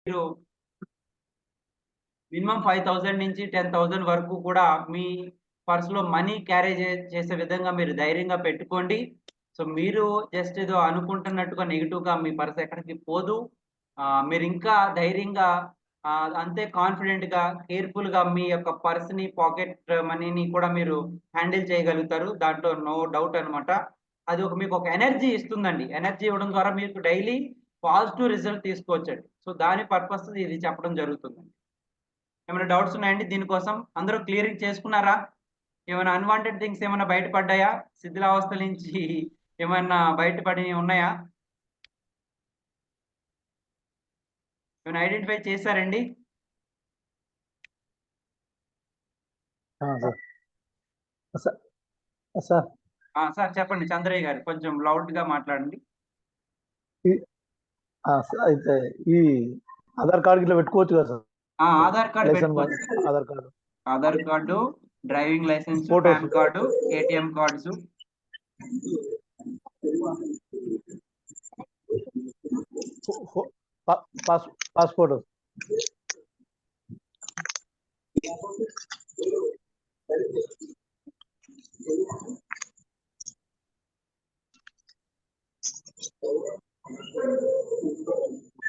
మీరు మినిమమ్ 5,000 నుంచి 10,000 వరకు కూడా మీ పర్స్‌లో మనీ క్యారీ చేసే విధంగా మీరు ధైర్యంగా పెట్టుకోండి. సో, మీరు జస్ట్ ఏదో అనుకుంటున్నట్టుగా నెగెటివ్‌గా మీ పర్స్ ఎక్కడికి పోదు. మీరింకా ధైర్యంగా అంతే కాన్ఫిడెంట్‌గా, కేర్‌ఫుల్‌గా మీ యొక్క పర్స్‌ని, పాకెట్ మనీని కూడా మీరు హ్యాండిల్ చేయగలుగుతారు. దాంట్లో నో డౌట్ అనమాట. అది మీకొక ఎనర్జీ ఇస్తుందండి. ఎనర్జీ ఇవ్వడం ద్వారా మీకు డైలీ పాజిటివ్ రిజల్ట్ తీసుకోవచ్చండి. సో, దాని పర్పస్ ఇది చెప్పడం జరుగుతుందండి. ఏమైనా డౌట్స్ ఉన్నాయండి దీనికోసం? అందరూ క్లియరింగ్ చేసుకున్నారా? ఏమైనా అన్‌వాంటెడ్ థింగ్స్ ఏమన్నా బయట పడ్డాయా? శిథిలావస్థ నుంచి ఏమన్నా బయటపడినయి ఉన్నాయా? ఏమైనా ఐడెంటిఫై చేసారండి? సార్. సార్. సార్. సార్ చెప్పండి చంద్రయ్య గారు. కొంచెం లౌడ్‌గా మాట్లాడండి. అయితే ఈ ఆధార్ కార్డ్ ఇట్లా పెట్టుకోవచ్చు కదా సార్? ఆధార్ కార్డ్ లైసెన్స్ పెట్టుకోవచ్చు sir. Aadhaar card, Aadhaar card, driving license, photos, PAN card, ATM cards. Passport.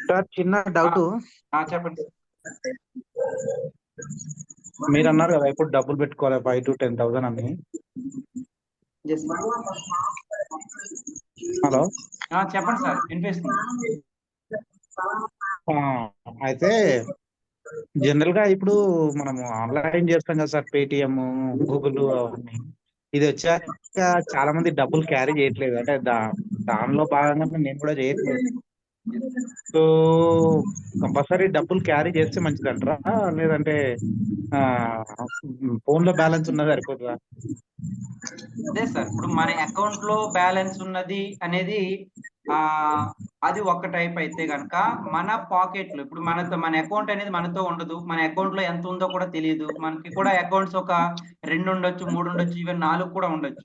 Sir చిన్న డౌట్. చెప్పండి. మీరు అన్నారు కదా ఇప్పుడు డబ్బులు పెట్టుకోవాలి 5,000 to 10,000 అని. హలో. చెప్పండి సార్ వినిపిస్తుంది. అయితే జనరల్ గా ఇప్పుడు మనము ఆన్లైన్ చేస్తాం కదా సార్, పేటిఎం, గూగుల్ అవన్నీ. ఇది వచ్చాక చాలా మంది డబ్బులు క్యారీ చేయట్లేదు. అంటే దానిలో భాగంగా నేను కూడా చేయట్లేదు. సో కంపల్సరీ డబ్బులు క్యారీ చేస్తే మంచిదంటారా, లేదంటే ఫోన్ లో బ్యాలెన్స్ ఉన్నది సరిపోతుందా? అదే సార్. ఇప్పుడు మన అకౌంట్‌లో బ్యాలెన్స్ ఉన్నది అనేది అది ఒక టైప్ అయితే గనక, మన పాకెట్‌లో ఇప్పుడు మన అకౌంట్ అనేది మనతో ఉండదు. మన అకౌంట్‌లో ఎంత ఉందో కూడా తెలీదు. మనకి కూడా అకౌంట్స్ ఒక 2 ఉండొచ్చు, 3 ఉండొచ్చు, ఈవెన్ 4 కూడా ఉండొచ్చు.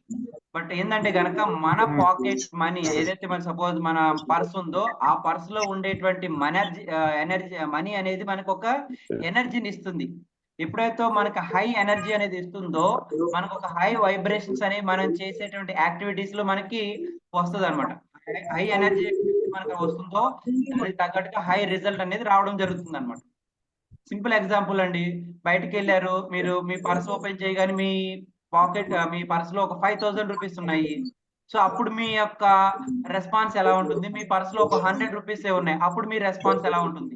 బట్ ఏందంటే గనక మన పాకెట్ మనీ ఏదైతే సపోజ్ మన పర్స్ ఉందో, ఆ పర్స్‌లో ఉండేటువంటి ఎనర్జీ మనీ అనేది మనకొక ఎనర్జీనిస్తుంది. ఎప్పుడైతే మనకు హై ఎనర్జీ అనేది ఇస్తుందో, మనకొక హై వైబ్రేషన్స్ అనేవి మనం చేసేటువంటి యాక్టివిటీస్‌లో మనకి వస్తదనమాట. హై ఎనర్జీ మనకు వస్తుందో, దానికి తగ్గట్టుగా హై రిజల్ట్ అనేది రావడం జరుగుతుందనమాట. సింపుల్ ఎగ్జాంపుల్ అండి. బయటికెళ్లారు. మీరు మీ పర్స్ ఓపెన్ చేయగానే మీ పర్స్‌లో ఒక 5,000 రూపీస్ ఉన్నాయి. సో, అప్పుడు మీ యొక్క రెస్పాన్స్ ఎలా ఉంటుంది? మీ పర్స్‌లో ఒక 100 రూపీసే ఉన్నాయి. అప్పుడు మీ రెస్పాన్స్ ఎలా ఉంటుంది?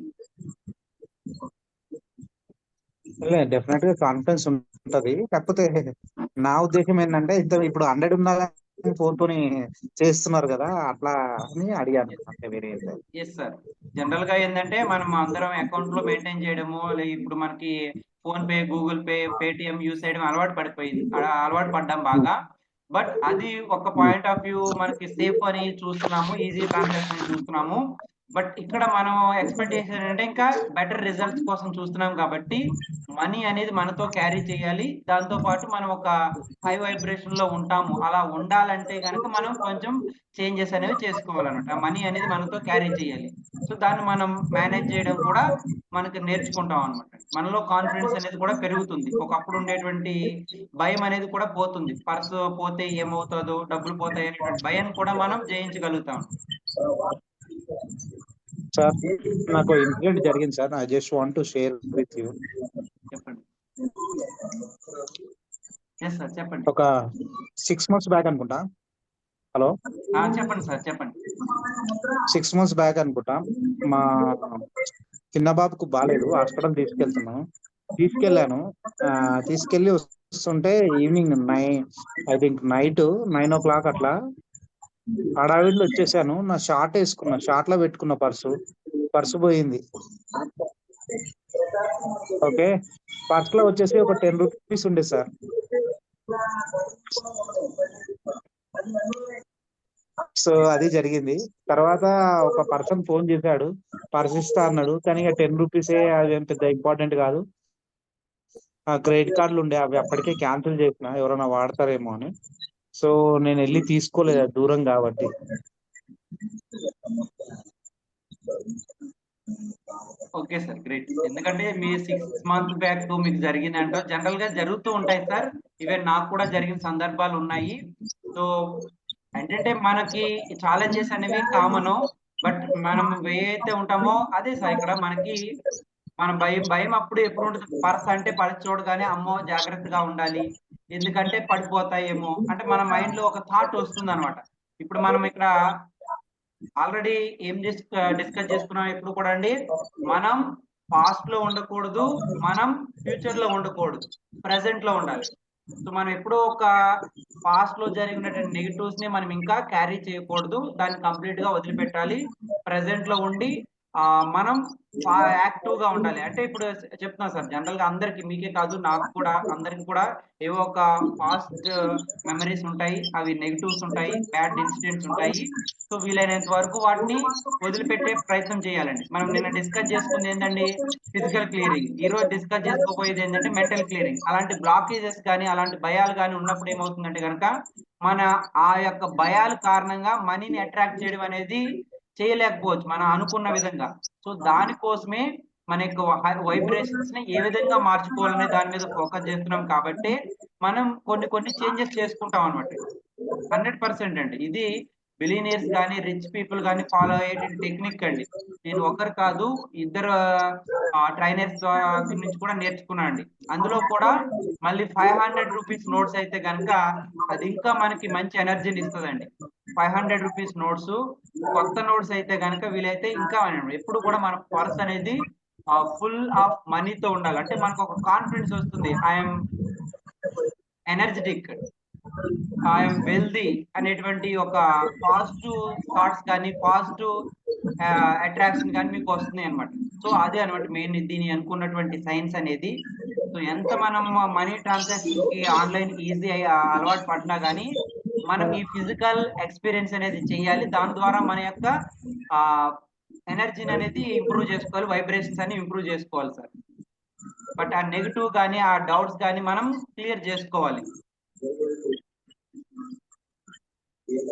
డెఫినెట్ గా కాన్ఫిడెన్స్ ఉంటది. కాకపోతే నా ఉద్దేశం ఏంటంటే ఇప్పుడు 100 ఉన్నా ఫోన్ తోని చేస్తున్నారు కదా, అట్లా అని అడిగాను. అంటే వేరే యెస్ సార్. జనరల్‌గా ఏందంటే, మనం అందరం అకౌంట్‌లో మెయింటైన్ చేయడము, ఇప్పుడు మనకి PhonePe, Google pay, Paytm use చేయడం అలవాటు పడిపోయింది. అలవాటు పడ్డాం బాగా. బట్ అది ఒక పాయింట్ ఆఫ్ వ్యూ మనకి సేఫ్ అని చూస్తున్నాము. ఈజీ ట్రాన్సాక్షన్ అని చూస్తున్నాము. బట్ ఇక్కడ మనం ఎక్స్‌పెక్టేషన్ ఏంటంటే, ఇంకా బెటర్ రిజల్ట్స్ కోసం చూస్తున్నాం కాబట్టి, మనీ అనేది మనతో క్యారీ చేయాలి. దాంతో పాటు మనం ఒక హై వైబ్రేషన్‌లో ఉంటాము. అలా ఉండాలంటే గనక మనం కొంచెం చేంజెస్ అనేవి చేసుకోవాలన్నమాట. ఆ మనీ అనేది మనతో క్యారీ చేయాలి. సో, దాన్ని మనం మేనేజ్ చేయడం కూడా మనకి నేర్చుకుంటాం అన్నమాట. మనలో కాన్ఫిడెన్స్ అనేది కూడా పెరుగుతుంది. ఒకప్పుడు ఉండేటువంటి భయం అనేది కూడా పోతుంది. పర్స్ పోతే ఏమవుతదో, డబ్బులు పోతాయి అనేటువంటి భయాన్ని కూడా మనం జయించగలుగుతాం. సార్, నాకు ఇన్సిడెంట్ జరిగింది sir. I just want to share with you. చెప్పండి. యెస్ సార్ చెప్పండి. ఒక 6 months బ్యాక్ అనుకుంటా. హలో. చెప్పండి సార్ చెప్పండి. 6 months బ్యాక్ అనుకుంటా. మా చిన్న బాబుకు బాలేదు, హాస్పిటల్ తీసుకెళ్ళాను. తీసుకెళ్ళి వస్తుంటే evening I think night 9 o'clock అట్లా హడావిడిలో వచ్చేసాను. నా షార్ట్ లో పెట్టుకున్న పర్సు పోయింది. ఓకే, పర్స్ లో వచ్చేసి ఒక 10 రూపీస్ ఉండే సార్. సో అది జరిగింది. తర్వాత ఒక పర్సన్ ఫోన్ చేశాడు, పర్స్ ఇస్తా అన్నాడు. కానీ 10 రూపీసే, అదేం పెద్ద ఇంపార్టెంట్ కాదు. క్రెడిట్ కార్డులు ఉండే, అవి అప్పటికే క్యాన్సిల్ చేసిన, ఎవరైనా వాడతారేమో అని. సో నేను వెళ్ళి తీసుకోలేదు, దూరం కాబట్టి. Okay sir, great. ఎందుకంటే మీ 6 మంత్స్ బ్యాక్ మీకు జరిగిందంటే జనరల్ గా జరుగుతూ ఉంటాయి సార్. ఈవెన్ నాకు కూడా జరిగిన సందర్భాలు ఉన్నాయి. సో ఏంటంటే మనకి ఛాలెంజెస్ అనేవి కామను. బట్ మనం ఏదైతే ఉంటామో అదే సార్ ఇక్కడ మనకి మన భయం అప్పుడు ఎప్పుడు ఉంటది? పర్స్ అంటే పర్స్ చూడగానే అమ్మో జాగ్రత్తగా ఉండాలి. ఎందుకంటే పడిపోతాయేమో అంటే మన మైండ్ లో ఒక థాట్ వస్తుందన్నమాట. ఇప్పుడు మనం ఇక్కడ ఆల్రెడీ ఏం డిస్కస్ చేసుకున్నాం ఎప్పుడు కూడా అండి, మనం పాస్ట్ లో ఉండకూడదు, మనం ఫ్యూచర్ లో ఉండకూడదు, ప్రెజెంట్ లో ఉండాలి. సో మనం ఎప్పుడో ఒక పాస్ట్ లో జరిగినటువంటి నెగటివ్స్ ని మనం ఇంకా క్యారీ చేయకూడదు, దాన్ని కంప్లీట్ గా వదిలిపెట్టాలి. ప్రెజెంట్ లో ఉండి మనం యాక్టివ్ గా ఉండాలి. అంటే ఇప్పుడు చెప్తున్నా సార్, జనరల్ గా అందరికి, మీకే కాదు నాకు కూడా, అందరికి కూడా ఏవో ఒక పాస్ట్ మెమరీస్ ఉంటాయి. అవి నెగటివ్స్ ఉంటాయి, బ్యాడ్ ఇన్సిడెంట్స్ ఉంటాయి. సో వీలైనంత వరకు వాటిని వదిలిపెట్టే ప్రయత్నం చేయాలండి. మనం నిన్న డిస్కస్ చేసుకుంది ఏంటండి? Physical clearing. ఈ రోజు డిస్కస్ చేసుకోబోయేది ఏంటంటే మెంటల్ క్లియరింగ్. అలాంటి బ్లాకేజెస్ కానీ, అలాంటి భయాలు కానీ ఉన్నప్పుడు ఏమవుతుందంటే గనక, మన ఆ యొక్క భయాల కారణంగా మనీని అట్రాక్ట్ చేయడం అనేది చేయలేకపోవచ్చు మనం అనుకున్న విధంగా. సో దానికోసమే మన యొక్క వైబ్రేషన్స్ ని ఏ విధంగా మార్చుకోవాలనే దాని మీద ఫోకస్ చేస్తున్నాం కాబట్టి, మనం కొన్ని చేంజెస్ చేసుకుంటాం అన్నమాట. 100% అండి. ఇది బిలియనీర్స్ గాని, రిచ్ పీపుల్ గాని ఫాలో అయ్యే టెక్నిక్ అండి. నేను ఒకరు కాదు, ఇద్దరు ట్రైనర్స్ దగ్గర నుంచి కూడా నేర్చుకున్నా అండి. అందులో కూడా మళ్ళీ రూ. 500 నోట్స్ అయితే గనక అది ఇంకా మనకి మంచి ఎనర్జీని ఇస్తదండి. రూ. 500 నోట్స్, కొత్త నోట్స్ అయితే గనక వీలైతే ఇంకా ఎప్పుడు కూడా మన పర్స్ అనేది ఫుల్ ఆఫ్ మనీతో ఉండాలి. అంటే మనకు ఒక కాన్ఫిడెన్స్ వస్తుంది. ఐఎమ్ ఎనర్జిటిక్, ఐఎమ్ వెల్తీ అనేటువంటి ఒక పాజిటివ్ థాట్స్ కానీ, పాజిటివ్ అట్రాక్షన్ కానీ మీకు వస్తున్నాయి అన్నమాట. సో అదే అన్నమాట మెయిన్ దీని అనుకున్నటువంటి సైన్స్ అనేది. సో ఎంత మనం మనీ ట్రాన్సాక్షన్ కి ఆన్లైన్ ఈజీ అలవాటు పడినా గానీ, మనం ఈ ఫిజికల్ ఎక్స్పీరియన్స్ అనేది చేయాలి. దాని ద్వారా మన యొక్క ఎనర్జీని అనేది ఇంప్రూవ్ చేసుకోవాలి. వైబ్రేషన్స్ అన్ని ఇంప్రూవ్ చేసుకోవాలి సార్. బట్ ఆ నెగెటివ్ గానీ, ఆ డౌట్స్ గానీ మనం క్లియర్ చేసుకోవాలి.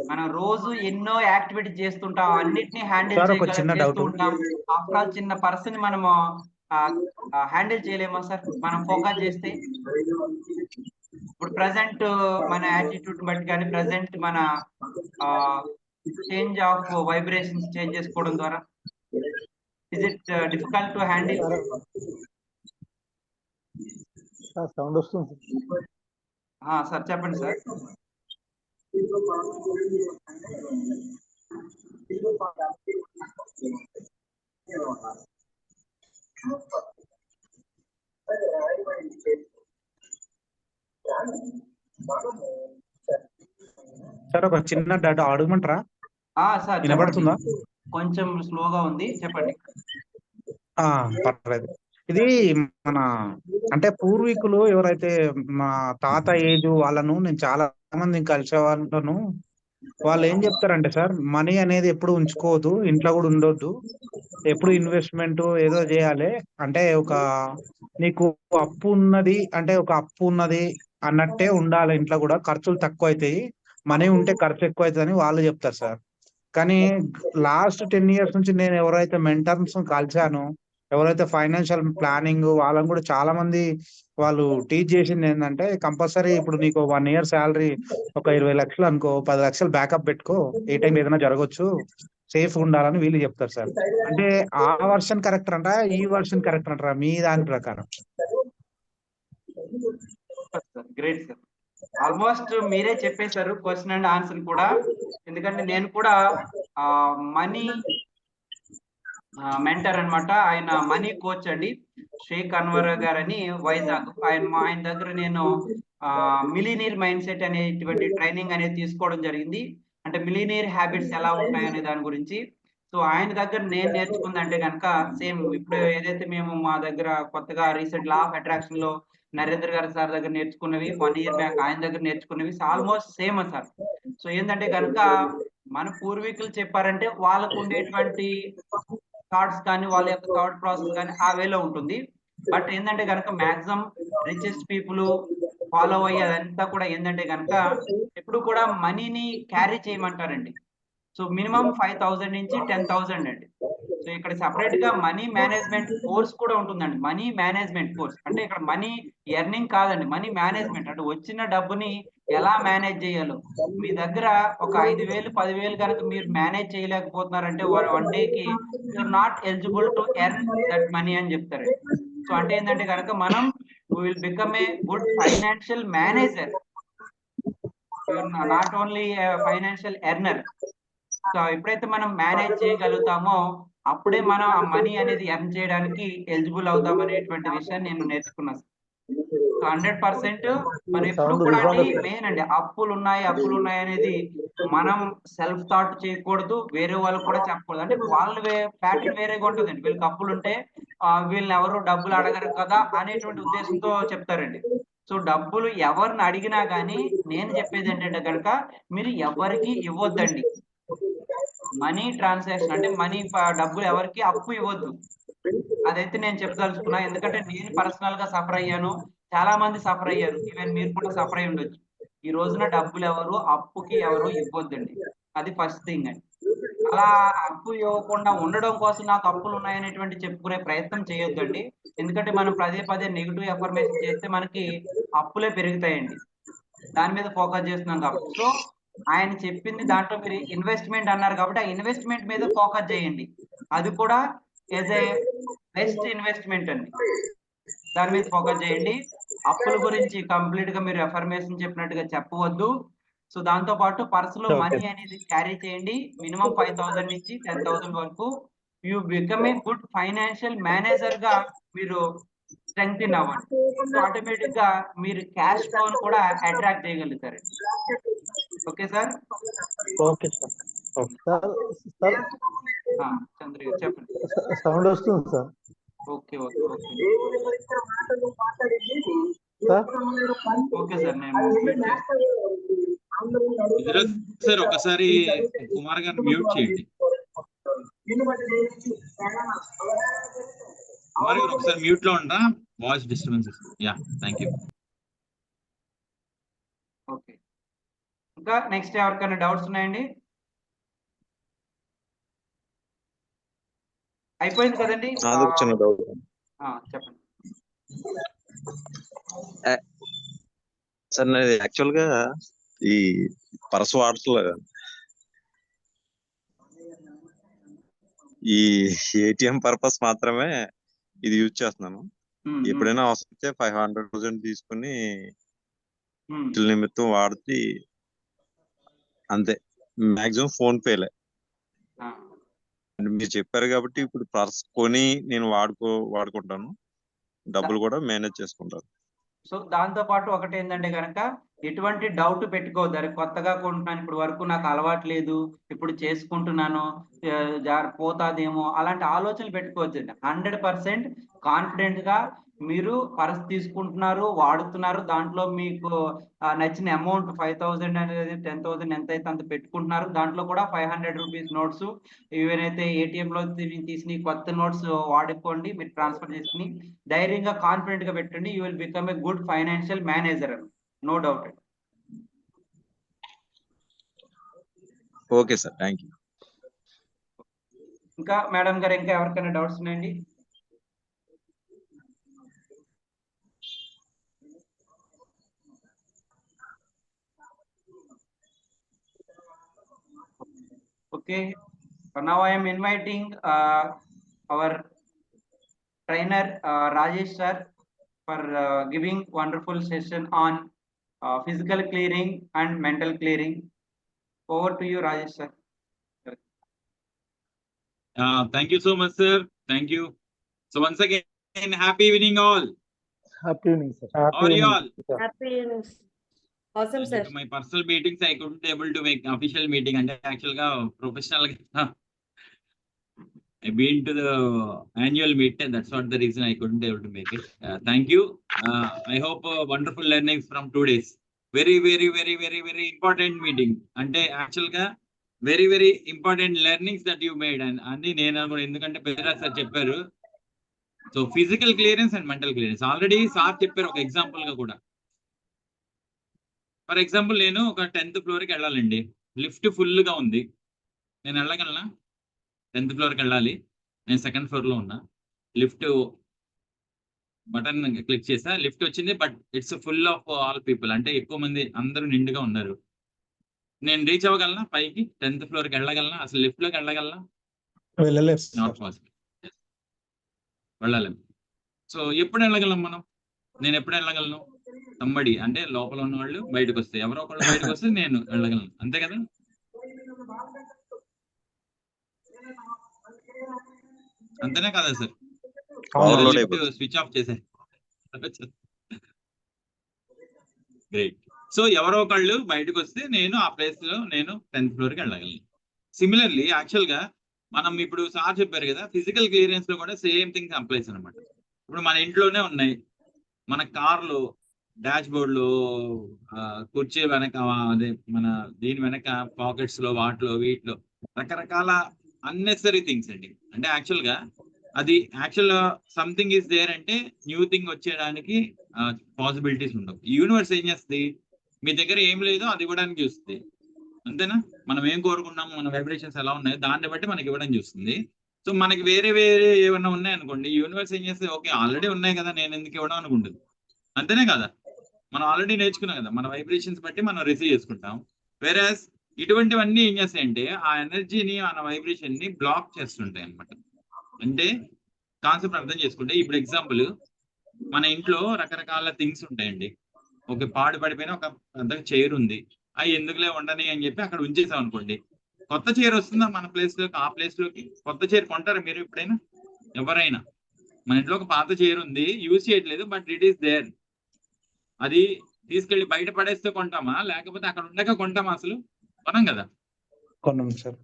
మనం రోజు ఎన్నో యాక్టివిటీ చేస్తుంటాం. అన్నిటిని హ్యాండిల్ సార్ ఒక చిన్న చేస్తూ డౌట్. ఉంటాం. ఆఫ్టర్ ఆల్ చిన్న పర్సన్ మనము హ్యాండిల్ చేయలేమా సార్ మనం ఫోకస్ చేస్తే? ఇప్పుడు ప్రెజెంట్ మన యాటిట్యూడ్ బట్టి కానీ, ప్రెజెంట్ మన చేంజ్ ఆఫ్ వైబ్రేషన్స్ చేంజ్ చేసుకోవడం ద్వారా is it difficult to handle? Sound వస్తుంది సార్ చెప్పండి సార్. సార్ ఒక చిన్న డౌట్ అడగమంటారా? సార్ వినపడుతుందా? కొంచెం స్లోగా ఉంది, చెప్పండి. పర్లేదు. ఇది మన అంటే పూర్వీకులు ఎవరైతే మా తాత ఏజ్ వాళ్ళను నేను చాలా మందిని కలిసే వాళ్ళను, వాళ్ళు ఏం చెప్తారంటే సార్, మనీ అనేది ఎప్పుడు ఉంచుకోవద్దు, ఇంట్లో కూడా ఉండొద్దు, ఎప్పుడు ఇన్వెస్ట్మెంట్ ఏదో చేయాలి. అంటే ఒక నీకు అప్పు ఉన్నది అంటే ఒక అప్పు ఉన్నది అన్నట్టే ఉండాలి. ఇంట్లో కూడా ఖర్చులు తక్కువ అవుతాయి, మనీ ఉంటే ఖర్చు ఎక్కువ అవుతుంది అని వాళ్ళు చెప్తారు సార్. కానీ లాస్ట్ 10 years నుంచి నేను ఎవరైతే మెంటర్స్ కలిసానో, ఎవరైతే ఫైనాన్షియల్ ప్లానింగ్ వాళ్ళని కూడా చాలా మంది వాళ్ళు టీచ్ చేసింది ఏంటంటే, కంపల్సరీ ఇప్పుడు నీకు 1 year శాలరీ ఒక 20 లక్షలు అనుకో, 10 లక్షలు బ్యాకప్ పెట్టుకో, ఏ టైం ఏదైనా జరగవచ్చు, సేఫ్ ఉండాలని వీళ్ళు చెప్తారు సార్. అంటే ఆ వర్షన్ కరెక్ట్ అంటారా, ఈ వర్షన్ కరెక్ట్ అంటారా మీ దాని ప్రకారం? గ్రేట్ సార్, ఆల్మోస్ట్ మీరే చెప్పేశారు క్వశ్చన్ అండ్ ఆన్సర్ కూడా. ఎందుకంటే నేను కూడా మనీ మెంటర్ అన్నమాట. ఆయన మనీ కోచ్ అండి, షేక్ అన్వర్ గారని వైజాగ్. ఆయన దగ్గర నేను మిలీనియర్ మైండ్ సెట్ అనేటువంటి ట్రైనింగ్ అనేది తీసుకోవడం జరిగింది. అంటే మిలీనియర్ హ్యాబిట్స్ ఎలా ఉంటాయనే దాని గురించి. సో ఆయన దగ్గర నేను నేర్చుకుందంటే కనుక సేమ్ ఇప్పుడు ఏదైతే మేము మా దగ్గర కొత్తగా రీసెంట్ లా ఆఫ్ అట్రాక్షన్ లో నరేంద్ర గారి సార్ దగ్గర నేర్చుకున్నవి, 1 year బ్యాక్ ఆయన దగ్గర నేర్చుకున్నవి ఆల్మోస్ట్ సేమ్ సార్. సో ఏంటంటే కనుక మన పూర్వీకులు చెప్పారంటే వాళ్ళకు ఉండేటువంటి థాట్స్ కానీ, వాళ్ళ యొక్క థాట్ ప్రాసెస్ కానీ ఆ వేలో ఉంటుంది. బట్ ఏంటంటే గనక మాక్సిమం రిచెస్ట్ పీపుల్ ఫాలో అయ్యేదంతా కూడా ఏంటంటే గనక ఎప్పుడు కూడా మనీని క్యారీ చేయమంటారండి. సో మినిమం 5,000 నుంచి 10,000 అండి. సో సో ఇక్కడ సెపరేట్ గా మనీ మేనేజ్మెంట్ కోర్స్ కూడా ఉంటుందండి. మనీ మేనేజ్మెంట్ కోర్స్ అంటే ఇక్కడ మనీ ఎర్నింగ్ కాదండి, మనీ మేనేజ్మెంట్ అంటే వచ్చిన డబ్బుని ఎలా మేనేజ్ చేయాలో. మీ దగ్గర ఒక 5,000 10,000 కనుక మీరు మేనేజ్ చేయలేకపోతున్నారంటే వన్ డేకి you're not eligible to earn that money అని చెప్తారండి. సో అంటే ఏంటంటే కనుక మనం will become a good financial manager, not only financial earner. So ఎప్పుడైతే మనం మేనేజ్ చేయగలుగుతామో అప్పుడే మనం ఆ మనీ అనేది ఎర్న్ చేయడానికి ఎలిజిబుల్ అవుతాం అనేటువంటి విషయాన్ని నేను నేర్చుకున్నాను. సో 100% మనం ఎప్పుడు Sound కూడా resound అవుతుంది. మెయిన్ అండి అప్పులు ఉన్నాయి అనేది మనం సెల్ఫ్ థాట్ చేయకూడదు, వేరే వాళ్ళకి కూడా చెప్పకూడదు. అంటే వాళ్ళ ప్యాటర్న్ వేరేగా ఉంటుందండి. వీళ్ళకి అప్పులు ఉంటే వీళ్ళని ఎవరు డబ్బులు అడగరు కదా అనేటువంటి ఉద్దేశంతో చెప్తారండి. సో డబ్బులు ఎవరిని అడిగినా గానీ నేను చెప్పేది ఏంటంటే కనుక మీరు ఎవరికి ఇవ్వద్దండి. మనీ ట్రాన్సాక్షన్ అంటే డబ్బులు ఎవరికి అప్పు ఇవ్వద్దు. అదైతే నేను చెప్పదలుచుకున్నా. ఎందుకంటే నేను పర్సనల్ గా సఫర్ అయ్యాను. చాలా మంది సఫర్ అయ్యారు. ఈవెన్ మీరు కూడా సఫర్ అయ్యి ఉండొచ్చు. ఈ రోజున డబ్బులు అప్పుకి ఎవరు ఇవ్వొద్దండి. అది ఫస్ట్ థింగ్ అండి. అలా అప్పు ఇవ్వకుండా ఉండడం కోసం నాకు అప్పులు ఉన్నాయనేటువంటి చెప్పుకునే ప్రయత్నం చేయొద్దండి. ఎందుకంటే మనం పదే పదే నెగెటివ్ అఫర్మేషన్ చేస్తే మనకి అప్పులే పెరుగుతాయండి. దాని మీద ఫోకస్ చేస్తున్నాం కాబట్టి. సో ఆయన చెప్పింది దాంట్లో మీరు ఇన్వెస్ట్‌మెంట్ అన్నారు కాబట్టి, ఆ ఇన్వెస్ట్‌మెంట్ మీద ఫోకస్ చేయండి. అది కూడా యాస్ ఎ బెస్ట్ ఇన్వెస్ట్‌మెంట్ అండి. దాని మీద ఫోకస్ చేయండి. అప్పుల గురించి కంప్లీట్‌గా మీరు అఫర్మేషన్ చెప్పినట్టుగా చెప్పవద్దు. సో దాంతో పాటు పర్స్‌లో Okay. మనీ అనేది క్యారీ చేయండి. మినిమమ్ 5,000 నుంచి 10,000 వరకు. You become a good financial మేనేజర్‌గా మీరు స్ట్రెంగ్తెన్ అవ్వండి. సో ఆటోమేటిక్‌గా మీరు క్యాష్ ఫ్లోని కూడా అట్రాక్ట్ చేయగలుగుతారండి. Okay sir? Okay sir. Sir sir Chandra గారు చెప్పండి. సౌండ్ వస్తుంది sir. Okay. Sir okay sir. నేను మ్యూట్ చేస్తాను. సార్ ఒకసారి కుమార్ గారిని మ్యూట్ చేయండి. కుమార్ గారు ఒకసారి మ్యూట్ లో ఉండరా, voice disturbance. Yeah, thank you. Okay. ఇంకా నెక్స్ట్ ఎవరికైనా డౌట్స్ ఉన్నాయండి? అయిపోయింది కదండి? చిన్న డౌట్. చెప్పండి సార్ నాది యాక్చువల్ గా ఈ పర్స్ వాడట్లేదు. ఈ ఏటీఎం పర్పస్ మాత్రమే ఇది యూజ్ చేస్తున్నాను. ఎప్పుడైనా అవసరం వస్తే 500,000 తీసుకుని నిమిత్తం వాడితే అంతే. మాక్సిమం ఫోన్ పేలే. మీరు చెప్పారు కాబట్టి ఇప్పుడు పర్స్ కొని నేను వాడుకుంటాను, డబ్బులు కూడా మేనేజ్ చేసుకుంటాను. సో దాంతో పాటు ఒకటి ఏంటంటే కనుక ఎటువంటి డౌట్ పెట్టుకోవద్దు. అరే కొత్తగా కొంటున్నాను, ఇప్పుడు వరకు నాకు అలవాటు లేదు, ఇప్పుడు చేసుకుంటున్నాను, పోతాదేమో అలాంటి ఆలోచనలు పెట్టుకోవద్దండి. 100% కాన్ఫిడెంట్ గా మీరు పర్స్ తీసుకుంటున్నారు, వాడుతున్నారు. దాంట్లో మీకు నచ్చిన అమౌంట్ 5,000 అనేది 10,000 ఎంతైతే అంత పెట్టుకుంటున్నారు. దాంట్లో కూడా 500 రూపీస్ నోట్స్ ఏవైతే ఏటీఎం లో తీసిన కొత్త నోట్స్ వాడుకోండి. మీరు ట్రాన్స్ఫర్ చేసుకుని ధైర్యంగా కాన్ఫిడెంట్ గా పెట్టండి. You will become a good financial manager, no doubt. Okay sir, thank you. ఇంకా మేడం గారు ఇంకా ఎవరికైనా డౌట్స్ ఉన్నాయండి? Okay, now I am inviting our trainer Rajesh sir for giving wonderful session on physical clearing and mental clearing. Over to you, Rajesh sir. Thank you so much, sir. Thank you. So once again, happy evening all. Happy evening sir. How are you all? Happy evening. Awesome, sir. My personal meetings, I couldn't able to make official meeting and actual ga professional I've been to the annual meet, and that's not the reason I couldn't able to make it. Thank you. I hope wonderful learnings from 2 days. Very important meeting. Ante actual ga very important learnings that you made, and andi nenu anuko endukante pedra sir chepparu. So physical clearance and mental clearance already sir chepparu oka example ga kuda. For example నేను ఒక 10th ఫ్లోర్కి వెళ్ళాలండి, lift ఫుల్గా ఉంది, నేను వెళ్ళగలనా? 10th ఫ్లోర్కి వెళ్ళాలి, నేను సెకండ్ ఫ్లోర్ లో ఉన్నా. లిఫ్ట్ బటన్ క్లిక్ చేసా, లిఫ్ట్ వచ్చింది. But it's full of all people, అంటే ఎక్కువ మంది, అందరూ నిండుగా ఉన్నారు. నేను రీచ్ అవ్వగలనా పైకి? 10th ఫ్లోర్కి వెళ్ళగలనా? అసలు లిఫ్ట్ లోకి వెళ్ళగలనా? వెళ్ళలేదు నాట్ పాసిబుల్, వెళ్ళలేము. సో ఎప్పుడు వెళ్ళగలం మనం? నేను ఎప్పుడు వెళ్ళగలను? సంబడి అంటే లోపల ఉన్న వాళ్ళు బయటకు వస్తే, ఎవరో ఒకళ్ళు బయటకు వస్తే నేను వెళ్ళగలను, అంతే కదా? అంతేనే కదా సార్? ఓవర్లోడ్ లిఫ్ట్ అయిపోతుంది. స్విచ్ ఆఫ్ చేసే. గ్రేట్. సో ఎవరో ఒకళ్ళు బయటకు వస్తే నేను ఆ ప్లేస్ లో నేను 10th ఫ్లోర్కి వెళ్ళగలను. సిమిలర్లీ యాక్చువల్ గా మనం ఇప్పుడు సార్ చెప్పారు కదా, ఫిజికల్ క్లియరెన్స్ లో కూడా సేమ్ థింగ్ అప్లైస్ అనమాట. ఇప్పుడు మన ఇంట్లోనే ఉన్నాయి, మన కార్లు డాష్ బోర్డ్ లో కుర్చీ వెనక, అదే మన దీని వెనక పాకెట్స్ లో, వాటిలో వీటిలో రకరకాల అన్నెసరీ థింగ్స్ అండి. అంటే యాక్చువల్ గా అది యాక్చువల్ సంథింగ్ ఈస్ దేర్ అంటే న్యూ థింగ్ వచ్చేయడానికి పాసిబిలిటీస్ ఉండవు. యూనివర్స్ ఏం చేస్తుంది, మీ దగ్గర ఏం లేదో అది ఇవ్వడానికి చూస్తుంది, అంతేనా? మనం ఏం కోరుకున్నాము, మన వైబ్రేషన్స్ ఎలా ఉన్నాయో దాన్ని బట్టి మనకి ఇవ్వడం చూస్తుంది. సో మనకి వేరే వేరే ఏమన్నా ఉన్నాయనుకోండి, యూనివర్స్ ఏం చేస్తుంది, ఓకే ఆల్రెడీ ఉన్నాయి కదా, నేను ఎందుకు ఇవ్వడం అనుకుంటుంది, అంతేనే కదా? మనం ఆల్రెడీ నేర్చుకున్నాం కదా, మన వైబ్రేషన్స్ బట్టి మనం రిసీవ్ చేసుకుంటాం. వేరేస్ ఇటువంటివన్నీ ఏం చేస్తాయంటే ఆ ఎనర్జీని, మన వైబ్రేషన్ ని బ్లాక్ చేస్తుంటాయి అనమాట. అంటే కాన్సెప్ట్ అర్థం చేసుకుంటే, ఇప్పుడు ఎగ్జాంపుల్ మన ఇంట్లో రకరకాల థింగ్స్ ఉంటాయండి. ఒక పాడు పడిపోయిన ఒక పెద్ద చైర్ ఉంది, అవి ఎందుకులే ఉండని అని చెప్పి అక్కడ ఉంచేసాం అనుకోండి, కొత్త చైర్ వస్తుందా మన ప్లేస్ లోకి? ఆ ప్లేస్ లోకి కొత్త చైర్ కొంటారా మీరు ఎప్పుడైనా? ఎవరైనా? మన ఇంట్లో ఒక పాత చైర్ ఉంది, యూజ్ చేయట్లేదు, బట్ ఇట్ ఈస్ దేర్. అది తీసుకెళ్లి బయట పడేస్తే కొంటామా, లేకపోతే అక్కడ ఉండగా కొంటామా? అసలు కొనం కదా, కొన్నాం సార్.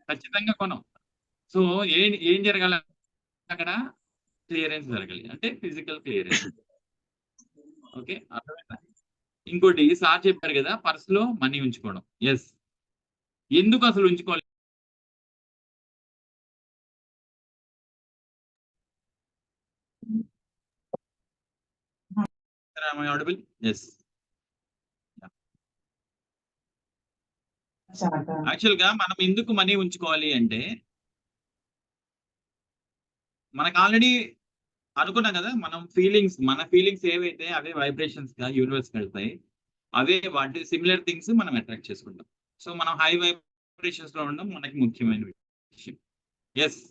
ఖచ్చితంగా కొనం. సో ఏం జరగాలి అక్కడ? క్లియరెన్స్ జరగాలి, అంటే ఫిజికల్ క్లియరెన్స్. ఓకే, అర్థమైందా? ఇంకోటి సార్ చెప్పారు కదా, పర్స్ లో మనీ ఉంచుకోవడం. ఎస్, ఎందుకు అసలు ఉంచుకోవాలి? ఆడిబుల్? ఎస్. యాక్చువల్ గా మనం ఎందుకు మనీ ఉంచుకోవాలి అంటే, మనకు ఆల్రెడీ అనుకున్నాం కదా, మనం మన ఫీలింగ్స్ ఏవైతే అవే వైబ్రేషన్స్ గా యూనివర్స్ వెళ్తాయి, అవే వాటి సిమిలర్ థింగ్స్ మనం అట్రాక్ట్ చేసుకుంటాం. సో మనం హై వైబ్రేషన్స్ లో ఉండడం మనకి ముఖ్యమైన విషయం. ఎస్,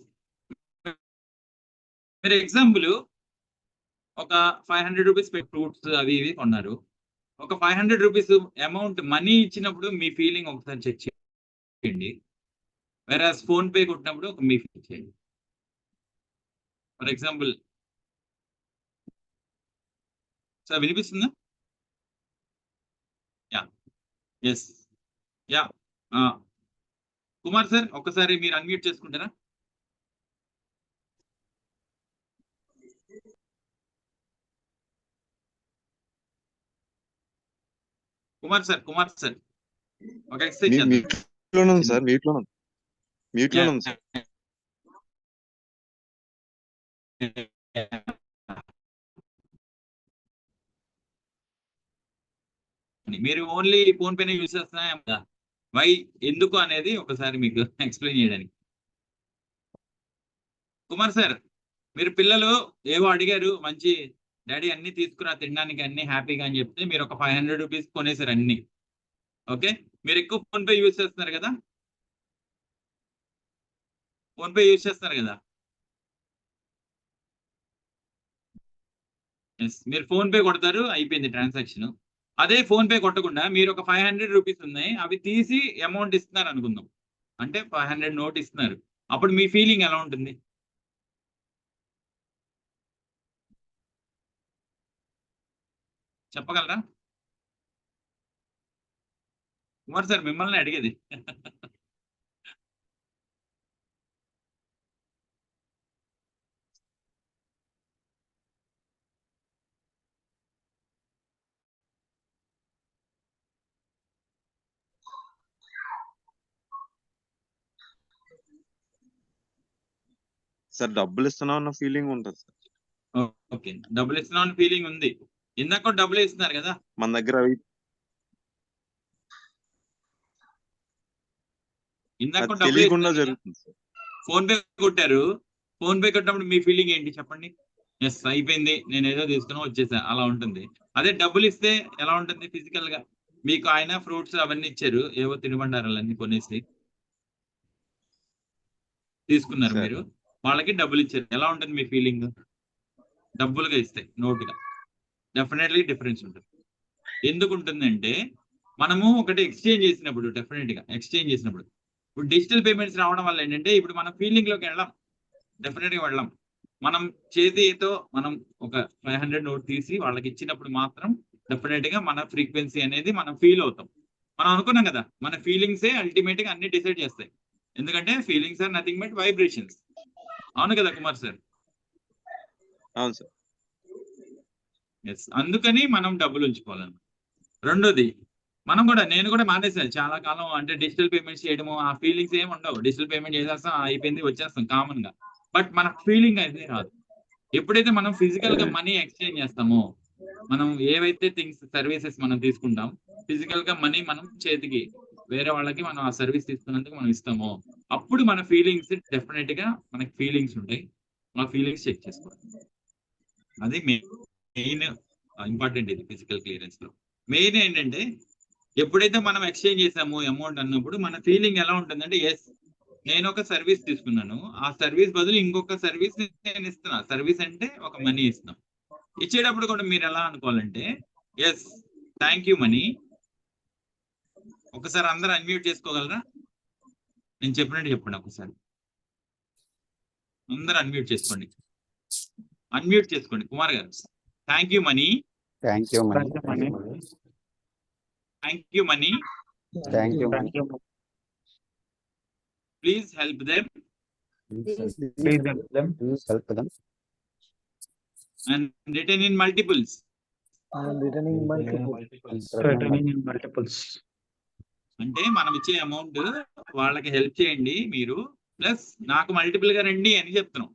మీరు ఎగ్జాంపుల్ ఒక 500 రూపీస్ ఫ్రూట్స్ అవి ఇవి కొన్నారు. ఒక 500 రూపీస్ అమౌంట్ మనీ ఇచ్చినప్పుడు మీ ఫీలింగ్ ఒకసారి చెక్ చేయండి. వేరే ఫోన్ పే కొట్టినప్పుడు ఒక మీ ఫీల్ చేయండి. ఫర్ ఎగ్జాంపుల్ సార్ వినిపిస్తుందా? Yeah, yes, yeah. Kumar sir ఒక్కసారి మీరు అన్మ్యూట్ చేసుకుంటారా? కుమార్ సార్ ఒక ఎక్సర్సైజ్ చేద్దాం. మ్యూట్ లోనే ఉంది సార్, మ్యూట్ లోనే ఉంది సార్. మీరు ఓన్లీ ఫోన్ పేనే యూజ్ చేస్తున్నా, వై, ఎందుకు అనేది ఒకసారి మీకు ఎక్స్ప్లెయిన్ చేయడానికి. కుమార్ సార్, మీరు పిల్లలు ఏవో అడిగారు, మంచి డాడీ అన్ని తీసుకురా తినడానికి, అన్ని హ్యాపీగా అని చెప్తే మీరు ఒక 500 రూపీస్ కొనేసారు అన్ని. ఓకే, మీరు ఎక్కువ ఫోన్ పే యూజ్ చేస్తున్నారు కదా, మీరు ఫోన్ పే కొడతారు, అయిపోయింది ట్రాన్సాక్షన్. అదే ఫోన్ పే కొట్టకుండా మీరు ఒక 500 రూపీస్ ఉన్నాయి, అవి తీసి అమౌంట్ ఇస్తున్నారు అనుకుందాం, అంటే 500 నోట్ ఇస్తున్నారు, అప్పుడు మీ ఫీలింగ్ ఎలా ఉంటుంది? చెప్పగలరా? కుమార్ సార్ మిమ్మల్ని అడిగేది. సార్ డబ్బులు ఇస్తున్నాం అన్న ఫీలింగ్ ఉంటుంది సార్. ఓకే, డబ్బులు ఇస్తున్నాం ఫీలింగ్ ఉంది. ఇందాక డబ్బులు ఇస్తున్నారు కదా మన దగ్గర అవి ఇందాక తెలియకుండా జరుగుతుంది సార్. ఫోన్ పే కొట్టారు, ఫోన్ పే కట్టినప్పుడు మీ ఫీలింగ్ ఏంటి చెప్పండి? ఎస్ అయిపోయింది, నేను ఏదో తీసుకున్నా వచ్చేసా, అలా ఉంటుంది. అదే డబ్బులు ఇస్తే ఎలా ఉంటుంది ఫిజికల్ గా? మీకు ఆయన ఫ్రూట్స్ అవన్నీ ఇచ్చారు, ఏవో తినుబండారాలు అన్ని కొనేసి తీసుకున్నారు సరే. మీరు, వాళ్ళకి డబ్బులు ఇచ్చారు, ఎలా ఉంటుంది మీ ఫీలింగ్? డబ్బులుగా ఇస్తే నోటుగా డెఫినెట్లీ డిఫరెన్స్ ఉంటుంది. ఎందుకు ఉంటుందంటే మనము ఒకటి ఎక్స్చేంజ్ చేసినప్పుడు, డెఫినెట్ గా ఎక్స్చేంజ్ చేసినప్పుడు, ఇప్పుడు డిజిటల్ పేమెంట్స్ రావడం వల్ల ఏంటంటే ఇప్పుడు మనం ఫీలింగ్ లోకి వెళ్ళాం, డెఫినెట్ గా వెళ్ళాం. మనం చేతితో మనం ఒక 500 నోట్ తీసి వాళ్ళకి ఇచ్చినప్పుడు మాత్రం డెఫినెట్ గా మన ఫ్రీక్వెన్సీ అనేది మనం ఫీల్ అవుతాం. మనం అనుకున్నాం కదా, మన ఫీలింగ్సే అల్టిమేట్ గా అన్ని డిసైడ్ చేస్తాయి. ఎందుకంటే feelings are nothing but vibrations. అవును కదా కుమార్ సార్? అవును సార్. ఎస్, అందుకని మనం డబ్బులు ఉంచుకోవాలన్నమాట. రెండోది, నేను కూడా మానేసాను చాలా కాలం, అంటే డిజిటల్ పేమెంట్స్ చేయడము, ఆ ఫీలింగ్స్ ఏమి ఉండవు. డిజిటల్ పేమెంట్ చేసేస్తాం, అయిపోయింది, వచ్చేస్తాం కామన్ గా. బట్ మన ఫీలింగ్ అయితే రాదు. ఎప్పుడైతే మనం ఫిజికల్ గా మనీ ఎక్స్చేంజ్ చేస్తామో, మనం ఏవైతే థింగ్స్ సర్వీసెస్ మనం తీసుకుంటాం, ఫిజికల్ గా మనీ మనం చేతికి వేరే వాళ్ళకి మనం ఆ సర్వీస్ తీసుకున్నందుకు మనం ఇస్తామో, అప్పుడు మన ఫీలింగ్స్ డెఫినెట్ గా మనకి ఫీలింగ్స్ ఉంటాయి. ఆ ఫీలింగ్స్ చెక్ చేసుకోవాలి. అది మెయిన్ ఇంపార్టెంట్. ఇది ఫిజికల్ క్లియరెన్స్ లో మెయిన్ ఏంటంటే ఎప్పుడైతే మనం ఎక్స్చేంజ్ చేసామో అమౌంట్ అన్నప్పుడు మన ఫీలింగ్ ఎలా ఉంటుందంటే, ఎస్ నేను ఒక సర్వీస్ తీసుకున్నాను, ఆ సర్వీస్ బదులు ఇంకొక సర్వీస్ నేను ఇస్తున్నా. సర్వీస్ అంటే ఒక మనీ ఇస్తున్నాం. ఇచ్చేటప్పుడు కూడా మీరు ఎలా అనుకోవాలంటే, ఎస్ థ్యాంక్ యూ మనీ. ఒకసారి అందరూ అన్మ్యూట్ చేసుకోగలరా? నేను చెప్పినట్టు చెప్పండి ఒకసారి. అందరూ అన్మ్యూట్ చేసుకోండి, అన్మ్యూట్ చేసుకోండి. కుమార్ గారు, thank you money. Thank you money. Thank you money. Thank you money. Please help them please help them and written in multiples. And returning multiples. అంటే మనం ఇచ్చే అమౌంట్ వాళ్ళకి హెల్ప్ చేయండి మీరు, ప్లస్ నాకు మల్టిపుల్ గా రండి అని చెప్తున్నాం.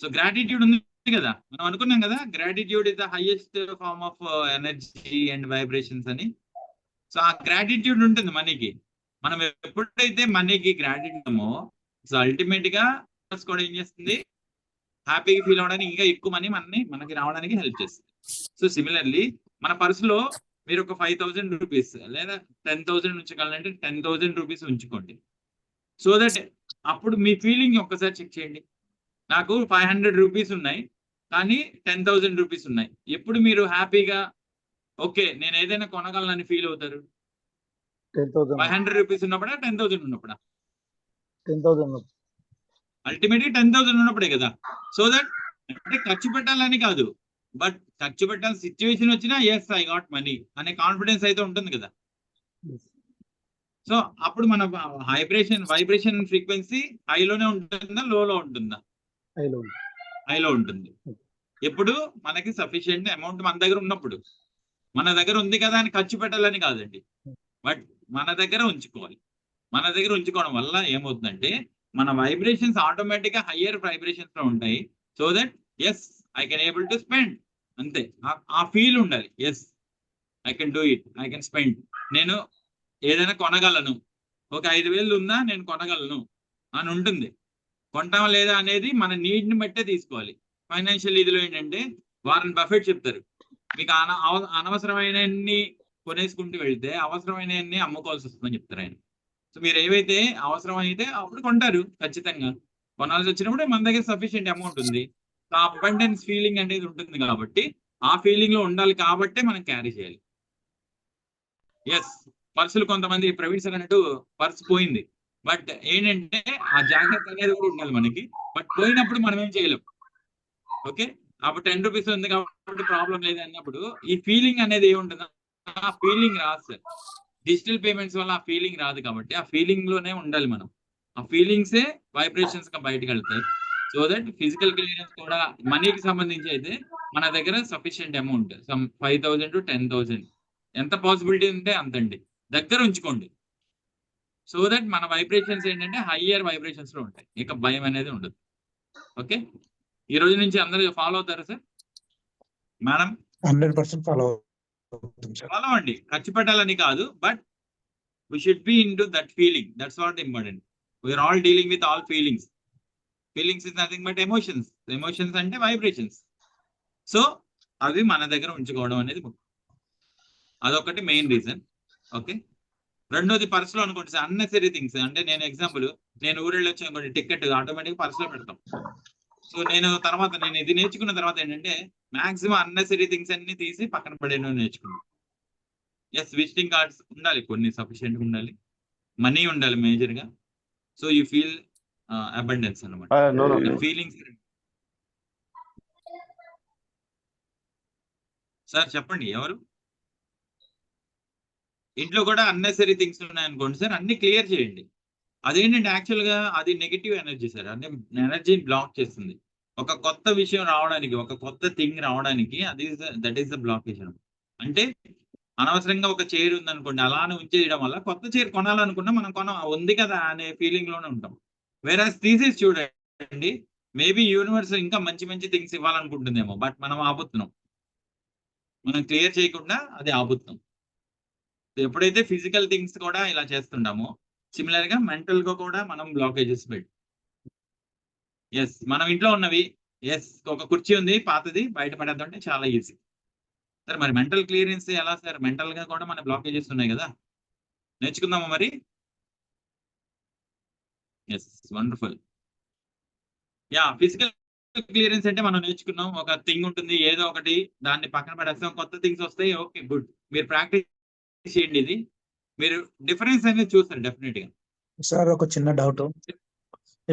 సో గ్రాటిట్యూడ్ ఉంది కదా, మనం అనుకున్నాం కదా, gratitude is the highest form of energy and vibrations అని. సో ఆ గ్రాటిట్యూడ్ ఉంటుంది మనీకి. మనం ఎప్పుడైతే మనీకి గ్రాటిట్యూడ్, సో అల్టిమేట్ గా కూడా ఏం చేస్తుంది, హ్యాపీగా ఫీల్ అవడానికి, ఇంకా ఎక్కువ మనీ మనకి రావడానికి హెల్ప్ చేస్తుంది. సో సిమిలర్లీ మన పర్సులో మీరు ఒక 5,000 రూపీస్ లేదా 10,000 ఉంచగలంటే 10,000 రూపీస్ ఉంచుకోండి. సో దట్ అప్పుడు మీ ఫీలింగ్ ఒక్కసారి చెక్ చేయండి. నాకు 500 రూపీస్ ఉన్నాయి కానీ 10,000 రూపీస్ ఉన్నాయి. ఎప్పుడు మీరు హ్యాపీగా ఓకే నేను ఏదైనా కొనగలనని ఫీల్ అవుతారు? 500 రూపీస్ ఉన్నప్పుడా 10,000 ఉన్నప్పుడా? 10,000. అల్టిమేట్లీ 10,000 ఉన్నప్పుడే కదా. సో దట్ అంటే ఖర్చు పెట్టాలని కాదు, బట్ ఖర్చు పెట్టాల్సిన సిచ్యువేషన్ వచ్చినా ఎస్ ఐ గాట్ మనీ అనే కాన్ఫిడెన్స్ అయితే ఉంటుంది కదా. సో అప్పుడు మన వైబ్రేషన్ ఫ్రీక్వెన్సీ హైలోనే ఉంటుందా, లోలో ఉంటుందా? హైలో ఉంటుంది. ఎప్పుడు మనకి సఫిషియెంట్ అమౌంట్ మన దగ్గర ఉన్నప్పుడు. మన దగ్గర ఉంది కదా అని ఖర్చు పెట్టాలని కాదండి, బట్ మన దగ్గర ఉంచుకోవాలి. మన దగ్గర ఉంచుకోవడం వల్ల ఏమవుతుందంటే మన వైబ్రేషన్స్ ఆటోమేటిక్ గా హయ్యర్ వైబ్రేషన్స్ లో ఉంటాయి. So that yes I can able to spend, అంతే. ఆ ఫీల్ ఉండాలి, yes I can do it, I can spend. నేను ఏదైనా కొనగలను, ఒక 5,000 ఉందా నేను కొనగలను అని ఉంటుంది. కొంటామా లేదా అనేది మన నీడ్ ని బట్టే తీసుకోవాలి. ఫైనాన్షియల్ ఇదిలో ఏంటంటే వారన్ బఫెట్ చెప్తారు, మీకు అనవసరమైనన్ని కొనేసుకుంటూ వెళ్తే అవసరమైనన్ని అమ్ముకోవాల్సి వస్తుందని చెప్తారు ఆయన. సో మీరు ఏవైతే అవసరం అయితే అప్పుడు కొంటారు, ఖచ్చితంగా కొనాల్సి వచ్చినప్పుడు మన దగ్గర సఫిషియెంట్ అమౌంట్ ఉంది. ఆ అబండెన్స్ ఫీలింగ్ అనేది ఉంటుంది కాబట్టి ఆ ఫీలింగ్ లో ఉండాలి కాబట్టి మనం క్యారీ చేయాలి. ఎస్, పర్సులు కొంతమంది ప్రవీణ్ సార్ అన్నట్టు పర్స్ పోయింది, బట్ ఏంటంటే ఆ జాగ్రత్త అనేది కూడా ఉండాలి మనకి. బట్ పోయినప్పుడు మనం ఏం చేయలేం. ఓకే, అప్పుడు 10 రూపీస్ ఉంది కాబట్టి ప్రాబ్లం లేదు అన్నప్పుడు ఈ ఫీలింగ్ అనేది ఏముంటుందో ఆ ఫీలింగ్ రాదు సార్. డిజిటల్ పేమెంట్స్ వల్ల ఆ ఫీలింగ్ రాదు కాబట్టి ఆ ఫీలింగ్ లోనే ఉండాలి మనం. ఆ ఫీలింగ్సే వైబ్రేషన్స్ గా బయటకు వెళ్తాయి. సో దట్ ఫిజికల్ క్లియరెన్స్ కూడా మనీకి సంబంధించి అయితే మన దగ్గర సఫిషియెంట్ అమౌంట్ 5,000 to 10,000 ఎంత పాసిబిలిటీ ఉంటే అంతండి దగ్గర ఉంచుకోండి. సో దట్ మన వైబ్రేషన్స్ ఏంటంటే హయ్యర్ వైబ్రేషన్స్ లో ఉంటాయి, ఇక భయం అనేది ఉండదు. ఓకే, ఈ రోజు నుంచి అందరూ ఫాలో అవుతారా సార్? మేడం 100% ఫాలో అవుతుంది సార్. ఫాలో అండి, ఖర్చు పెట్టాలని కాదు, but we should be into that feeling. That's what important. We are all dealing with all feelings. Feelings is nothing but emotions. Emotions అంటే వైబ్రేషన్స్. సో అవి మన దగ్గర ఉంచుకోవడం అనేది ముఖ్యం. అదొకటి మెయిన్ రీజన్. ఓకే, రెండోది పర్సులో అనుకోండి సార్, అన్నెసరీ థింగ్స్. అంటే నేను ఎగ్జాంపుల్, నేను ఊరెళ్ళి వచ్చి అనుకోండి, టికెట్ ఆటోమేటిక్ పర్సులో పెడతాం. సో నేను ఇది నేర్చుకున్న తర్వాత ఏంటంటే మాక్సిమం అన్నెసరీ థింగ్స్ అన్ని తీసి పక్కన పడేయడం నేర్చుకున్నాను. ఎస్, విజిటింగ్ కార్డ్స్ ఉండాలి, కొన్ని సఫిషియెంట్ ఉండాలి, మనీ ఉండాలి మేజర్ గా. సో యూ ఫీల్ అబండెన్స్ అన్నమాట. No, no. ఫీలింగ్స్ సార్ చెప్పండి, ఎవరు ఇంట్లో కూడా అన్నెసరీ థింగ్స్ ఉన్నాయనుకోండి సార్, అన్ని క్లియర్ చేయండి. అదేంటంటే యాక్చువల్ గా అది నెగిటివ్ ఎనర్జీ సార్, అంటే ఎనర్జీని బ్లాక్ చేస్తుంది. ఒక కొత్త విషయం రావడానికి, ఒక కొత్త థింగ్ రావడానికి దట్ ఈస్ ద బ్లాకేషన్. అంటే అనవసరంగా ఒక చైర్ ఉందనుకోండి, అలానే ఉంచేయడం వల్ల కొత్త చైర్ కొనాలనుకున్నా మనం ఉంది కదా అనే ఫీలింగ్ లోనే ఉంటాం. వేరే తీసేసి చూడండి, మేబీ యూనివర్స్ ఇంకా మంచి మంచి థింగ్స్ ఇవ్వాలనుకుంటుందేమో, బట్ మనం ఆపుతున్నాం. మనం క్లియర్ చేయకుండా అది ఆపుతున్నాం. ఎప్పుడైతే ఫిజికల్ థింగ్స్ కూడా ఇలా చేస్తుంటామో, సిమిలర్ గా మెంటల్ గా కూడా మనం బ్లాకేజెస్ పెట్టి, ఎస్ మనం ఇంట్లో ఉన్నవి, ఎస్ ఒక కుర్చీ ఉంది పాతది, బయట పడేద్దంటే చాలా ఈజీ సార్. మరి మెంటల్ క్లియరెన్స్ ఎలా సార్? మెంటల్ గా కూడా మన బ్లాకేజెస్ ఉన్నాయి కదా, నేర్చుకుందామా మరి? Yes, wonderful. Yeah, physical clearance అంటే మనం నేర్చుకున్నాం, ఒక థింగ్ ఉంటుంది ఏదో ఒకటి, దాన్ని పక్కన పడేస్తాం, కొత్త థింగ్స్ వస్తాయి. ఓకే, గుడ్, మీరు ప్రాక్టీస్ చేయండి. ఇది మీరు డిఫరెన్స్ అనేది చూస్తారు డెఫినెట్ గా. సార్ ఒక చిన్న డౌట్,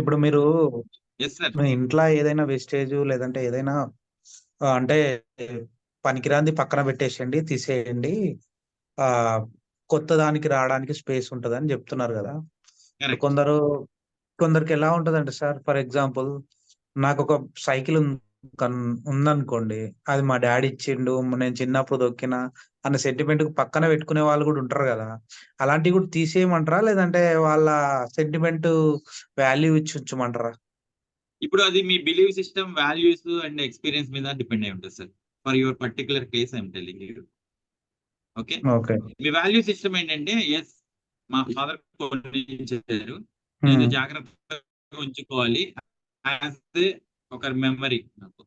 ఇప్పుడు మీరు ఎస్ సార్. మీ ఇంట్లో ఏదైనా వేస్టేజ్ లేదంటే ఏదైనా అంటే పనికిరాంది పక్కన పెట్టేసేయండి, తీసేయండి, ఆ కొత్త దానికి రావడానికి స్పేస్ ఉంటది అని చెప్తున్నారు కదా. Correct. కొందరికి ఎలా ఉంటదంటే సార్, ఫర్ ఎగ్జాంపుల్ నాకు ఒక సైకిల్ ఉందనుకోండి, అది మా డాడీ ఇచ్చిండు, నేను చిన్నప్పుడు దొక్కిన అన్న సెంటిమెంట్ పక్కన పెట్టుకునే వాళ్ళు కూడా ఉంటారు కదా. అలాంటివి కూడా తీసేయమంటారా, లేదంటే వాళ్ళ సెంటిమెంట్ వాల్యూ ఇచ్చి ఉంచమంటారా? ఇప్పుడు అది మీ believe system, values and experience మీద డిపెండ్ అయి ఉంటుంది sir. For your particular case I'm telling you. Okay, మీ వాల్యూ సిస్టమ్ ఏంటంటే, ఎస్ మా ఫాదర్ కొనిచ్చారు, నేను జాగ్రత్తగా ఉంచుకోవాలి యాజ్ ఒక మెమరీ నాకు.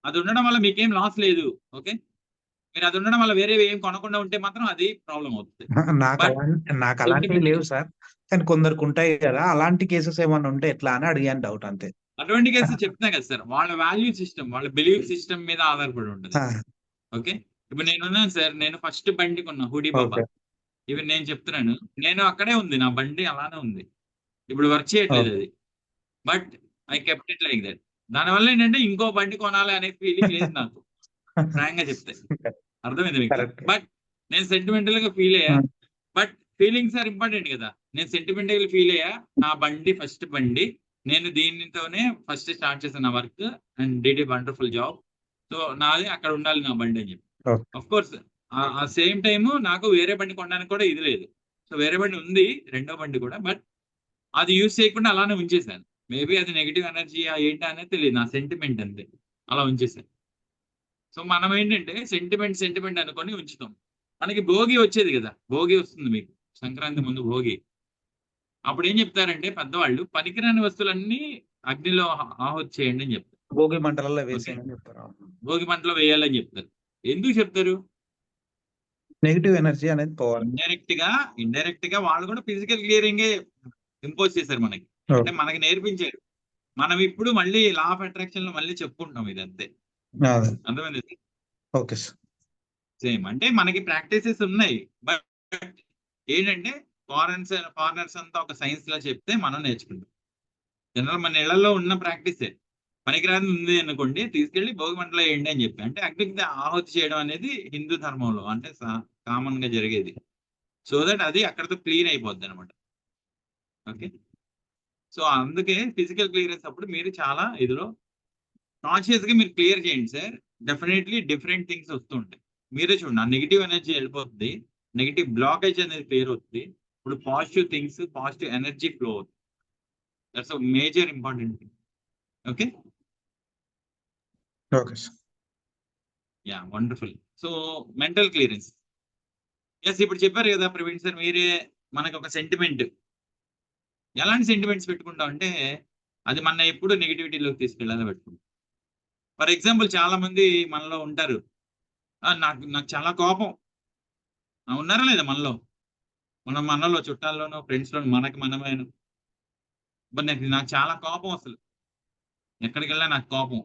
అది ఉండడం వల్ల మీకేం లాస్ లేదు. ఓకే, మీరు అది ఉండడం వల్ల వేరే ఏం కొనకుండా ఉంటే మాత్రం అది ప్రాబ్లం అవుతుంది. నాకు అలాంటివి లేవు సార్, కానీ కొందరికి ఉంటాయి కదా, అలాంటి కేసెస్ ఏమన్నా ఉంటే ఎట్లా అని అడిగాను, డౌట్ అంతే. అటువంటి కేసెస్ చెప్తున్నా కదా సార్, వాళ్ళ వాల్యూ సిస్టమ్, వాళ్ళ బిలీవ్ సిస్టమ్ మీద ఆధారపడి ఉంటుంది. ఓకే, ఇప్పుడు నేనున్నాను సార్, నేను ఫస్ట్ బండి కొన్నా హుడీ బాబా. ఇవి నేను చెప్తున్నాను, నేను అక్కడే ఉంది, నా బండి అలానే ఉంది, ఇప్పుడు వర్క్ చేయట్లేదు అది, but I kept it like that. దానివల్ల ఏంటంటే ఇంకో బండి కొనాలి అనే ఫీలింగ్ లేదు నాకు, ఫ్రాంక్ గా చెప్తే. అర్థమైంది మీకు? బట్ నేను సెంటిమెంటల్ గా ఫీల్ అయ్యా, బట్ ఫీలింగ్స్ ఆర్ ఇంపార్టెంట్ కదా. నేను సెంటిమెంటల్ ఫీల్ అయ్యా, నా బండి ఫస్ట్ బండి, నేను దీనితోనే ఫస్ట్ స్టార్ట్ చేశాను నా work and did a wonderful job. So నాది అక్కడ ఉండాలి నా బండి అని చెప్పి. ఆఫ్ కోర్స్ ఆ సేమ్ టైమ్ నాకు వేరే బండి కొనడానికి కూడా ఇది లేదు. సో వేరే బండి ఉంది, రెండో బండి కూడా, బట్ అది యూజ్ చేయకుండా అలానే ఉంచేసాను. మేబీ అది నెగిటివ్ ఎనర్జీ ఏంటి అనేది తెలియదు, నా సెంటిమెంట్ అంతే, అలా ఉంచేసాను. సో మనం ఏంటంటే సెంటిమెంట్ అనుకొని ఉంచుతాం. మనకి భోగి వచ్చేది కదా, భోగి వస్తుంది మీకు సంక్రాంతి ముందు భోగి. అప్పుడు ఏం చెప్తారంటే పెద్దవాళ్ళు, పనికిరాని వస్తువులన్నీ అగ్నిలో ఆహుతి చేయండి అని చెప్తారు, భోగి మంటలలో వేసేయని చెప్తారు. భోగి మంటలో వేయాలని చెప్తారు. ఎందుకు చెప్తారు? నెగిటివ్ ఎనర్జీ అనేది పోవాలి. ఇండైరెక్ట్ గా వాళ్ళు కూడా ఫిజికల్ క్లియరింగ్ ఇంపోజ్ చేశారు మనకి, అంటే మనకి నేర్పించారు. మనం ఇప్పుడు మళ్ళీ లా ఆఫ్ అట్రాక్షన్ లో మళ్ళీ చెప్పుకుంటాం ఇది, అంతే. అర్థమైంది? Okay sir. సేమ్ అంటే మనకి ప్రాక్టీసెస్ ఉన్నాయి, బట్ ఏంటంటే ఫారినర్స్ అంతా ఒక సైన్స్ లా చెప్తే మనం నేర్చుకుంటాం. జనరల్ మన ఇళ్లలో ఉన్న ప్రాక్టీసే. పనికిరాని ఉంది అనుకోండి, తీసుకెళ్లి భోగి మంటలో వేయండి అని చెప్పి, అంటే అగ్నికి ఆహుతి చేయడం అనేది హిందూ ధర్మంలో అంటే కామన్ గా జరిగేది. సో దట్ అది అక్కడతో క్లీన్ అయిపోద్ది అనమాట. ఓకే, సో అందుకే ఫిజికల్ క్లియరెన్స్ అప్పుడు మీరు చాలా ఇదిలో కాన్షియస్ గా మీరు క్లియర్ చేయండి సార్. డెఫినెట్లీ డిఫరెంట్ థింగ్స్ వస్తుంటాయి. మీరే చూడండి, ఆ నెగిటివ్ ఎనర్జీ వెళ్ళిపోతుంది, నెగిటివ్ బ్లాకేజ్ అనేది క్లియర్ అవుతుంది. ఇప్పుడు positive things, positive energy flow అవుతుంది. That's a major important thing. Okay, ya, wonderful. So mental clearance, yes ఇప్పుడు చెప్పారు కదా ప్రవీణ్ సార్, మీరే మనకు ఒక సెంటిమెంట్, ఎలాంటి సెంటిమెంట్స్ పెట్టుకుంటాం అంటే అది మన ఎప్పుడు నెగిటివిటీలోకి తీసుకెళ్ళాలని పెట్టుకుంటాం. ఫర్ ఎగ్జాంపుల్ చాలా మంది మనలో ఉంటారు, నాకు నాకు చాలా కోపం ఉన్నారా లేదా మనలో, మనలో చుట్టాల్లోనో ఫ్రెండ్స్లోనో మనమే బట్ నాకు చాలా కోపం, అసలు ఎక్కడికి వెళ్ళా నాకు కోపం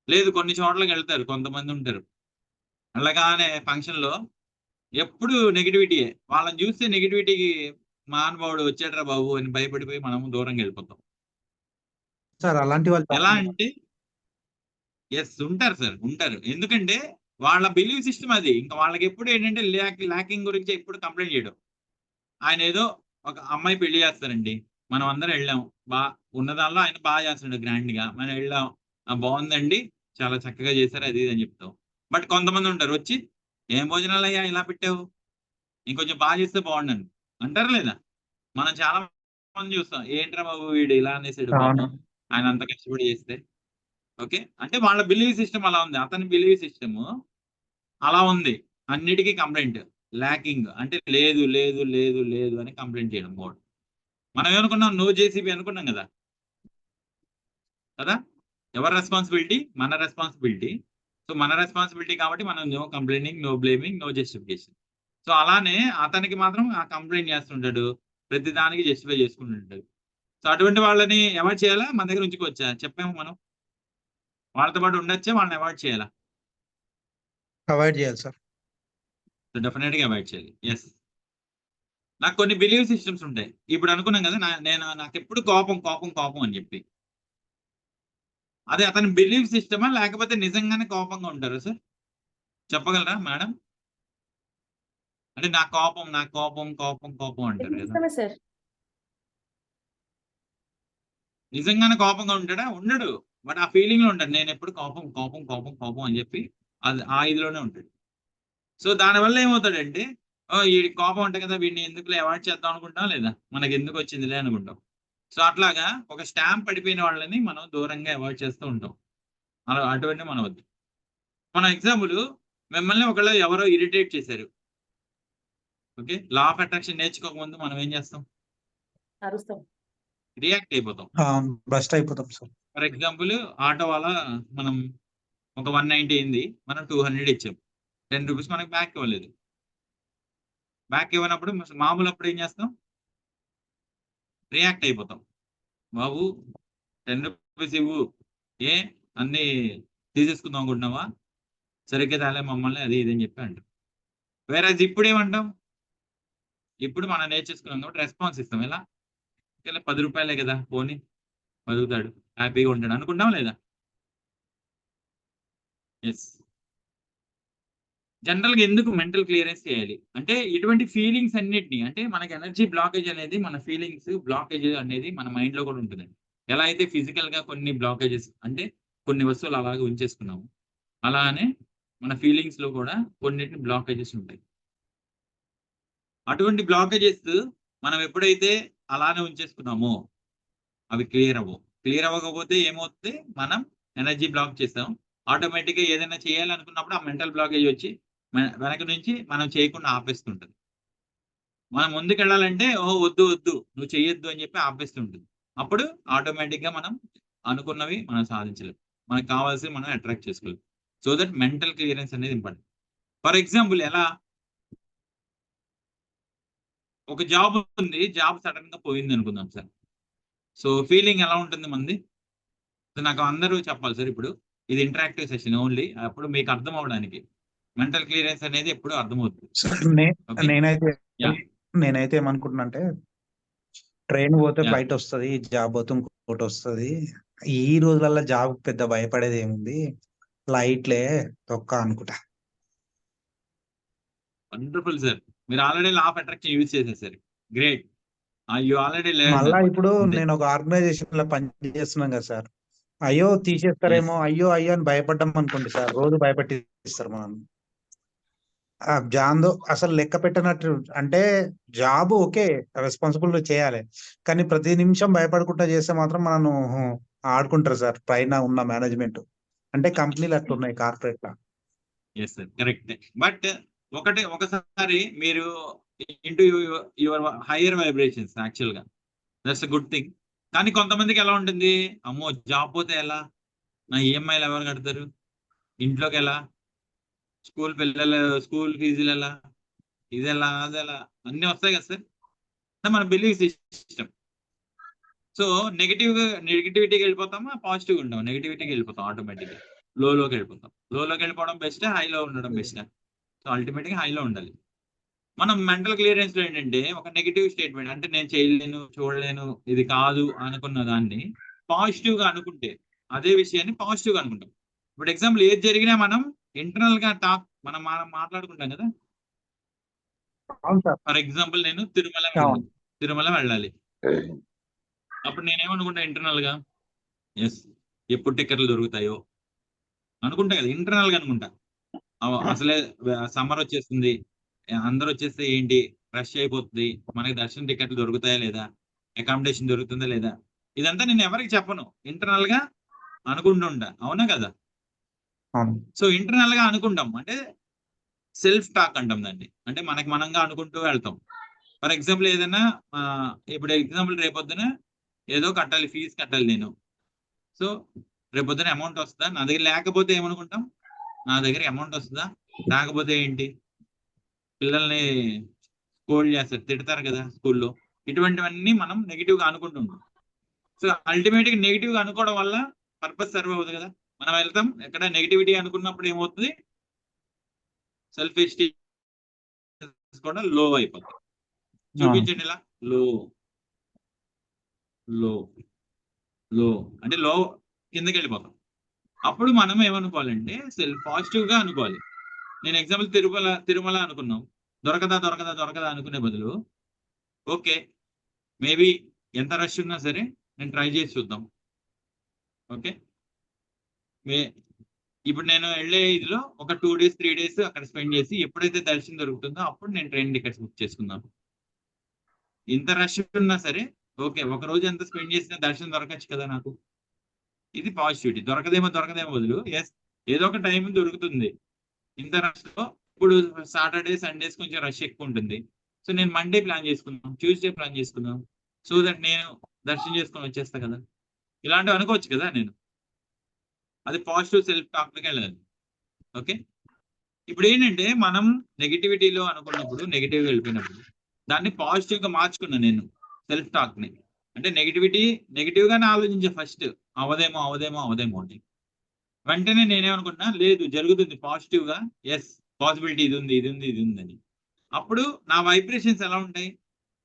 లేదు. కొన్ని చోట్లకి వెళ్తారు, కొంతమంది ఉంటారు అలాగానే ఫంక్షన్లో ఎప్పుడు నెగిటివిటీయే. వాళ్ళని చూస్తే నెగిటివిటీకి మహానుభావుడు వచ్చాడరా బాబు అని భయపడిపోయి మనము దూరంగా వెళ్ళిపోతాం. సార్ అలాంటి వాళ్ళు ఎలా అంటే ఎస్ ఉంటారు సార్, ఉంటారు. ఎందుకంటే వాళ్ళ బిలీవ్ సిస్టమ్ అది. ఇంకా వాళ్ళకి ఎప్పుడు ఏంటంటే ల్యాకింగ్ గురించి ఎప్పుడు కంప్లైంట్ చేయడం. ఆయన ఏదో ఒక అమ్మాయి పెళ్లి చేస్తారండి, మనం అందరం వెళ్ళాం, ఉన్న దానిలో ఆయన బాగా చేస్తున్నాడు గ్రాండ్ గా, మనం వెళ్ళాం, బాగుందండి, చాలా చక్కగా చేశారు, అది ఇది అని చెప్తాం. బట్ కొంతమంది ఉంటారు వచ్చి, ఏం భోజనాలు అయ్యా ఇలా పెట్టావు, ఇంకొంచెం బాగా చేస్తే బాగుండను అంటారు లేదా. మనం చాలా మంది చూస్తాం, ఏంట్రా బాబు వీడు ఇలా అనేసాడు, ఆయన అంత కష్టపడి చేస్తే. ఓకే, అంటే వాళ్ళ బిలీవ్ సిస్టమ్ అలా ఉంది, అతని బిలీవ్ సిస్టమ్ అలా ఉంది. అన్నిటికీ కంప్లైంట్, ల్యాకింగ్ అంటే లేదు లేదు లేదు లేదు అని కంప్లైంట్ చేయడం మోడ్. మనం ఏమనుకున్నాం, నో జేసీబీ అనుకున్నాం కదా కదా. ఎవరి రెస్పాన్సిబిలిటీ? మన రెస్పాన్సిబిలిటీ. సో మన రెస్పాన్సిబిలిటీ కాబట్టి మనం no complaining, no blaming, no justification. So అలానే అతనికి మాత్రం ఆ కంప్లైంట్ చేస్తుంటాడు, ప్రతి దానికి జస్టిఫై చేసుకుంటుంటాడు. సో అటువంటి వాళ్ళని అవాయిడ్ చేయాలా, మన దగ్గర ఉంచుకోవచ్చా? చెప్పాము మనం, వాళ్ళతో పాటు ఉండొచ్చా, వాళ్ళని అవాయిడ్ చేయాలా? అవాయిడ్ చేయాలి సార్. సో డెఫినెట్ గా అవాయిడ్ చేయాలి. ఎస్, నాకు కొన్ని బిలీవ్ సిస్టమ్స్ ఉంటాయి. ఇప్పుడు అనుకున్నాం కదా, నాకు ఎప్పుడు కోపం కోపం కోపం అని చెప్పి, అదే అతని బిలీవ్ సిస్టమా లేకపోతే నిజంగానే కోపంగా ఉంటారా సార్? చెప్పగలరా మేడం? అంటే నా కోపం కోపం కోపం అంటారు కదా, నిజమే సార్. నిజంగానే కోపంగా ఉంటాడా? ఉండడు. బట్ ఆ ఫీలింగ్ లో ఉంటాడు, నేను ఎప్పుడు కోపం కోపం కోపం కోపం అని చెప్పి అది ఆ ఇదిలోనే ఉంటాడు. సో దానివల్ల ఏమవుతాడంటే, ఈ కోపం ఉంటాయి కదా, వీడిని ఎందుకులే అవాయిడ్ చేద్దాం అనుకుంటాం, లేదా మనకి ఎందుకు వచ్చిందిలే అనుకుంటాం. సో అట్లాగా ఒక స్టాంప్ పడిపోయిన వాళ్ళని మనం దూరంగా అవాయిడ్ చేస్తూ ఉంటాం. అలా అటువంటి మనం వద్దు. మన ఎగ్జాంపుల్, మిమ్మల్ని ఒకళ్ళు ఎవరో ఇరిటేట్ చేశారు, ఓకే, లా ఆఫ్ అట్రాక్షన్ నేర్చుకోకముందు మనం ఏం చేస్తాం? అరుస్తాం, రియాక్ట్ అయిపోతాం, బస్ట్ అయిపోతాం సార్. ఫర్ ఎగ్జాంపుల్ ఆటో వాళ్ళ మనం ఒక 190 అయింది, మనం 200 ఇచ్చాం, 10 రూపీస్ మనకి బ్యాక్ ఇవ్వలేదు. బ్యాక్ ఇవ్వనప్పుడు మామూలు అప్పుడు ఏం చేస్తాం? రియాక్ట్ అయిపోతాం, బాబు 10 రూపీస్ ఇవ్వు, ఏ అన్ని తీసేసుకుందాం అనుకుంటున్నావా, సరిగ్గా తాలే మమ్మల్ని, అది ఇది అని చెప్పి అంటాం. వేరే ఇప్పుడు ఏమంటాం? ఇప్పుడు మనం నేర్చేసుకున్నాం కాబట్టి రెస్పాన్స్ ఇస్తాం. ఎలా? 10 రూపాయలే కదా, పోనీ బతుకుతాడు, హ్యాపీగా ఉంటాడు అనుకుంటాం లేదా? ఎస్, జనరల్ గా ఎందుకు మెంటల్ క్లియరెన్స్ చేయాలి అంటే, ఇటువంటి ఫీలింగ్స్ అన్నిటిని, అంటే మనకి ఎనర్జీ బ్లాకేజ్ అనేది, మన ఫీలింగ్స్ బ్లాకేజ్ అనేది మన మైండ్ లో కూడా ఉంటుందండి. ఎలా అయితే ఫిజికల్ గా కొన్ని బ్లాకేజెస్, అంటే కొన్ని వస్తువులు అలాగే ఉంచేసుకున్నాము, అలానే మన ఫీలింగ్స్ లో కూడా కొన్నిటిని బ్లాకేజెస్ ఉంటాయి. అటువంటి బ్లాకేజెస్ మనం ఎప్పుడైతే అలానే ఉంచేసుకున్నామో అవి క్లియర్ అవ్వవు. క్లియర్ అవ్వకపోతే ఏమవుతుంది, మనం ఎనర్జీ బ్లాక్ చేస్తాం. ఆటోమేటిక్ గా ఏదైనా చేయాలనుకున్నప్పుడు ఆ మెంటల్ బ్లాకేజ్ వచ్చి వెనక నుంచి మనం చేయకుండా ఆపేస్తుంటుంది. మనం ముందుకు వెళ్ళాలంటే, వద్దు వద్దు నువ్వు చెయ్యొద్దు అని చెప్పి ఆపేస్తుంటుంది. అప్పుడు ఆటోమేటిక్ గా మనం అనుకున్నవి మనం సాధించలేము, మనకు కావాల్సి మనం అట్రాక్ట్ చేసుకోలేము. సో దట్ మెంటల్ క్లియరెన్స్ అనేది ఇంపార్టెంట్. ఫర్ ఎగ్జాంపుల్, ఎలా ఒక జాబ్ ఉంది, జాబ్ సడన్ గా పోయింది అనుకుందాం సార్. సో ఫీలింగ్ ఎలా ఉంటుంది మంది? నాకు అందరూ చెప్పాలి సార్, ఇప్పుడు ఇది ఇంటరాక్టివ్ సెషన్ ఓన్లీ, అప్పుడు మీకు అర్థం అవడానికి మెంటల్ క్లియరెన్స్ అనేది ఎప్పుడు అర్థమవుతుంది. నేనైతే ఏమనుకుంటున్నా అంటే, ట్రైన్ పోతే Yeah. ఫ్లైట్ వస్తుంది, జాబ్ పోతే ఇంకోటి వస్తుంది, ఈ రోజులలో జాబ్ పెద్ద భయపడేది ఏముంది, ఫ్లైట్లే తొక్క అనుకుంటా. వండర్ఫుల్ సార్, మీరు already law of attraction use చేసేసారు. గ్రేట్, యూ ఆల్రెడీ మళ్ళా ఇప్పుడు నేను ఒక ఆర్గనైజేషన్ లో పనిచేస్తున్నాను కదా సార్, అయ్యో తీసేస్తారేమో, అయ్యో అయ్యో అని భయపడ్డాం అనుకోండి సార్, రోజు భయపెట్టిస్తారు మనం. జాందో అసలు లెక్క పెట్టినట్టు, అంటే జాబ్ ఓకే రెస్పాన్సిబుల్ చేయాలి, కానీ ప్రతి నిమిషం భయపడకుండా చేస్తే మాత్రం మనం ఆడుకుంటారు సార్ పైన ఉన్న మేనేజ్మెంట్. అంటే కంపెనీలు అట్లున్నాయి, కార్పొరేట్ లా. Yes sir, correct. బట్ ఒకసారి మీరు ఇంటూ యువర్ హైయర్ వైబ్రేషన్స్ యాక్చువల్గా. That's a good thing. కానీ కొంతమందికి ఎలా ఉంటుంది, అమ్మో జాబ్ పోతే ఎలా, నా ఈఎంఐలు ఎవరు కడతారు, ఇంట్లోకి ఎలా, స్కూల్ ఫీజులు ఎలా, ఇది ఎలా అది ఎలా, అన్నీ వస్తాయి కదా సార్. మన బిలీఫ్ సిస్టమ్. సో నెగిటివిటీకి వెళ్ళిపోతామా, పాజిటివ్గా ఉంటాం, నెగిటివిటీకి వెళ్ళిపోతాం ఆటోమేటిక్గా, లోకి వెళ్ళిపోతాం. లోకి వెళ్ళిపోవడం బెస్ట్, హైలో ఉండడం బెస్ట్. సో అల్టిమేట్గా హైలో ఉండాలి. మనం మెంటల్ క్లియరెన్స్ లో ఏంటంటే ఒక నెగిటివ్ స్టేట్మెంట్, అంటే నేను చేయలేను, చూడలేను, ఇది కాదు అనుకున్న దాన్ని పాజిటివ్ గా అనుకుంటే, అదే విషయాన్ని పాజిటివ్ గా అనుకుంటాం. ఇప్పుడు ఎగ్జాంపుల్ ఏది జరిగినా మనం ఇంటర్నల్ గా మనం మాట్లాడుకుంటాం కదా. అవును సార్. ఫర్ ఎగ్జాంపుల్ నేను తిరుమల వెళ్ళాలి. అప్పుడు నేనేమనుకుంటా ఇంటర్నల్ గా, ఎస్ ఎప్పుడు టికెట్లు దొరుకుతాయో అనుకుంటా కదా, ఇంటర్నల్ గా అనుకుంటా. అసలే సమ్మర్ వచ్చేస్తుంది, అందరూ వచ్చేస్తే ఏంటి రష్ అయిపోతుంది, మనకి దర్శనం టికెట్లు దొరుకుతాయా లేదా, అకామిడేషన్ దొరుకుతుందా లేదా, ఇదంతా నేను ఎవరికి చెప్పను, ఇంటర్నల్ గా అనుకుంటుంటా. అవునా కదా? సో ఇంటర్నల్ గా అనుకుంటాం అంటే సెల్ఫ్ టాక్ అంటాం దాన్ని. అంటే మనకి మనంగా అనుకుంటూ వెళ్తాం. ఫర్ ఎగ్జాంపుల్ ఏదైనా ఇప్పుడు ఎగ్జాంపుల్ రేపొద్దున ఏదో కట్టాలి, ఫీజు కట్టాలి నేను. సో రేపొద్దున అమౌంట్ వస్తుందా, నా దగ్గర లేకపోతే ఏమనుకుంటాం, నా దగ్గర అమౌంట్ వస్తుందా, రాకపోతే ఏంటి, పిల్లల్ని స్కోల్డ్ చేస్తారు, తిడతారు కదా స్కూల్లో. ఇటువంటివన్నీ మనం నెగిటివ్ గా అనుకుంటుంటాం. సో అల్టిమేట్ గా నెగిటివ్ గా అనుకోవడం వల్ల పర్పస్ సర్వ్ అవుతుంది కదా. మనం వెళ్తాం ఎక్కడ నెగిటివిటీ అనుకున్నప్పుడు ఏమవుతుంది, సెల్ఫ్ ఎస్టీమ్ కూడా లో అయిపోతుంది. చూపించండి ఇలా, లో లో లో అంటే లో కిందకి వెళ్ళిపోతాం. అప్పుడు మనం ఏమనుకోవాలంటే పాజిటివ్ గా అనుకోవాలి. నేను ఎగ్జాంపుల్ తిరుమల అనుకున్నాం, దొరకదా అనుకునే బదులు ఓకే మేబీ ఎంత రష్ ఉన్నా సరే నేను ట్రై చేసి చూద్దాం. ఓకే ఇప్పుడు నేను వెళ్ళే ఇదిలో ఒక 2 days 3 days అక్కడ స్పెండ్ చేసి ఎప్పుడైతే దర్శనం దొరుకుతుందో అప్పుడు నేను ట్రైన్ టికెట్స్ బుక్ చేసుకుందాం. ఇంత రష్ ఉన్నా సరే ఓకే, ఒక రోజు ఎంత స్పెండ్ చేసినా దర్శనం దొరకచ్చు కదా నాకు. ఇది పాజిటివిటీ. దొరకదేమో బదులు ఎస్ ఏదో ఒక టైం దొరుకుతుంది. ఇంత రష్ లో ఇప్పుడు సాటర్డే సండేస్ కొంచెం రష్ ఎక్కువ ఉంటుంది. సో నేను మండే ప్లాన్ చేసుకుందాం, ట్యూస్డే ప్లాన్ చేసుకుందాం, సో దట్ నేను దర్శనం చేసుకొని వచ్చేస్తా కదా. ఇలాంటివి అనుకోవచ్చు కదా నేను. అది పాజిటివ్ సెల్ఫ్ టాక్కి వెళ్ళాలి. ఓకే, ఇప్పుడు ఏంటంటే మనం నెగిటివిటీలో అనుకున్నప్పుడు, నెగిటివ్ వెళ్ళిపోయినప్పుడు దాన్ని పాజిటివ్ గా మార్చుకున్నాను నేను సెల్ఫ్ టాక్ ని. అంటే నెగిటివ్ గానే ఆలోచించే ఫస్ట్, అవదేమో అని. వెంటనే నేనేమనుకున్నా, లేదు జరుగుతుంది పాజిటివ్ గా, ఎస్ పాసిబిలిటీ ఇది ఉంది అని. అప్పుడు నా వైబ్రేషన్స్ ఎలా ఉంటాయి,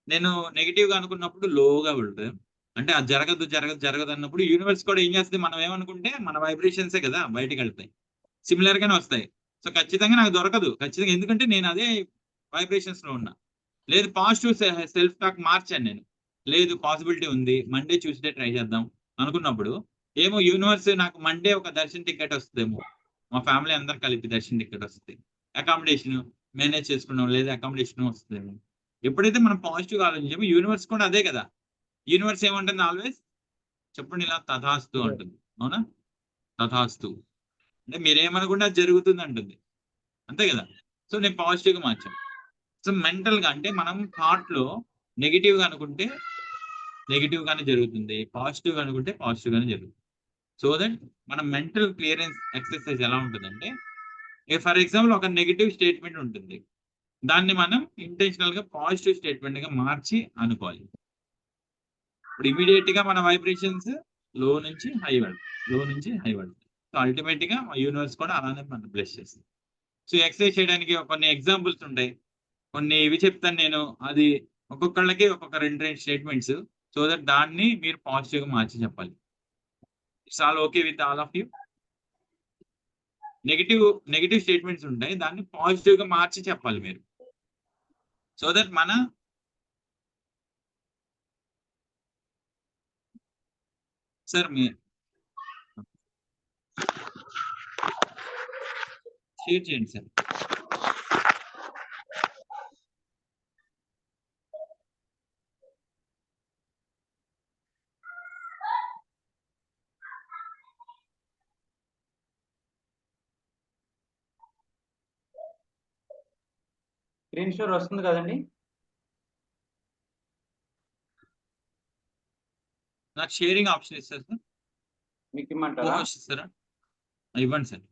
నేను నెగిటివ్ గా అనుకున్నప్పుడు లోగా వెళ్తాయి. అంటే అది జరగదు అన్నప్పుడు యూనివర్స్ కూడా ఏం చేస్తుంది, మనం ఏమనుకుంటే మన వైబ్రేషన్సే కదా బయటకు వెళ్తాయి, సిమిలర్ గానే వస్తాయి. సో ఖచ్చితంగా నాకు దొరకదు, ఖచ్చితంగా, ఎందుకంటే నేను అదే వైబ్రేషన్స్ లో ఉన్నా. లేదు పాజిటివ్ సెల్ఫ్ టాక్ మార్చాను నేను, లేదు పాసిబిలిటీ ఉంది, మండే ట్యూస్డే ట్రై చేద్దాం అనుకున్నప్పుడు ఏమో యూనివర్స్ నాకు మండే ఒక దర్శన టికెట్ వస్తుందేమో, మా ఫ్యామిలీ అందరు కలిపి దర్శన టికెట్ వస్తుంది, అకామిడేషన్ మేనేజ్ చేసుకున్నాం, లేదా అకామిడేషన్ వస్తుందేమో. ఎప్పుడైతే మనం పాజిటివ్ ఆలోచించామో యూనివర్స్ కూడా అదే కదా. యూనివర్స్ ఏమంటుంది ఆల్వేస్, చెప్పండి ఇలా, తథాస్తు అంటుంది. అవునా, తథాస్తు అంటే మీరేమనుకుంటే అది జరుగుతుంది అంటుంది, అంతే కదా. సో నేను పాజిటివ్ గా మార్చాను. సో మెంటల్ గా అంటే మనం థాట్ లో నెగిటివ్ గా అనుకుంటే నెగిటివ్ గానే జరుగుతుంది, పాజిటివ్ గా అనుకుంటే పాజిటివ్ గానే జరుగుతుంది. సో దట్ మన మెంటల్ క్లియరెన్స్ ఎక్సర్సైజ్ ఎలా ఉంటుందంటే, ఫర్ ఎగ్జాంపుల్ ఒక నెగిటివ్ స్టేట్మెంట్ ఉంటుంది, దాన్ని మనం ఇంటెన్షనల్ గా పాజిటివ్ స్టేట్మెంట్ గా మార్చి అనుకోవాలి. ఇప్పుడు ఇమీడియట్ గా మన వైబ్రేషన్స్ లో నుంచి హై వెళ్తాయి. సో అల్టిమేట్ గా మా యూనివర్స్ కూడా అలానే మనం బ్లెస్ చేస్తుంది. సో ఎక్సర్సైజ్ చేయడానికి కొన్ని ఎగ్జాంపుల్స్ ఉంటాయి, కొన్ని ఇవి చెప్తాను నేను. అది ఒక్కొక్కళ్ళకి ఒక్కొక్క రెండు స్టేట్మెంట్స్, సో దట్ దాన్ని మీరు పాజిటివ్ గా మార్చి చెప్పాలి. It's all okay with all of you. Negative statements ఉంటాయి, దాన్ని పాజిటివ్ గా మార్చి చెప్పాలి మీరు, సో దట్ మన సార్ మీ షేర్ చేయండి సార్. స్క్రీన్ షాట్ వస్తుంది కదండి. నాకు షేరింగ్ ఆప్షన్ ఇస్తారు సార్, మీకు ఇమ్మంటారా? కోహోస్ట్ ఇస్తారా? ఇవ్వండి సార్.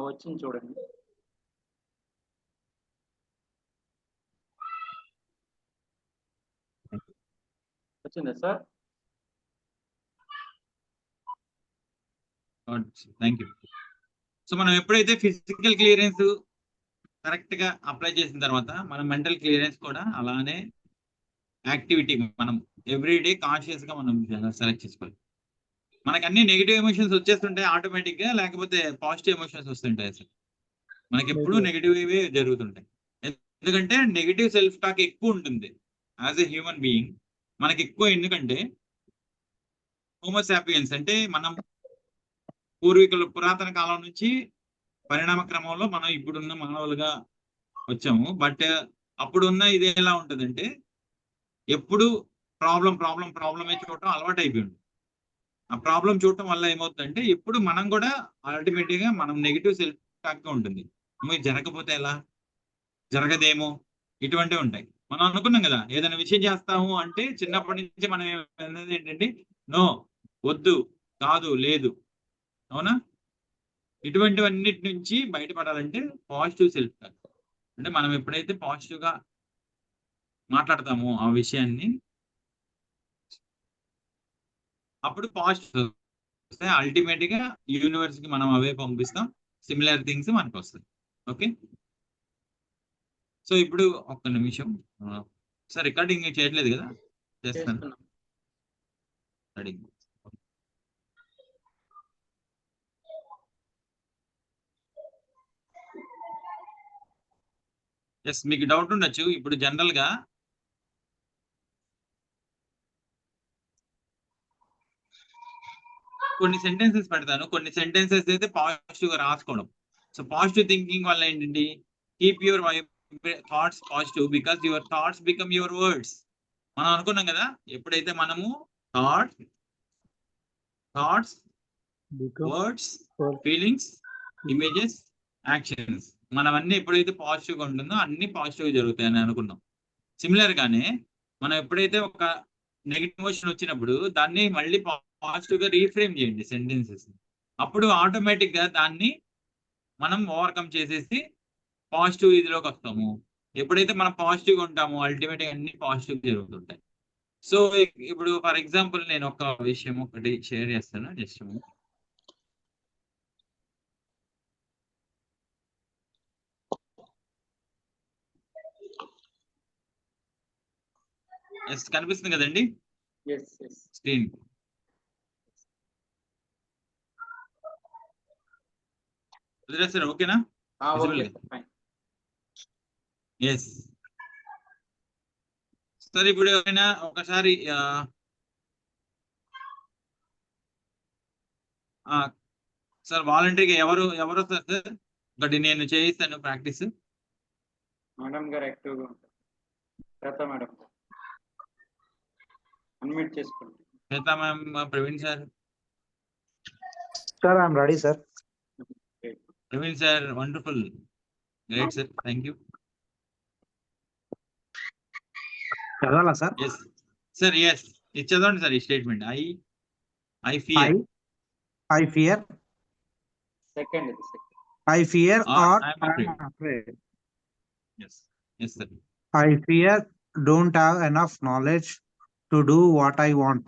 వచ్చింది చూడండి. వచ్చిందా సార్? Thank you. సో మనం ఎప్పుడైతే ఫిజికల్ క్లియరెన్స్ కరెక్ట్ గా అప్లై చేసిన తర్వాత మనం మెంటల్ క్లియరెన్స్ కూడా అలానే యాక్టివిటీ మనం ఎవ్రీడే కాన్షియస్ గా మనం సెలెక్ట్ చేసుకోవాలి. మనకి అన్ని నెగిటివ్ ఎమోషన్స్ వచ్చేస్తుంటాయి ఆటోమేటిక్ గా, లేకపోతే పాజిటివ్ ఎమోషన్స్ వస్తుంటాయి అసలు. మనకి ఎప్పుడు నెగిటివ్ జరుగుతుంటాయి. ఎందుకంటే నెగిటివ్ సెల్ఫ్ టాక్ ఎక్కువ ఉంటుంది యాజ్ ఎ హ్యూమన్ బీయింగ్ మనకి ఎక్కువ. ఎందుకంటే హోమోసాపియన్స్ అంటే మనం పూర్వీకులు పురాతన కాలం నుంచి పరిణామ క్రమంలో మనం ఇప్పుడున్న మానవులుగా వచ్చాము. బట్ అప్పుడున్న ఇది ఎలా ఉంటుందంటే ఎప్పుడు ప్రాబ్లమే చూడటం అలవాటు అయిపోయింది. ఆ ప్రాబ్లం చూడటం వల్ల ఏమవుతుందంటే ఎప్పుడు మనం కూడా అల్టిమేట్ గా మనం నెగిటివ్ సెల్ఫ్ టాక్ గా ఉంటుంది. మీరు జరగకపోతే ఎలా, జరగదేమో, ఇటువంటివి ఉంటాయి. మనం అనుకున్నాం కదా ఏదైనా విషయం చేస్తాము అంటే చిన్నప్పటి నుంచి మనం ఏంటంటే నో, వద్దు, కాదు, లేదు, అవునా? ఇటువంటివన్నిటి నుంచి బయటపడాలంటే పాజిటివ్ సెల్ఫ్ టాక్ అంటే మనం ఎప్పుడైతే పాజిటివ్ గా మాట్లాడతామో ఆ విషయాన్ని అప్పుడు పాజిటివ్ వస్తాయి. అల్టిమేట్ గా యూనివర్స్ కి మనం అవే పంపిస్తాం, సిమిలర్ థింగ్స్ మనకు వస్తాయి. ఓకే, సో ఇప్పుడు ఒక్క నిమిషం సార్, రికార్డింగ్ చేయట్లేదు కదా? చేస్తాను. ఎస్, మీకు డౌట్ ఉండొచ్చు. ఇప్పుడు జనరల్ గా కొన్ని సెంటెన్సెస్ పెడతాను, కొన్ని సెంటెన్సెస్ అయితే పాజిటివ్ గా రాసుకోవడం. సో పాజిటివ్ థింకింగ్ వల్ల ఏంటండి, keep your thoughts positive because your thoughts become your words. మనం అనుకున్నాం కదా ఎప్పుడైతే మనము thoughts words feelings images actions మనం అన్ని ఎప్పుడైతే పాజిటివ్ గా ఉంటుందో అన్ని పాజిటివ్ గా జరుగుతాయని అనుకున్నాం. సిమిలర్ గానే మనం ఎప్పుడైతే ఒక నెగిటివ్ ఎమోషన్ వచ్చినప్పుడు దాన్ని మళ్ళీ పాజిటివ్ గా రీఫ్రేమ్ చేయండి సెంటెన్సెస్, అప్పుడు ఆటోమేటిక్ గా దాన్ని మనం ఓవర్కమ్ చేసేసి పాజిటివ్ ఇదిలోకి వస్తాము. ఎప్పుడైతే మనం పాజిటివ్ గా ఉంటామో అల్టిమేట్ గా అన్ని పాజిటివ్ జరుగుతుంటాయి. సో ఇప్పుడు ఫర్ ఎగ్జాంపుల్ నేను ఒక విషయం ఒకటి షేర్ చేస్తాను. జస్ట్ కనిపిస్తుంది కదండి స్క్రీన్? సార్ ఓకేనా? ఎస్ సార్, ఇప్పుడు ఏమైనా ఒకసారి సార్ వాలంటరీగా ఎవరు వస్తారు సార్? ఒకటి నేను చేయిస్తాను ప్రాక్టీస్. మేడం గారు యాక్టివ్గా ఉంటారు. శ్వేత మేడం అన్మ్యూట్ చేసుకోండి. Shweta ma'am, Praveen sir. Sir I'm ready sir. Praveen sir, wonderful, great sir, thank you. చదవాలా సార్? ఎస్ సార్, ఎస్, ఇది చదవండి సార్ ఈ statement. I fear second I fear or I am afraid. Yes, sir. I fear don't have enough knowledge to do what I want.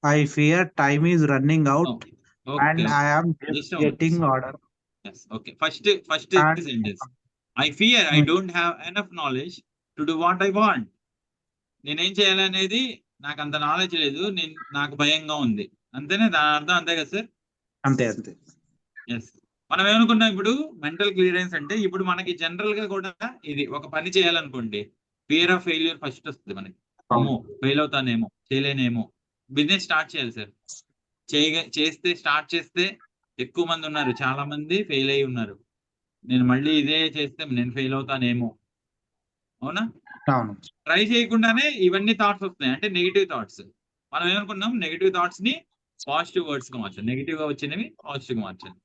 I fear time is running out and I am just getting order. Yes, okay. First sentence. I fear I don't have enough knowledge to do what I want. నేనేం చేయాలనేది నాకు అంత knowledge లేదు, నాకు భయంగా ఉంది. అంతేనే దాని అర్థం? అంతే కదా సార్? అంతే. ఎస్, మనం ఏమనుకున్నాం ఇప్పుడు మెంటల్ క్లియరెన్స్ అంటే ఇప్పుడు మనకి జనరల్ గా కూడా ఇది ఒక పని చేయాలనుకోండి, ఫియర్ ఆఫ్ ఫెయిల్యూర్ ఫస్ట్ వస్తుంది మనకి. అమ్మో, ఫెయిల్ అవుతానేమో, చేయలేనేమో. బిజినెస్ స్టార్ట్ చేయాలి సార్, స్టార్ట్ చేస్తే ఎక్కువ మంది ఉన్నారు, చాలా మంది ఫెయిల్ అయ్యి ఉన్నారు. నేను మళ్ళీ ఇదే చేస్తే నేను ఫెయిల్ అవుతానేమో, అవునా? ట్రై చేయకుండానే ఇవన్నీ థాట్స్ వస్తాయి, అంటే నెగిటివ్ థాట్స్. మనం ఏమనుకున్నాం, నెగిటివ్ థాట్స్ ని పాజిటివ్ వర్డ్స్ గా మార్చాలి, నెగిటివ్ గా వచ్చినవి పాజిటివ్ గా మార్చాలి.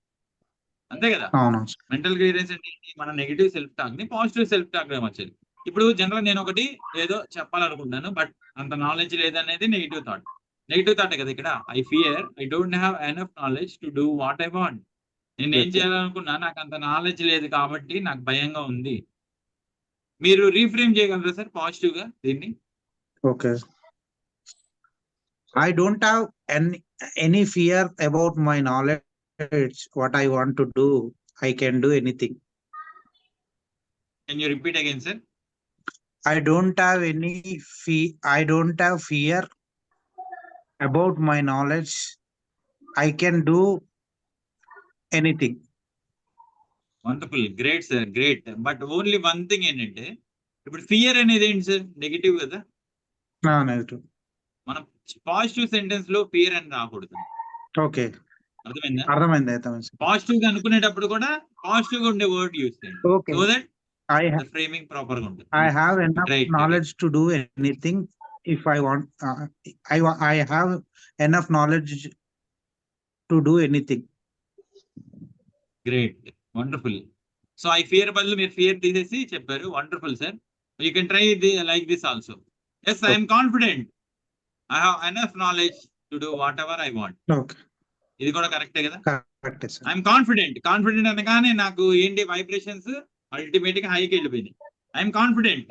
అంతే కదా. అవును మెంటల్ క్లియరెన్స్ అంటే ఏంటి? మన నెగిటివ్ సెల్ఫ్ టాక్ ని పాజిటివ్ సెల్ఫ్ టాక్ గా మార్చాలి. ఇప్పుడు జనరల్ నేను ఒకటి ఏదో చెప్పాలనుకుంటాను, బట్ అంత నాలెడ్జ్ లేదనేది నెగిటివ్ థాట్. నెగిటివ్ థాట్ కదా ఇక్కడ. I fear I don't have enough knowledge to do what I want. నేను ఏం చేయాలనుకున్నా నాకు అంత నాలెడ్జ్ లేదు కాబట్టి నాకు భయంగా ఉంది. మీరు రీఫ్రేమ్ చేయగలరా సార్ పాజిటివ్ గా దీన్ని? Okay. I don't have any fear about my knowledge. What I want to do, I can do anything. Can you repeat again sir? I don't have I don't have fear about my knowledge. I can do anything. Wonderful, great sir, great. But only one thing ఏంటంటే ఇప్పుడు fear అనేది ఏంటి sir? Negative కదా. Negative. మనం positive sentence లో fear అని రాకూడదు. Okay. అర్థమైందా? అర్థమైంది. పాజిటివ్ గా అనుకునేటప్పుడు కూడా పాజిటివ్ గా ఉండే వర్డ్ యూస్ చేయండి. Okay. So that I have framing proper గా ఉంటుంది. I have enough Right. knowledge to do anything if I want. I have enough knowledge to do anything. Great, wonderful. So I fear బదులు మీరు fear తీసేసి చెప్పారు. Wonderful sir. You can try like this also. Yes, I'm confident. I have enough knowledge to do whatever I want. Okay. ఇది కూడా కరెక్టే కదా. Correct, sir. I'm confident. Confident అనగానే నాకు ఏంటి వైబ్రేషన్స్ అల్టిమేట్ గా హైకి వెళ్ళిపోయింది. I'm confident.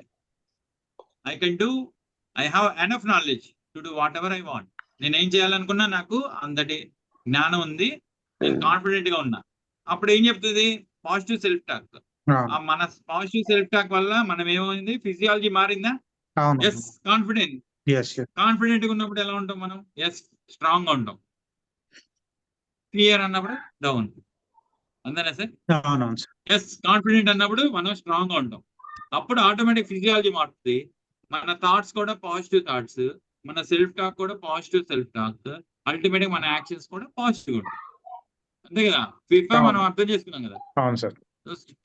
I can do. I have enough knowledge to do whatever I want. నేను ఏం చేయాలనుకున్నా నాకు అంతటి జ్ఞానం ఉంది. నేను కాన్ఫిడెంట్ గా ఉన్నా. అప్పుడు ఏం చెప్తుంది? Positive self talk. మన పాజిటివ్ సెల్ఫ్ టాక్ వల్ల మనం ఏమైంది? ఫిజియాలజీ మారిందా? Yes, confident. కాన్ఫిడెంట్ గా ఉన్నప్పుడు ఎలా ఉంటాం మనం? ఎస్, స్ట్రాంగ్ గా ఉంటాం. ఫియర్ అన్నప్పుడు డౌన్. అంతేనా సార్? ఎస్, కాన్ఫిడెంట్ అన్నప్పుడు మనం స్ట్రాంగ్ గా ఉంటాం. అప్పుడు ఆటోమేటిక్ ఫిజియాలజీ మారుతుంది. మన థాట్స్ కూడా పాజిటివ్ థాట్స్, మన సెల్ఫ్ టాక్ కూడా పాజిటివ్ సెల్ఫ్ టాక్, అల్టిమేట్ మన యాక్షన్స్ కూడా పాజిటివ్ గా ఉంటాయి. అంతే కదా. ఫిఫా మనం అర్థం చేసుకున్నాం కదా. అవును సార్.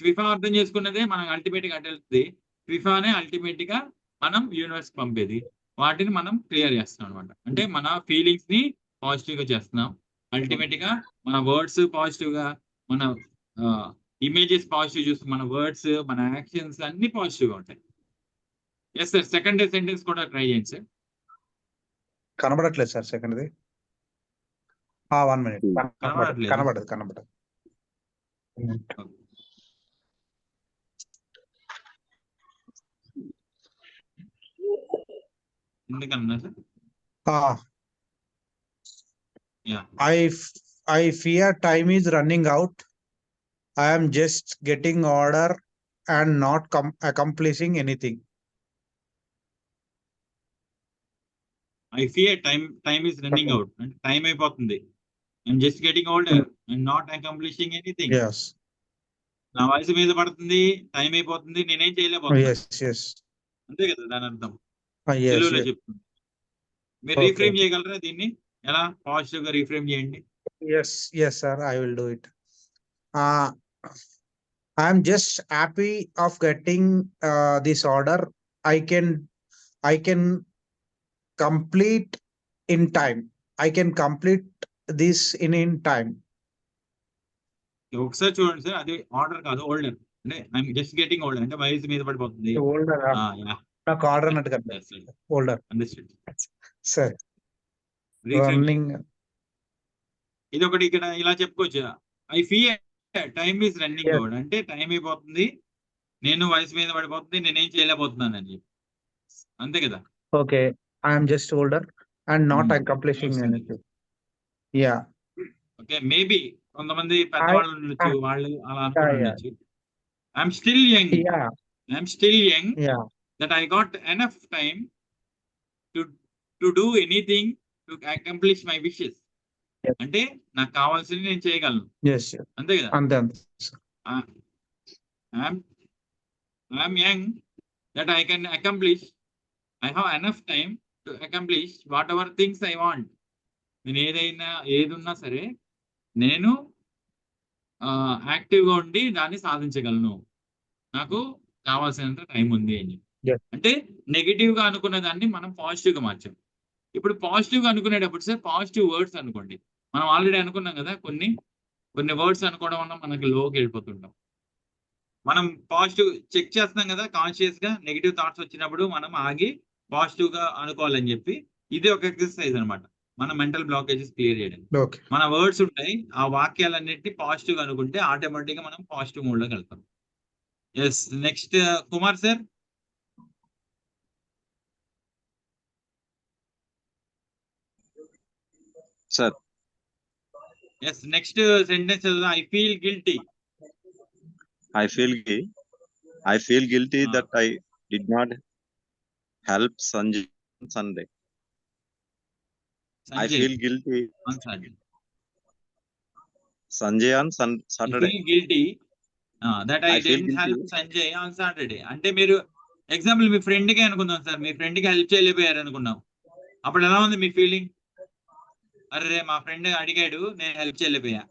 ఫిఫా అర్థం చేసుకున్నదే మనం అల్టిమేట్ గా అటెళ్తుంది. ఫిఫానే అల్టిమేట్ గా మనం యూనివర్స్ పంపేది. వాటిని మనం క్లియర్ చేస్తున్నాం అనమాట. అంటే మన ఫీలింగ్స్ ని పాజిటివ్ గా చేస్తున్నాం. అల్టిమేట్ గా మన వర్డ్స్ పాజిటివ్ గా, మన ఇమేజెస్ పాజిటివ్ చూస్తాం, మన వర్డ్స్, మన యాక్షన్స్ అన్ని పాజిటివ్ గా ఉంటాయి. ఎస్ సార్, సెకండ్ సెంటెన్స్ కూడా ట్రై చేయండి సార్. కనబడట్లేదు సార్ సెకండ్ది. 1 minute. కనబడదు. ఎందుకన్నా sir? I fear time is running out. I am just getting order and not accomplishing anything. I fear time is running out. And time అయిపోతుంది. I'm just getting older and not accomplishing anything. Yes. నా వయసు మీద పడుతుంది, time అయిపోతుంది, నేనేం చేయలేకపోతున్నా. Yes. అంతే కదా దాని అర్థం. Yes. తెలుగులో చెప్తుంది. మీరు రీఫ్రేమ్ చేయగలరా దీన్ని? ఎలా పాజిటివ్ గా రీఫ్రేమ్ చేయండి? Yes sir, I will do it. I am just happy of getting this order. I can complete in time. I can complete this in time. ఒకసారి చూడండి సార్, అది ఆర్డర్ కాదు, ఓల్డర్. అంటే ఐఎమ్ జస్ట్ గెటింగ్ ఓల్డర్ అంటే వయసు మీద పడిపోతుంది. నాకు ఆర్డర్ అన్నట్టు కదా. ఓల్డర్. అండర్స్టూడ్. సరే. ఇది ఒకటి ఇక్కడ ఇలా చెప్పుకోవచ్చు. I fear time is running out అంటే టైం అయిపోతుంది, నేను వయసు మీద పడిపోతుంది, నేనేం చేయలేకపోతున్నాను అని చెప్పి. అంతే కదా. Okay. I'm just older and not accomplishing anything. Yeah. Okay, maybe కొంతమంది పెద్దవాళ్ళు ఉండొచ్చు, వాళ్ళు అలా అనుకోవచ్చు. I'm still young that I got enough time to do anything to accomplish my wishes. అంటే నాకు కావాల్సింది నేను చేయగలను. అంతే కదా. I'm young that I can accomplish. I have enough time to accomplish whatever things I want. నేను ఏది ఉన్నా సరే నేను యాక్టివ్ గా ఉండి దాన్ని సాధించగలను. నాకు కావాల్సినంత టైం ఉంది అని. అంటే నెగిటివ్ గా అనుకున్న దాన్ని మనం పాజిటివ్ గా మార్చాం. ఇప్పుడు పాజిటివ్ గా అనుకునేటప్పుడు సార్ పాజిటివ్ వర్డ్స్ అనుకోండి. మనం ఆల్రెడీ అనుకున్నాం కదా కొన్ని. కొన్ని వర్డ్స్ అనుకోవడం వల్ల మనకి లోకి వెళ్ళిపోతుంటాం. మనం పాజిటివ్ చెక్ చేస్తున్నాం కదా, కాన్షియస్ గా నెగిటివ్ థాట్స్ వచ్చినప్పుడు మనం ఆగి పాజిటివ్ గా అనుకోవాలని చెప్పి ఇది ఒక ఎక్సర్సైజ్ అన్నమాట. మన మెంటల్ బ్లాకేజెస్ క్లియర్ చేయడం. ఓకే. మన వర్డ్స్ ఉంటాయి, ఆ వాక్యాలన్నిటిని పాజిటివ్ గా అనుకుంటే ఆటోమేటిక్ గా మనం పాజిటివ్ మూడ్ లోకి వెళ్తాం. Yes, next Kumar sir. Sir yes, next sentence I feel guilty. I feel guilty Ah. that I did not help Sanjay on Sunday. I Sanjay feel guilty on Sunday. Sanjay on I Saturday. feel guilty that I I feel didn't guilty. help Sanjay on Saturday. అంటే మీరు example మీ friend కి అనుకుందాం sir, మీ friend కి help చేయలేకపోయారు అనుకున్నాం. అప్పుడు ఎలా ఉంది మీ ఫీలింగ్? అరే మా ఫ్రెండ్ అడిగాడు, నేను హెల్ప్ చేయలేకపోయా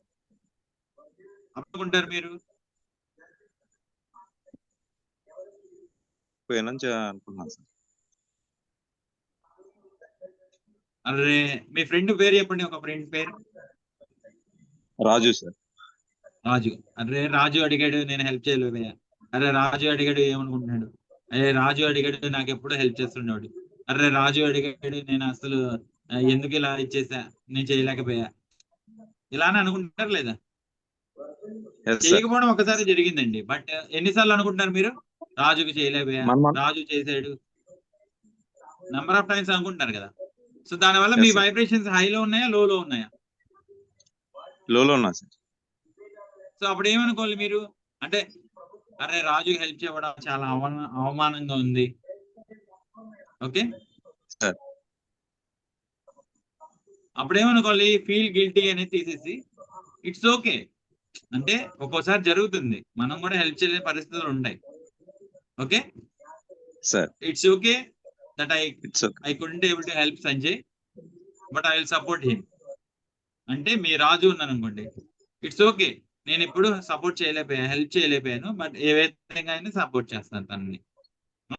అనుకుంటారు మీరు? పోయానని అనుకున్నాను సార్. అరే మీ ఫ్రెండ్ పేరు చెప్పండి, ఒక ఫ్రెండ్ పేరు. రాజు సార్. రాజు. అరే రాజు అడిగాడు, నేను హెల్ప్ చేయలేకపోయా. అరే రాజు అడిగాడు, ఏమనుకుంటున్నాడు? అరే రాజు అడిగాడు, నాకు ఎప్పుడు హెల్ప్ చేస్తున్నాడు. అరే రాజు అడిగాడు, నేను అసలు ఎందుకు ఇలా ఇచ్చేసా, నేను చేయలేకపోయా. ఇలానే అనుకుంటారు లేదా? Yes, sir. చేయకపోవడం ఒకసారి జరిగిందండి, బట్ ఎన్నిసార్లు అనుకుంటున్నారు మీరు? రాజుకి చేయలేకపోయా, రాజు చేశాడు, నెంబర్ ఆఫ్ టైమ్స్ అనుకుంటున్నారు కదా. సో దానివల్ల Yes, మీ sir. వైబ్రేషన్స్ హైలో ఉన్నాయా, లోలో ఉన్నాయా? లోలో ఉన్నా సార్. సో అప్పుడు ఏమనుకోవాలి మీరు? అంటే అరే రాజుకి హెల్ప్ చేయడం చాలా అవమానంగా ఉంది. Okay Sir. అప్పుడు ఏమనుకోవాలి? ఫీల్ గిల్టీ అనేది తీసేసి ఇట్స్ ఓకే. అంటే ఒక్కోసారి జరుగుతుంది, మనం కూడా హెల్ప్ చేయలేని పరిస్థితులు ఉంటాయి. Okay sir. It's okay that It's okay. I couldn't able to help Sanjay, but I will support him. అంటే మీ రాజు ఉన్నాను అనుకోండి, ఇట్స్ ఓకే, నేను ఇప్పుడు సపోర్ట్ చేయలేకపోయాను, హెల్ప్ చేయలేకపోయాను, బట్ ఏ విధంగా అయినా సపోర్ట్ చేస్తాను తనని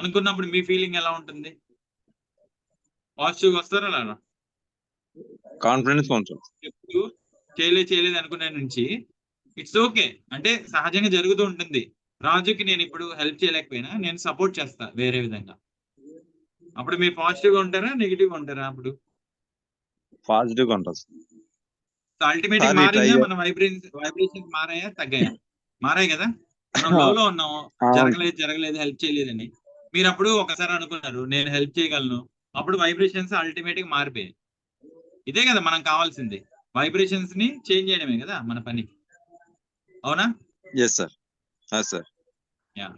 అనుకున్నప్పుడు మీ ఫీలింగ్ ఎలా ఉంటుంది? పాజిటివ్ వస్తారా అలా? కాన్ఫిడెన్స్ కొంచెం. ఎప్పుడు చేయలేదు అనుకునే నుంచి ఇట్స్ ఓకే అంటే సహజంగా జరుగుతూ ఉంటుంది. రాజుకి నేను ఇప్పుడు హెల్ప్ చేయలేకపోయినా నేను సపోర్ట్ చేస్తా వేరే విధంగా. అప్పుడు మీరు పాజిటివ్ గా ఉంటారా, నెగిటివ్ గా ఉంటారా? అప్పుడు పాజిటివ్ గా ఉంటుంది. అల్టిమేట్ సార్, మారిందా? try- మన వైబ్రేషన్స్ మారాయా, తగ్గాయా? మారాయి కదా. మనం ఆ. లోలో ఉన్నాము, అవును. జరగలేదు హెల్ప్ చేయలేదని. మీరు అప్పుడు ఒకసారి అనుకున్నారు నేను హెల్ప్ చేయగలను, అప్పుడు వైబ్రేషన్స్ అల్టిమేట్ గా మారిపోయాయి. ఇదే కదా మనం కావాల్సింది, వైబ్రేషన్స్ ని చేంజ్ చేయడమే కదా మన పని, అవునా? Yes sir. సార్.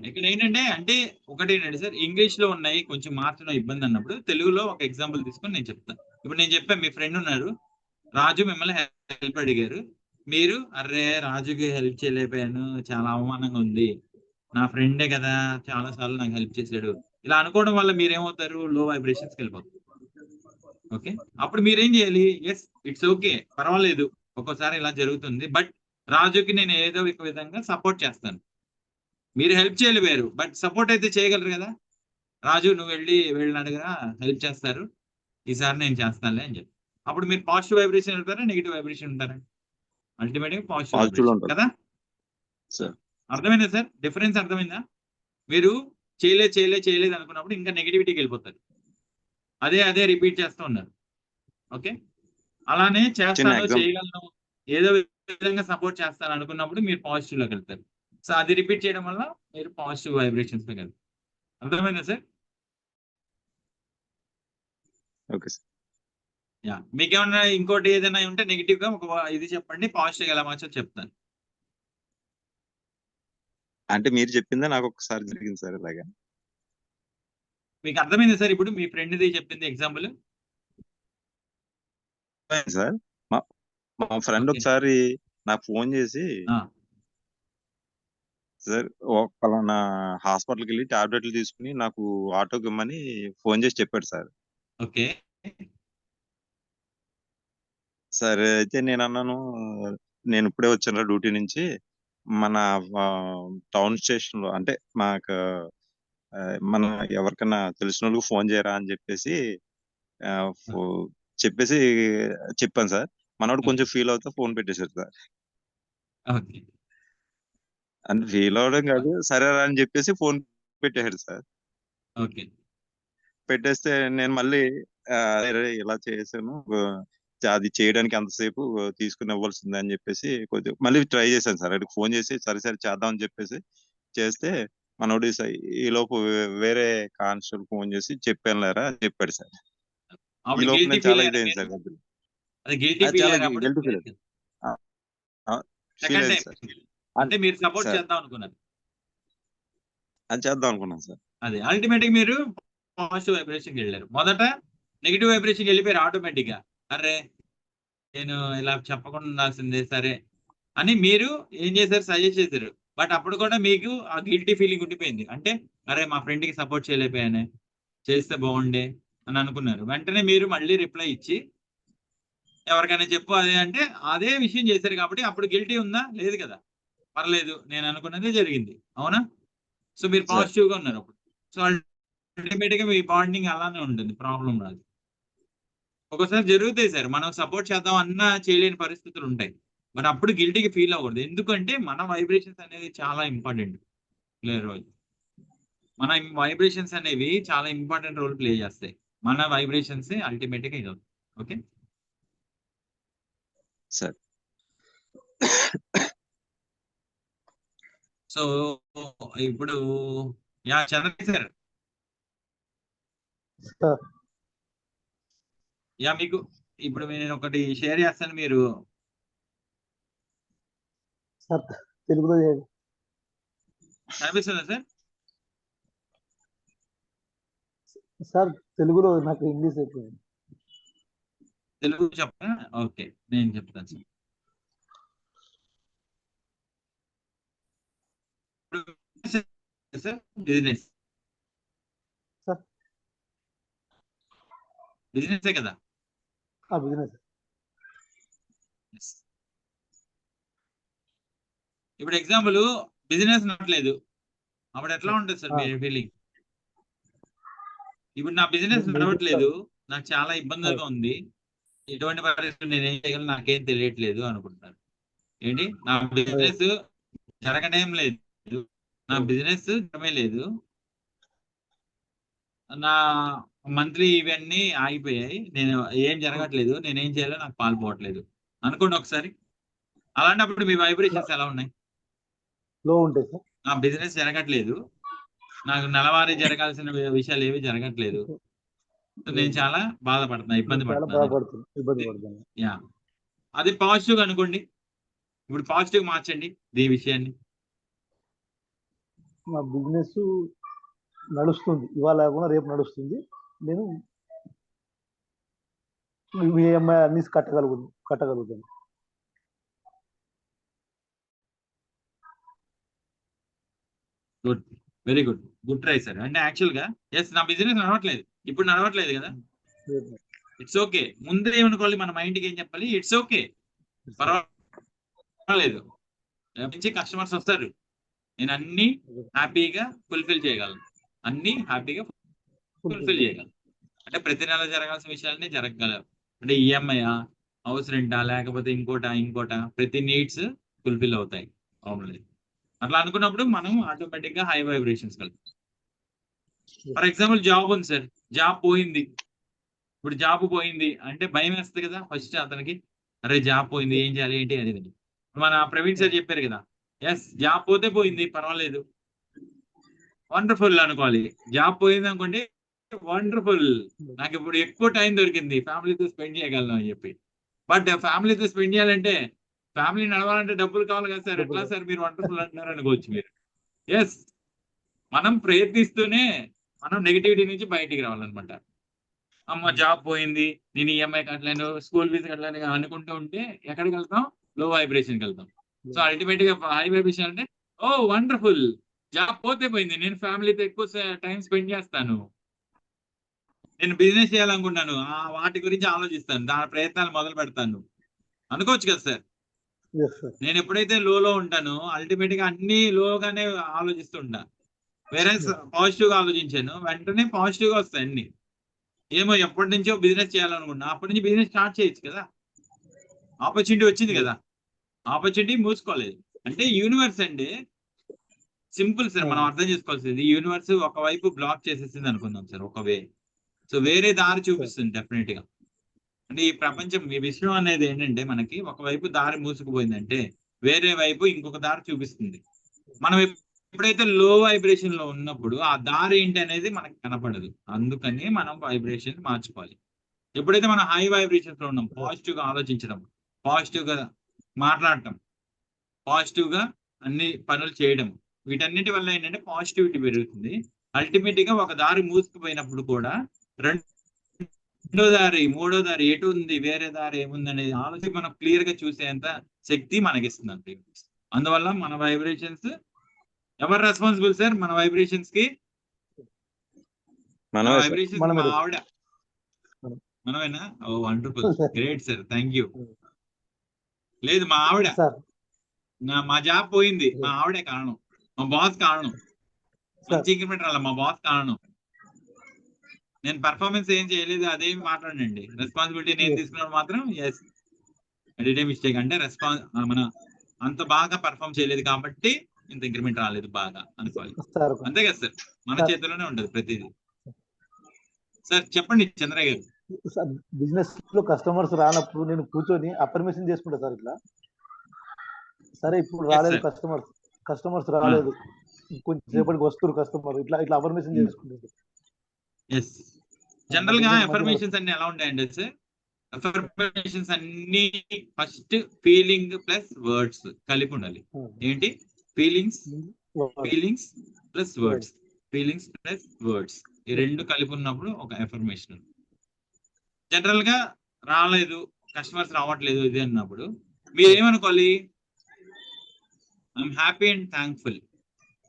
ఇక్కడ ఏంటంటే అంటే ఒకటి ఏంటంటే సార్, ఇంగ్లీష్ లో ఉన్నాయి కొంచెం మార్చడం ఇబ్బంది అన్నప్పుడు తెలుగులో ఒక ఎగ్జాంపుల్ తీసుకొని నేను చెప్తాను. ఇప్పుడు నేను చెప్పాను, మీ ఫ్రెండ్ ఉన్నారు, రాజు మిమ్మల్ని హెల్ప్ అడిగారు, మీరు అరే రాజుకి హెల్ప్ చేయలేకపోయాను, చాలా అవమానంగా ఉంది, నా ఫ్రెండే కదా చాలా సార్లు నాకు హెల్ప్ చేశాడు, ఇలా అనుకోవడం వల్ల మీరేమవుతారు? లో వైబ్రేషన్స్కి వెళ్ళిపోతారు. ఓకే, అప్పుడు మీరేం చేయాలి? ఎస్ ఇట్స్ ఓకే, పర్వాలేదు, ఒక్కోసారి ఇలా జరుగుతుంది, బట్ రాజుకి నేను ఏదో ఒక విధంగా సపోర్ట్ చేస్తాను. మీరు హెల్ప్ చేయలేరు, బట్ సపోర్ట్ అయితే చేయగలరు కదా. రాజు నువ్వు వెళ్ళి అడగరా, హెల్ప్ చేస్తారు, ఈసారి నేను చేస్తానులే అని చెప్పి. అప్పుడు మీరు పాజిటివ్ వైబ్రేషన్ ఉంటారా, నెగిటివ్ వైబ్రేషన్ ఉంటారా? అల్టిమేట్గా పాజిటివ్ పాజిటివ్ వైబ్రేషన్ ఉంటుంది కదా. సార్. అర్థమైందా సార్? డిఫరెన్స్ అర్థమైందా? మీరు చేయలేదు అనుకున్నప్పుడు ఇంకా నెగిటివిటీకి వెళ్ళిపోతారు, అదే రిపీట్ చేస్తూ ఉన్నారు. ఓకే, అలానే చేస్తాను, example. చేయగలను, ఏదో విధంగా సపోర్ట్ చేస్తాను అనుకున్నప్పుడు మీరు పాజిటివ్ లోకి వెళ్తారు. సో అది రిపీట్ చేయడం వల్ల మీరు పాజిటివ్ వైబ్రేషన్స్ లోకి వెళ్తారు. అర్థమైందా సార్? Okay sir. మీకేమన్నా ఇంకోటి ఏదైనా ఉంటే నెగిటివ్ గా ఒక ఇది చెప్పండి, పాజిటివ్ ఎలా మార్చో చెప్తాను. అంటే మీరు చెప్పిందే నాకు ఒకసారి జరిగింది సార్ ఇలాగా. మీకు అర్థమైంది సార్? ఇప్పుడు మీ ఫ్రెండ్ది చెప్పింది ఎగ్జాంపుల్ సార్, మా ఫ్రెండ్ Okay. ఒకసారి నాకు ఫోన్ చేసి సార్ పలానా హాస్పిటల్కి వెళ్ళి టాబ్లెట్లు తీసుకుని నాకు ఆటోకి ఇమ్మని ఫోన్ చేసి చెప్పాడు సార్. ఓకే సరే అయితే నేను అన్నాను, నేను ఇప్పుడే వచ్చాను డ్యూటీ నుంచి, మన టౌన్ స్టేషన్ లో అంటే మాకు మన ఎవరికైనా తెలిసిన వాళ్ళకి ఫోన్ చేయరా అని చెప్పేసి చెప్పాను సార్. మనోడు కొంచెం ఫీల్ అవుతా ఫోన్ పెట్టేశారు సార్. ఓకే. అంటే ఫీల్ అవ్వడం కాదు, సరేరా అని చెప్పేసి ఫోన్ పెట్టేశాడు సార్. ఓకే. పెట్టేస్తే నేను మళ్ళీ అరే ఇలా చేశాను, అది చేయడానికి అంతసేపు తీసుకుని ఇవ్వాల్సిందే అని చెప్పేసి కొద్దిగా మళ్ళీ ట్రై చేశాను సార్. అక్కడికి ఫోన్ చేసి సరే సరే చేద్దాం అని చెప్పేసి చేస్తే మనోడు ఈ లోపు వేరే కానిస్టేబుల్ ఫోన్ చేసి చెప్పాను లేరా అని చెప్పాడు సార్. ఈ అప్పుడు లోపు గిల్టీ నేను ఫీల్ చాలా అయ్యారా ఇదైంది మీరు? సార్. అది గిల్టీ అది ఫీల్ చాలా అయ్యారా అప్పుడు? గిల్టీ ఫీల్ ఫీల్ సెకండ్ అయింది టైం సార్. అంటే మీరు సపోర్ట్ సార్ చేద్దాం అనుకున్నారు. అది చేద్దాం అనుకున్నాను సార్. అదే అల్టిమేట్ గా మీరు పాజిటివ్ వైబ్రేషన్ వెళ్ళారు. మొదట నెగిటివ్ వైబ్రేషన్ వెళ్ళిపోయారు ఆటోమేటిక్ గా. అరే నేను ఇలా చెప్పకుండా ఉండాల్సిందే సరే అని మీరు ఏం చేశారు, సజెస్ట్ చేశారు. బట్ అప్పుడు కూడా మీకు ఆ గిల్టీ ఫీలింగ్ ఉండిపోయింది. అంటే అరే మా ఫ్రెండ్ కి సపోర్ట్ చేయలేకపోయానే, చేస్తే బాగుండే అని అనుకున్నారు. వెంటనే మీరు మళ్ళీ రిప్లై ఇచ్చి ఎవరికైనా చెప్పు అదే అంటే అదే విషయం చేశారు కాబట్టి అప్పుడు గిల్టీ ఉందా? లేదు కదా. పర్లేదు నేను అనుకున్నదే జరిగింది. అవునా? సో మీరు సార్ పాజిటివ్ గా ఉన్నారు అప్పుడు. సో అల్టిమేట్ గా మీ బాండింగ్ అలానే ఉంటుంది, ప్రాబ్లం రాదు. ఒక్కోసారి జరుగుతాయి సార్, మనం సపోర్ట్ చేద్దాం అన్నా చేయలేని పరిస్థితులు ఉంటాయి. మరి అప్పుడు గిల్టీకి ఫీల్ అవ్వకూడదు. ఎందుకంటే మన వైబ్రేషన్స్ అనేది చాలా ఇంపార్టెంట్. రోజు మన వైబ్రేషన్స్ అనేవి చాలా ఇంపార్టెంట్ రోల్ ప్లే చేస్తాయి. మన వైబ్రేషన్స్ అల్టిమేట్ గా ఇది అవుతుంది. Okay sir. సో ఇప్పుడు చంద్రయ్య సార్, సార్ మీకు ఇప్పుడు నేను ఒకటి షేర్ చేస్తాను, మీరు సార్ తెలుగులో చేయండి. కనిపిస్తుందా సార్? సార్ తెలుగులో నాకు ఇంగ్లీష్ అయిపోయింది. తెలుగు చెప్పనా? ఓకే నేను చెప్తాను సార్. బిజినెస్ సార్ బిజినెసే కదా. బిజినెస్. ఇప్పుడు ఎగ్జాంపుల్ బిజినెస్ నడవట్లేదు, అప్పుడు ఎట్లా ఉంటుంది సార్ మీ ఫీలింగ్? ఇప్పుడు నా బిజినెస్ నడవట్లేదు, నాకు చాలా ఇబ్బందిగా ఉంది, ఎటువంటి పరిస్థితులు నేనేం చేయగలను నాకేం తెలియట్లేదు అనుకుంటున్నారు. ఏంటి నా బిజినెస్ జరగనేం లేదు, నా బిజినెస్ జరగమే లేదు, నా మంత్లీ ఇవన్నీ ఆగిపోయాయి, నేను ఏం జరగట్లేదు, నేనేం చేయాలో నాకు పాల్పోవట్లేదు అనుకోండి ఒకసారి. అలాంటప్పుడు మీ వైబ్రేషన్స్ ఎలా ఉన్నాయి? లో ఉంటాయి సార్. నా బిజినెస్ జరగట్లేదు, నాకు నెలవారీ జరగాల్సిన విషయాలు ఏవి జరగట్లేదు, నేను చాలా బాధపడుతున్నా, ఇబ్బంది పడుతున్నాను. యా అది పాజిటివ్ అనుకోండి. ఇప్పుడు పాజిటివ్ మార్చండి ఈ విషయాన్ని. మా బిజినెస్ నడుస్తుంది, ఇవాళ కూడా రేపు నడుస్తుంది. నేను ఈఎంఐ అన్ని కట్టగలుగుతాను. Good, very good, good try sir. అంటే యాక్చువల్ గా ఎస్ నా బిజినెస్ నడవట్లేదు, ఇప్పుడు నడవట్లేదు కదా, ఇట్స్ ఓకే. ముందే ఏమనుకోవాలి, మన మైండ్కి ఏం చెప్పాలి, ఇట్స్ ఓకే, పర్వాలేదు, నుంచి కస్టమర్స్ వస్తారు, నేను అన్ని హ్యాపీగా ఫుల్ఫిల్ చేయగలను, అన్ని హ్యాపీగా ఫుల్ఫిల్ చేయగలను. అంటే ప్రతి నెల జరగాల్సిన విషయాలన్నీ జరగగలవు. అంటే ఈఎంఐ, హౌస్ రెంటా, లేకపోతే ఇంకోట ప్రతి నీడ్స్ ఫుల్ఫిల్ అవుతాయి. అవును, అట్లా అనుకున్నప్పుడు మనం ఆటోమేటిక్ గా హై వైబ్రేషన్స్ వెళ్తాం. ఫర్ ఎగ్జాంపుల్ జాబ్ ఉంది సార్, జాబ్ పోయింది. ఇప్పుడు జాబ్ పోయింది అంటే భయం వేస్తుంది కదా ఫస్ట్ అతనికి, అరే జాబ్ పోయింది ఏం చేయాలి ఏంటి అది. మన ప్రవీణ్ సార్ చెప్పారు కదా, ఎస్ జాబ్ పోతే పోయింది పర్వాలేదు, వండర్ఫుల్ అనుకోవాలి. జాబ్ పోయింది అనుకోండి, వండర్ఫుల్, నాకు ఇప్పుడు ఎక్కువ టైం దొరికింది ఫ్యామిలీతో స్పెండ్ చేయగలను అని చెప్పి. బట్ ఫ్యామిలీతో స్పెండ్ చేయాలంటే, ఫ్యామిలీ నడవాలంటే డబ్బులు కావాలి కదా సార్, ఎట్లా సార్ మీరు వండర్ఫుల్ అంటున్నారు అనుకోవచ్చు మీరు. ఎస్ మనం ప్రయత్నిస్తూనే మనం నెగిటివిటీ నుంచి బయటికి రావాలన్నమాట. అమ్మ జాబ్ పోయింది, నేను ఈఎంఐ కట్టలేను, స్కూల్ ఫీజు కట్టలేను అనుకుంటూ ఉంటే ఎక్కడికి వెళ్తాం, లో వైబ్రేషన్కి వెళ్తాం. సో అల్టిమేట్ గా హై వైబ్రేషన్ అంటే, ఓ వండర్ఫుల్, జాబ్ పోతే పోయింది, నేను ఫ్యామిలీతో ఎక్కువ టైం స్పెండ్ చేస్తాను, నేను బిజినెస్ చేయాలనుకుంటున్నాను, వాటి గురించి ఆలోచిస్తాను, దాని ప్రయత్నాలు మొదలు పెడతాను అనుకోవచ్చు కదా సార్. నేను ఎప్పుడైతే లోలో ఉంటానో అల్టిమేట్ గా అన్ని లోగానే ఆలోచిస్తుంటా. వేరే పాజిటివ్ గా ఆలోచించాను, వెంటనే పాజిటివ్ గా వస్తాయి అన్ని. ఏమో ఎప్పటి నుంచో బిజినెస్ చేయాలనుకున్నా, అప్పటి నుంచి బిజినెస్ స్టార్ట్ చేయొచ్చు కదా, ఆపర్చునిటీ వచ్చింది కదా. ఆపర్చునిటీ మూసుకోలేదు. అంటే యూనివర్స్ అండి సింపుల్ సార్, మనం అర్థం చేసుకోవాల్సింది యూనివర్స్ ఒకవైపు బ్లాక్ చేసేసింది అనుకుందాం సార్ ఒక వే. సో వేరే దారి చూపిస్తుంది డెఫినెట్ గా. అంటే ఈ ప్రపంచం ఈ విశ్వం అనేది ఏంటంటే మనకి ఒకవైపు దారి మూసుకుపోయిందంటే వేరే వైపు ఇంకొక దారి చూపిస్తుంది. మనం ఎప్పుడైతే లో వైబ్రేషన్ లో ఉన్నప్పుడు ఆ దారి ఏంటి అనేది మనకి కనపడదు. అందుకని మనం వైబ్రేషన్ మార్చుకోవాలి. ఎప్పుడైతే మనం హై వైబ్రేషన్స్ లో ఉన్నాం, పాజిటివ్ గా ఆలోచించడం, పాజిటివ్ గా మాట్లాడటం, పాజిటివ్ గా అన్ని పనులు చేయడం, వీటన్నిటి వల్ల ఏంటంటే పాజిటివిటీ పెరుగుతుంది. అల్టిమేట్ గా ఒక దారి మూసుకుపోయినప్పుడు కూడా రెండో దారి, మూడో దారి ఎటు ఉంది, వేరే దారి ఏముంది అనేది ఆలోచన మనం క్లియర్ గా చూసేంత శక్తి మనకి ఇస్తుంది. అందువల్ల మన వైబ్రేషన్స్ ఎవరు రెస్పాన్సిబుల్ సార్? మన వైబ్రేషన్స్ కి వైబ్రేషన్స్ మా ఆవిడ మనమేనా? Oh wonderful, great sir, thank you. లేదు మా ఆవిడ, మా జాబ్ పోయింది మా ఆవిడే కారణం, మా బాస్ కారణం. మంచి ఇంక్రిమెంట్ రాలే, మా బాస్ కారణం. నేను పర్ఫార్మెన్స్ ఏం చేయలేదు, అదేమి మాట్లాడండి. రెస్పాన్సిబిలిటీ నేను తీసుకున్నాడు మాత్రం ఎస్ అడిటే మిస్టేక్. అంటే మన అంత బాగా పర్ఫార్మ్ చేయలేదు కాబట్టి ఇంత ఇంక్రిమెంట్ రాలేదు బాగా అనుకోవాలి. అంతే కదా సార్, మన చేతిలోనే ఉండదు ప్రతిదీ. సార్ చెప్పండి చంద్రయ్య గారు. బిజినెస్ లో కస్టమర్స్ రానప్పుడు నేను కూర్చొని అఫర్మేషన్ చేసుకుంటా సార్. ఇట్లా సరే ఇప్పుడు రాలేదు కస్టమర్స్ రాలేదు, కొంచెం సేపటికి వస్తారు కస్టమర్, ఇట్లా అఫర్మేషన్ చేసుకుంటుంది. జనరల్ గా అఫర్మేషన్స్ అన్ని ఎలా ఉంటాయండి సార్? అఫర్మేషన్స్ అన్ని ఫస్ట్ ఫీలింగ్ ప్లస్ వర్డ్స్ కలిపి ఉండాలి. ఏంటి? Feelings plus words, feelings plus words, ఈ రెండు కలిపి ఉన్నప్పుడు ఒక అఫర్మేషన్. జనరల్ గా రాలేదు, కస్టమర్స్ రావట్లేదు ఇది అన్నప్పుడు మీరు ఏమనుకోవాలి? I'm happy and thankful,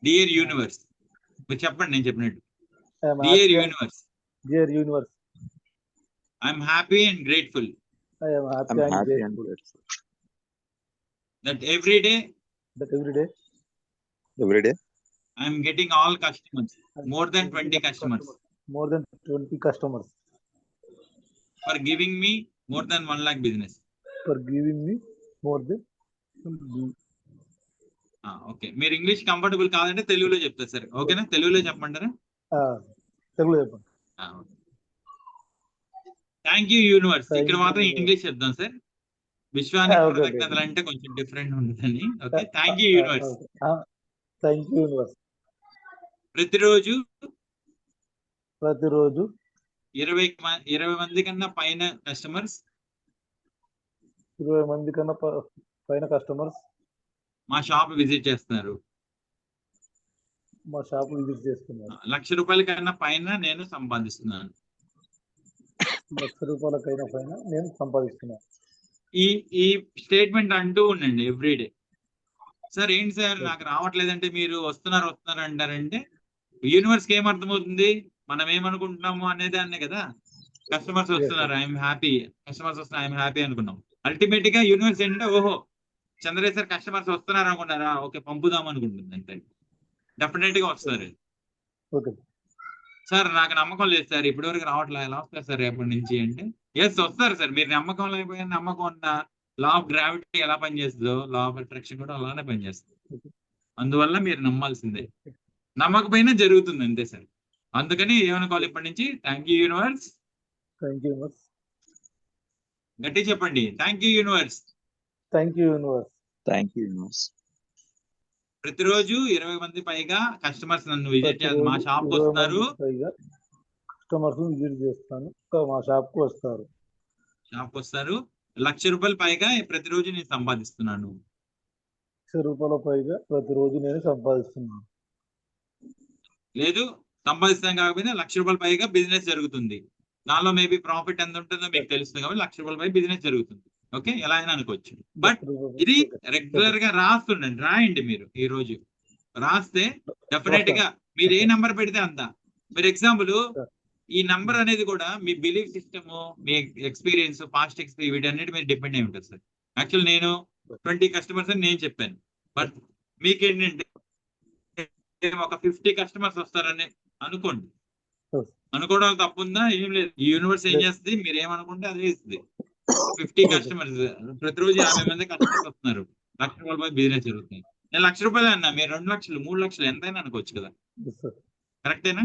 dear universe. మీరు చెప్పండి, నేను చెప్పినట్టు. Dear universe, I'm happy and grateful that every day I'm getting all customers, more than 20 customers for giving me more than 1 lakh business. Okay, మీరు ఇంగ్లీష్ కంఫర్టబుల్ కాదంటే తెలుగులో చెప్తారు sir, ఓకేనా? తెలుగులో చెప్పమంటారా? Thank you universe. ఇక్కడ మాత్రం ఇంగ్లీష్ చెప్దాం సార్, విశ్వానికి కృతజ్ఞతలు అంటే కొంచెం డిఫరెంట్ ఉంటుందని. Okay, thank you universe. ప్రతిరోజు 20 మంది కన్నా పైన కస్టమర్స్ మా షాప్ విజిట్ చేస్తున్నారు. ₹1,00,000 కన్నా పైన నేను సంపాదిస్తున్నాను. ఈ స్టేట్మెంట్ అంటూ ఉండండి ఎవ్రీడే. సార్ ఏంటి సార్ నాకు రావట్లేదంటే మీరు వస్తున్నారు అంటారంటే యూనివర్స్ కి ఏమర్థమవుతుంది? మనం ఏమనుకుంటున్నాము అనేది అనే కదా. కస్టమర్స్ వస్తున్నారు, ఐఎమ్ హ్యాపీ, కస్టమర్స్ వస్తున్నారు, ఐఎమ్ హ్యాపీ అనుకున్నాం. అల్టిమేట్ గా యూనివర్స్ ఏంటంటే ఓహో చంద్రయ్య సార్ కస్టమర్స్ వస్తున్నారు అనుకున్నారా, ఓకే పంపుదాం అనుకుంటుంది. అంటే డెఫినెట్ గా వస్తారు. సార్ నాకు నమ్మకం లేదు సార్, ఇప్పటి వరకు రావట్లేదు, ఎలా వస్తారు సార్ రేపటి నుంచి అంటే ఎస్ వస్తారు సార్. మీరు నమ్మకం లేకపోయినా నమ్మకం ఉన్న లా ఆఫ్ గ్రావిటీ ఎలా పనిచేస్తుందో లా ఆఫ్ అట్రాక్షన్ కూడా అలానే పనిచేస్తుంది. అందువల్ల మీరు నమ్మాల్సిందే, నమ్మకపోయినా జరుగుతుంది అంతే సార్. అందుకని ఏమనుకోవాలి ఇప్పటి నుంచి? Thank you universe. గట్టి చెప్పండి, థ్యాంక్ యూ యూనివర్స్. ప్రతిరోజు 20 మంది పైగా కస్టమర్స్ నన్ను విజిట్ చేస్తారు, మా షాప్ కు వస్తున్నారు. ₹1,00,000 పైగా ప్రతిరోజు నేను సంపాదిస్తున్నాను. లేదు సంపాదిస్తాను కాకపోయినా ₹1,00,000 పైగా బిజినెస్ జరుగుతుంది. దానిలో మేబీ ప్రాఫిట్ ఎంత ఉంటుందో మీకు తెలుస్తుంది కాబట్టి ₹1,00,000 పై బిజినెస్ జరుగుతుంది. ఓకే, ఎలా అయినా అనుకోవచ్చు. బట్ ఇది రెగ్యులర్ గా రాస్తుండండి, రాయండి. మీరు ఈ రోజు రాస్తే డెఫినెట్ గా మీరు ఏ నంబర్ పెడితే అంత. ఫర్ ఎగ్జాంపుల్ ఈ నంబర్ అనేది కూడా మీ బిలీఫ్ సిస్టమ్, మీ ఎక్స్పీరియన్స్, పాస్ట్ ఎక్స్పీరియన్స్ వీటన్నిటి మీద డిపెండ్ అయి ఉంటుంది సార్. యాక్చువల్ నేను 20 కస్టమర్స్ అని నేను చెప్పాను, బట్ మీకేంటంటే ఒక 50 కస్టమర్స్ వస్తారని అనుకోండి. అనుకోవడం తప్పుందా? ఏం లేదు. ఈ యూనివర్స్ ఏం చేస్తుంది, మీరు ఏమనుకుంటే అదే ఇస్తుంది. 50 కస్టమర్స్ ప్రతిరోజు 50 మంది కస్టమర్స్ వస్తున్నారు. రూపాయల బిజినెస్ జరుగుతుంది. నేను ₹1,00,000 అన్నా, మీరు 2,00,000 3,00,000 ఎంతైనా అనుకోవచ్చు కదా, Yes, sir. కరెక్టేనా?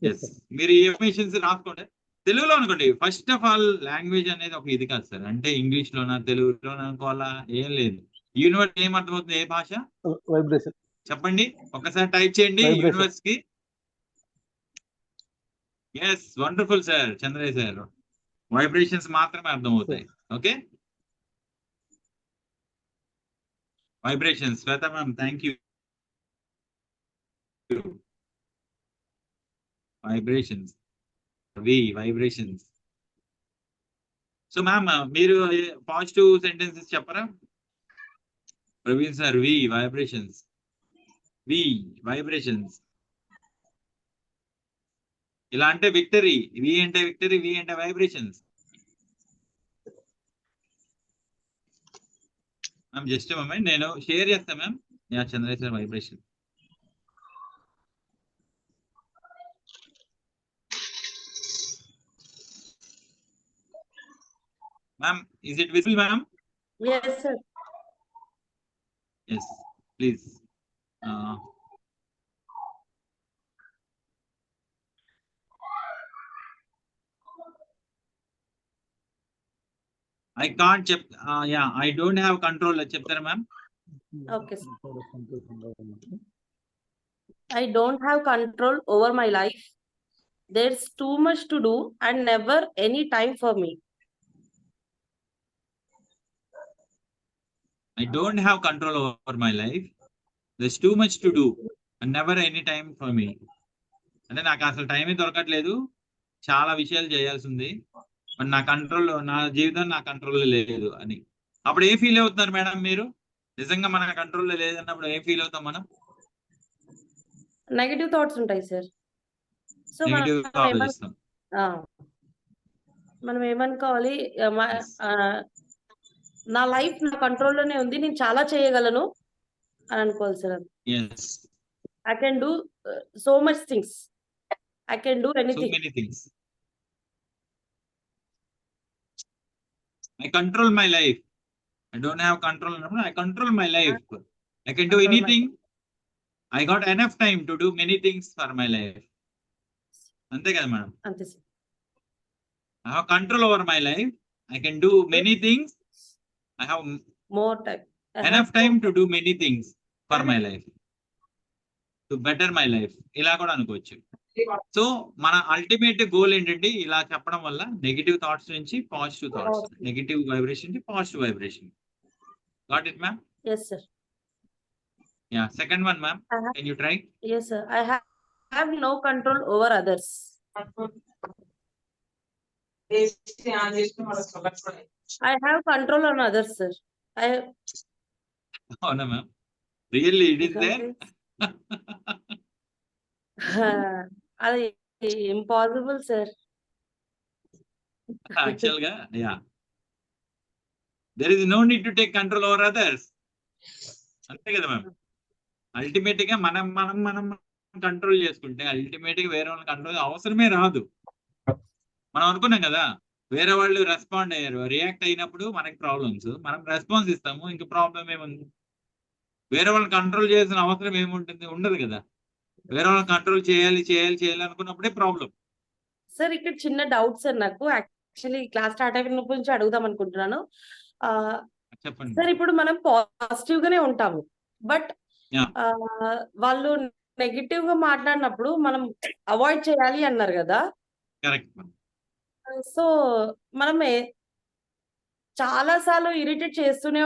Yes, yes. sir. మీరు ఈ ఎఫిషియన్సీ రాసుకోండి. తెలుగులో అనుకోండి. ఫస్ట్ ఆఫ్ ఆల్ లాంగ్వేజ్ అనేది ఒక ఇది కాదు సార్. అంటే ఇంగ్లీష్ లోనా తెలుగులోనా అనుకోవాలా ఏం లేదు. యూనివర్స్ ఏమర్థమవుతుంది, ఏ భాష Vibration. చెప్పండి, ఒకసారి టైప్ చేయండి Vibration. యూనివర్స్ కి. Yes, wonderful sir Chandraiah sir. Vibrations మాత్రమే అర్థమవుతాయి. Okay, vibrations. Shweta ma'am thank you. Vibrations, vibrations. So ma'am మీరు పాజిటివ్ సెంటెన్సెస్ చెప్పరా? Praveen sir, vibrations, vibrations. ఇలా అంటే విక్టరీ, అంటే విక్టరీ, అంటే వైబ్రేషన్స్. మ్యామ్ జస్ట్ మూమెంట్, నేను షేర్ చేస్తాను ma'am. Yeah Chandraiah sir, vibration. Ma'am is it visible ma'am? Yes, sir. Yes please. I can't yeah, I don't have control. చెప్తారా ma'am? Okay, sir. I don't have control over my life. There's too much to do and never any time for me. I don't have control over my life. There's too much to do and never any time for me. అంటే నాకు అసలు టైమే దొరకట్లేదు, చాలా విషయాలు చేయాల్సి ఉంది, మరి నా జీవితం నా కంట్రోల్లో లేదు అని. అప్పుడు ఏం ఫీల్ అవుతున్నారు మేడం మీరు? నిజంగా మన కంట్రోల్లో లేదన్నప్పుడు ఏం ఫీల్ అవుతాం మనం? నెగటివ్ థాట్స్ ఉంటాయి సార్. సో నెగటివ్ ఆలోచిస్తాం. మనం ఏమనుకోవాలి, నా లైఫ్ నా కంట్రోల్లోనే ఉంది, నేను చాలా చేయగలను అని అనుకోవాలి sir. Yes. I can do so much things. I can do anything. So many things. I control my life. I don't have control. I control my life. I can do anything. I got enough time to do many things for my life. అంతే కదా madam? అంతే sir. I have control over my life. I can do many things. I have More time. enough time to do many things for my life. To better my life. ఇలా కూడా అనుకోవచ్చు. So మన ultimate goal ఏంటంటే, ఇలా చెప్పడం వల్ల negative thoughts నుంచి positive thoughts, negative vibration నుంచి positive vibration. Got it ma'am? Yes, sir. Yeah, second one ma'am, can you try? Yes, sir. I have no control over others. I have control on others, sir. Oh no ma'am, really it is there? అది impossible, sir. Actually yeah, there is no need to take control over others. అంతే కదా ma'am? Ultimate గా మనం control చేసుకుంటే ultimate గా వేరే వాళ్ళని control అవసరమే రాదు. మనం అనుకున్నాం కదా, వేరే వాళ్ళు రెస్పాండ్ అయ్యారు, రియాక్ట్ అయినప్పుడు మనకి ప్రాబ్లమ్స్, మనం రెస్పాన్స్ ఇస్తాము, ఇంకా ప్రాబ్లం ఏముంది? వేరే వాళ్ళని కంట్రోల్ చేయాల్సిన అవసరం ఏముంటుంది? ఉండదు కదా. వేరే వాళ్ళని కంట్రోల్ చేయాలి అనుకున్నప్పుడే ప్రాబ్లం. సార్ ఇక్కడ చిన్న డౌట్ సార్, నాకు యాక్చువల్లీ క్లాస్ స్టార్ట్ అయినప్పటి నుంచి అడుగుదాం అనుకుంటున్నాను. చెప్పండి సార్, ఇప్పుడు మనం పాజిటివ్ గానే ఉంటాము, బట్ వాళ్ళు నెగిటివ్ గా మాట్లాడినప్పుడు మనం అవాయిడ్ చేయాలి అన్నారు కదా. కరెక్ట్. సో మనం చాలా సార్లు ఇరిటేట్ చేస్తూనే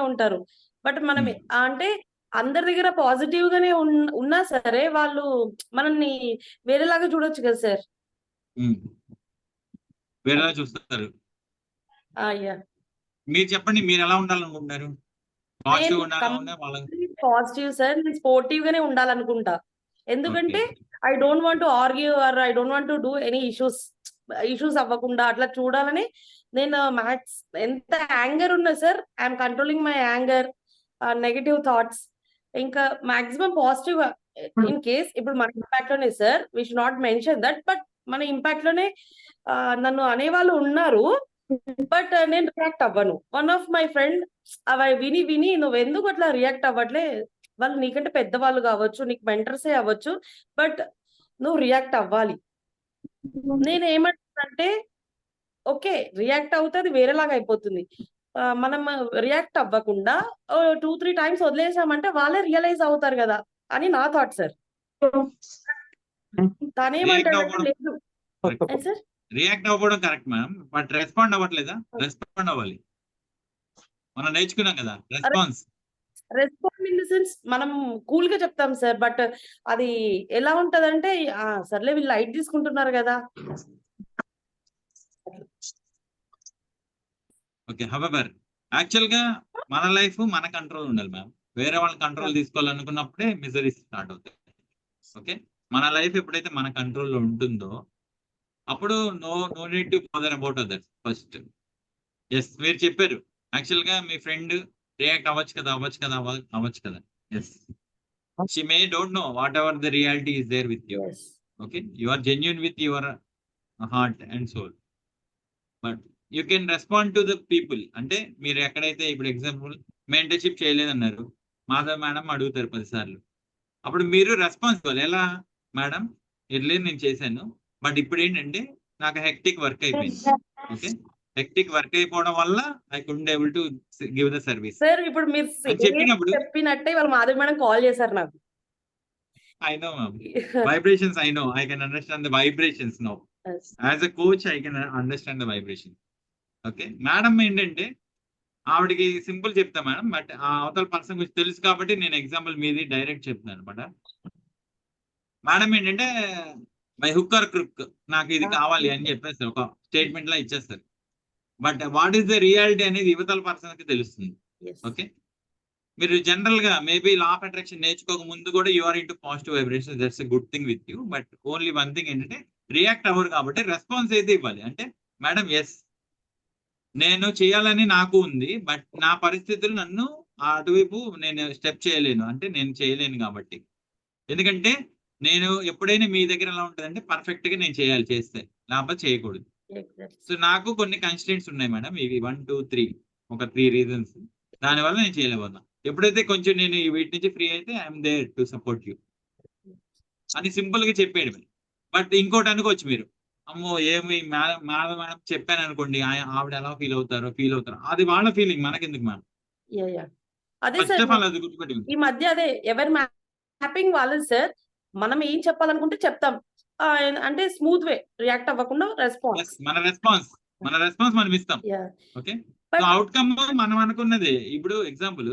ఉంటారు, బట్ మనం అంటే అందరి దగ్గర పాజిటివ్ గానే ఉన్నా సరే వాళ్ళు మనల్ని వేరేలాగా చూడొచ్చు కదా సార్. వేరేలా చూస్తారు. మీరు చెప్పండి, మీరు ఎలా ఉండాలనుకుంటున్నారు? పాజిటివ్ సార్, నేను స్పోర్టివ్ గానే ఉండాలనుకుంటా. ఎందుకంటే I don't want to argue or I don't want to do any issues అవ్వకుండా అట్లా చూడాలని నేను మ్యాక్స్ ఎంత యాంగర్ ఉన్నా sir, I'm controlling my anger, negative thoughts. ఇంకా మాక్సిమం పాజిటివ్. ఇన్ కేస్ ఇప్పుడు మన ఇంపాక్ట్ లోనే sir, we should not mention that, but మన ఇంపాక్ట్ లోనే నన్ను అనేవాళ్ళు ఉన్నారు, బట్ నేను రియాక్ట్ అవ్వను. వన్ ఆఫ్ మై ఫ్రెండ్ అవి విని విని నువ్వు ఎందుకు అట్లా రియాక్ట్ అవ్వట్లే, వాళ్ళు నీకంటే పెద్దవాళ్ళు కావచ్చు, నీకు మెంటర్సే అవ్వచ్చు, బట్ నువ్వు రియాక్ట్ అవ్వాలి. నేను ఏమంటానంటే ఓకే, రియాక్ట్ అవుతుంది వేరేలాగా అయిపోతుంది. మనం రియాక్ట్ అవ్వకుండా 2-3 టైమ్స్ వదిలేసామంటే వాళ్ళే రియలైజ్ అవుతారు కదా అని నా థాట్ సార్. తనేమంటాడంటే లేదు సార్, రియాక్ట్ అవ్వడం కరెక్ట్ మ్యామ్, బట్ రెస్పాండ్ అవ్వట్లేదా? రెస్పాండ్ అవ్వాలి. మనం నేర్చుకున్నాం కదా response. Respond in the sense మనం కూల్ గా చెప్తాం సార్, బట్ అది ఎలా ఉంటదంటే సర్లే వీళ్ళు లైట్ తీసుకుంటున్నారు కదా. ఓకే, హవెవర్ యాక్చువల్ గా మన లైఫ్ మన కంట్రోల్ ఉండాలి మ్యామ్. వేరే వాళ్ళ కంట్రోల్ తీసుకోవాలనుకున్నప్పుడే మిజరీస్ స్టార్ట్ అవుతాయి. ఓకే, మన లైఫ్ ఎప్పుడైతే మన కంట్రోల్లో ఉంటుందో అప్పుడు no need to bother about others first. Yes, మీరు చెప్పారు యాక్చువల్ గా మీ ఫ్రెండ్ రియాక్ట్ అవ్వచ్చు కదా. Yes, she may don't know whatever the reality is there with you. Okay, you are genuine with your heart and soul, but you can respond to the people. అంటే మీరు ఎక్కడైతే ఇప్పుడు example mentorship చేయలేదన్నారు, Madhav madam అడుగుతారు 10 సార్లు, అప్పుడు మీరు responsible. ఎలా madam early నేను చేశాను, బట్ ఇప్పుడు ఏంటంటే నాకు హెక్టిక్ వర్క్ అయిపోయింది. ఓకే, హెక్టిక్ వర్క్ అయిపోవడం వల్ల I couldn't able to give the service sir. ఇప్పుడు మీరు చెప్పినప్పుడు చెప్పినట్టే వాళ్ళ మాధవ్ మేడం కాల్ చేశారు నాకు. I know ma'am, vibrations I know, I can understand the vibrations now. As a coach I can understand the vibration. Okay, madam ఏంటంటే ఆవిడకి simple చెప్తా మేడం, బట్ ఆ అవతల పర్సన్ గురించి తెలుసు కాబట్టి నేను ఎగ్జాంపుల్ మీది డైరెక్ట్ చెప్తాను అనమాట. మేడం ఏంటంటే మై హుక్ ఆర్ క్రుక్, నాకు ఇది కావాలి అని చెప్పేస్తారు, ఒక స్టేట్మెంట్ లా ఇచ్చేస్తారు. But what is the reality అనేది యువతల పర్సన్ కి తెలుస్తుంది. ఓకే, మీరు జనరల్ గా మేబీ లా ఆఫ్ అట్రాక్షన్ నేర్చుకోక ముందు కూడా you are into positive vibration, that's a good thing with you. But only one thing ఏంటంటే రియాక్ట్ అవ్వరు కాబట్టి రెస్పాన్స్ అయితే ఇవ్వాలి. అంటే మేడం ఎస్ నేను చేయాలని నాకు ఉంది, బట్ నా పరిస్థితులు నన్ను అటువైపు నేను స్టెప్ చేయలేను, అంటే నేను చేయలేను కాబట్టి. ఎందుకంటే నేను ఎప్పుడైనా మీ దగ్గర ఎలా ఉంటుందంటే పర్ఫెక్ట్ గా నేను చేయాలి, చేస్తే లేకపోతే చేయకూడదు. సో నాకు కొన్ని కన్స్టెంట్స్ ఉన్నాయి మేడం, ఇవి 1, 2, 3 ఒక 3 రీజన్స్. దానివల్ల నేను చేయలేకపోతున్నా. ఎప్పుడైతే కొంచెం నేను వీటి నుంచి ఫ్రీ అయితే I'm there to support you అని సింపుల్ గా చెప్పేయడం. బట్ ఇంకోటి అనుకోవచ్చు మీరు, అమ్మో ఏమి మేడం చెప్పాను అనుకోండి, ఆవిడ ఎలా ఫీల్ అవుతారో, అది వాళ్ళ ఫీలింగ్, మనకెందుకు మ్యామ్. అదే సార్, ఈ మధ్య అదే ఎవరి మ్యాపింగ్ వాళ్ళది సార్. మనం ఏం చెప్పాలనుకుంటే చెప్తాం, అంటే స్మూత్ వే, రియాక్ట్ అవ్వకుండా రెస్పాన్స్. మన రెస్పాన్స్ మనం ఇస్తాం. ఓకే, అవుట్కమ్ మనం అనుకున్నదే. ఇప్పుడు ఎగ్జాంపుల్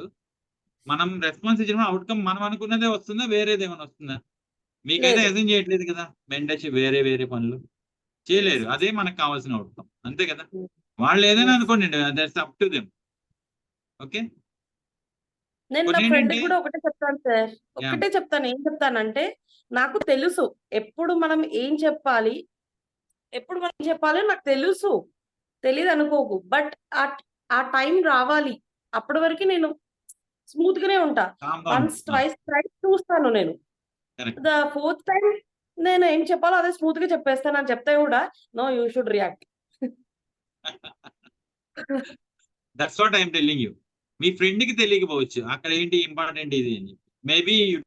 మనం రెస్పాన్స్ ఇచ్చిన అవుట్కమ్ మనం అనుకున్నదే వస్తుందా, వేరేది ఏమైనా వస్తుందా? మీకైతే అసైన్ చేయట్లేదు కదా మెంటర్షిప్, వేరే పనులు చేయలేరు, అదే మనకు కావాల్సిన అవుట్కమ్, అంతే కదా. వాళ్ళు ఏదైనా అనుకోండి, that's up to them. Okay, నేను నా ఫ్రెండ్ కూడా ఒకటే చెప్తాను సార్, ఏం చెప్తానంటే నాకు తెలుసు ఎప్పుడు మనం ఏం చెప్పాలి, నాకు తెలుసు, తెలియదు అనుకోకు, బట్ ఆ టైం రావాలి, అప్పటి వరకు నేను స్మూత్ గానే ఉంటా. వన్స్ ట్వైస్ చూస్తాను నేను, ద 4th టైం నేను ఏం చెప్పాలో అదే స్మూత్ గా చెప్పేస్తాను. అని చెప్తే కూడా no you should react. That's what I'm telling you. మీ ఫ్రెండ్ కి తెలియకపోవచ్చు అక్కడ ఏంటి ఇంపార్టెంట్ ఇది అని. Maybe you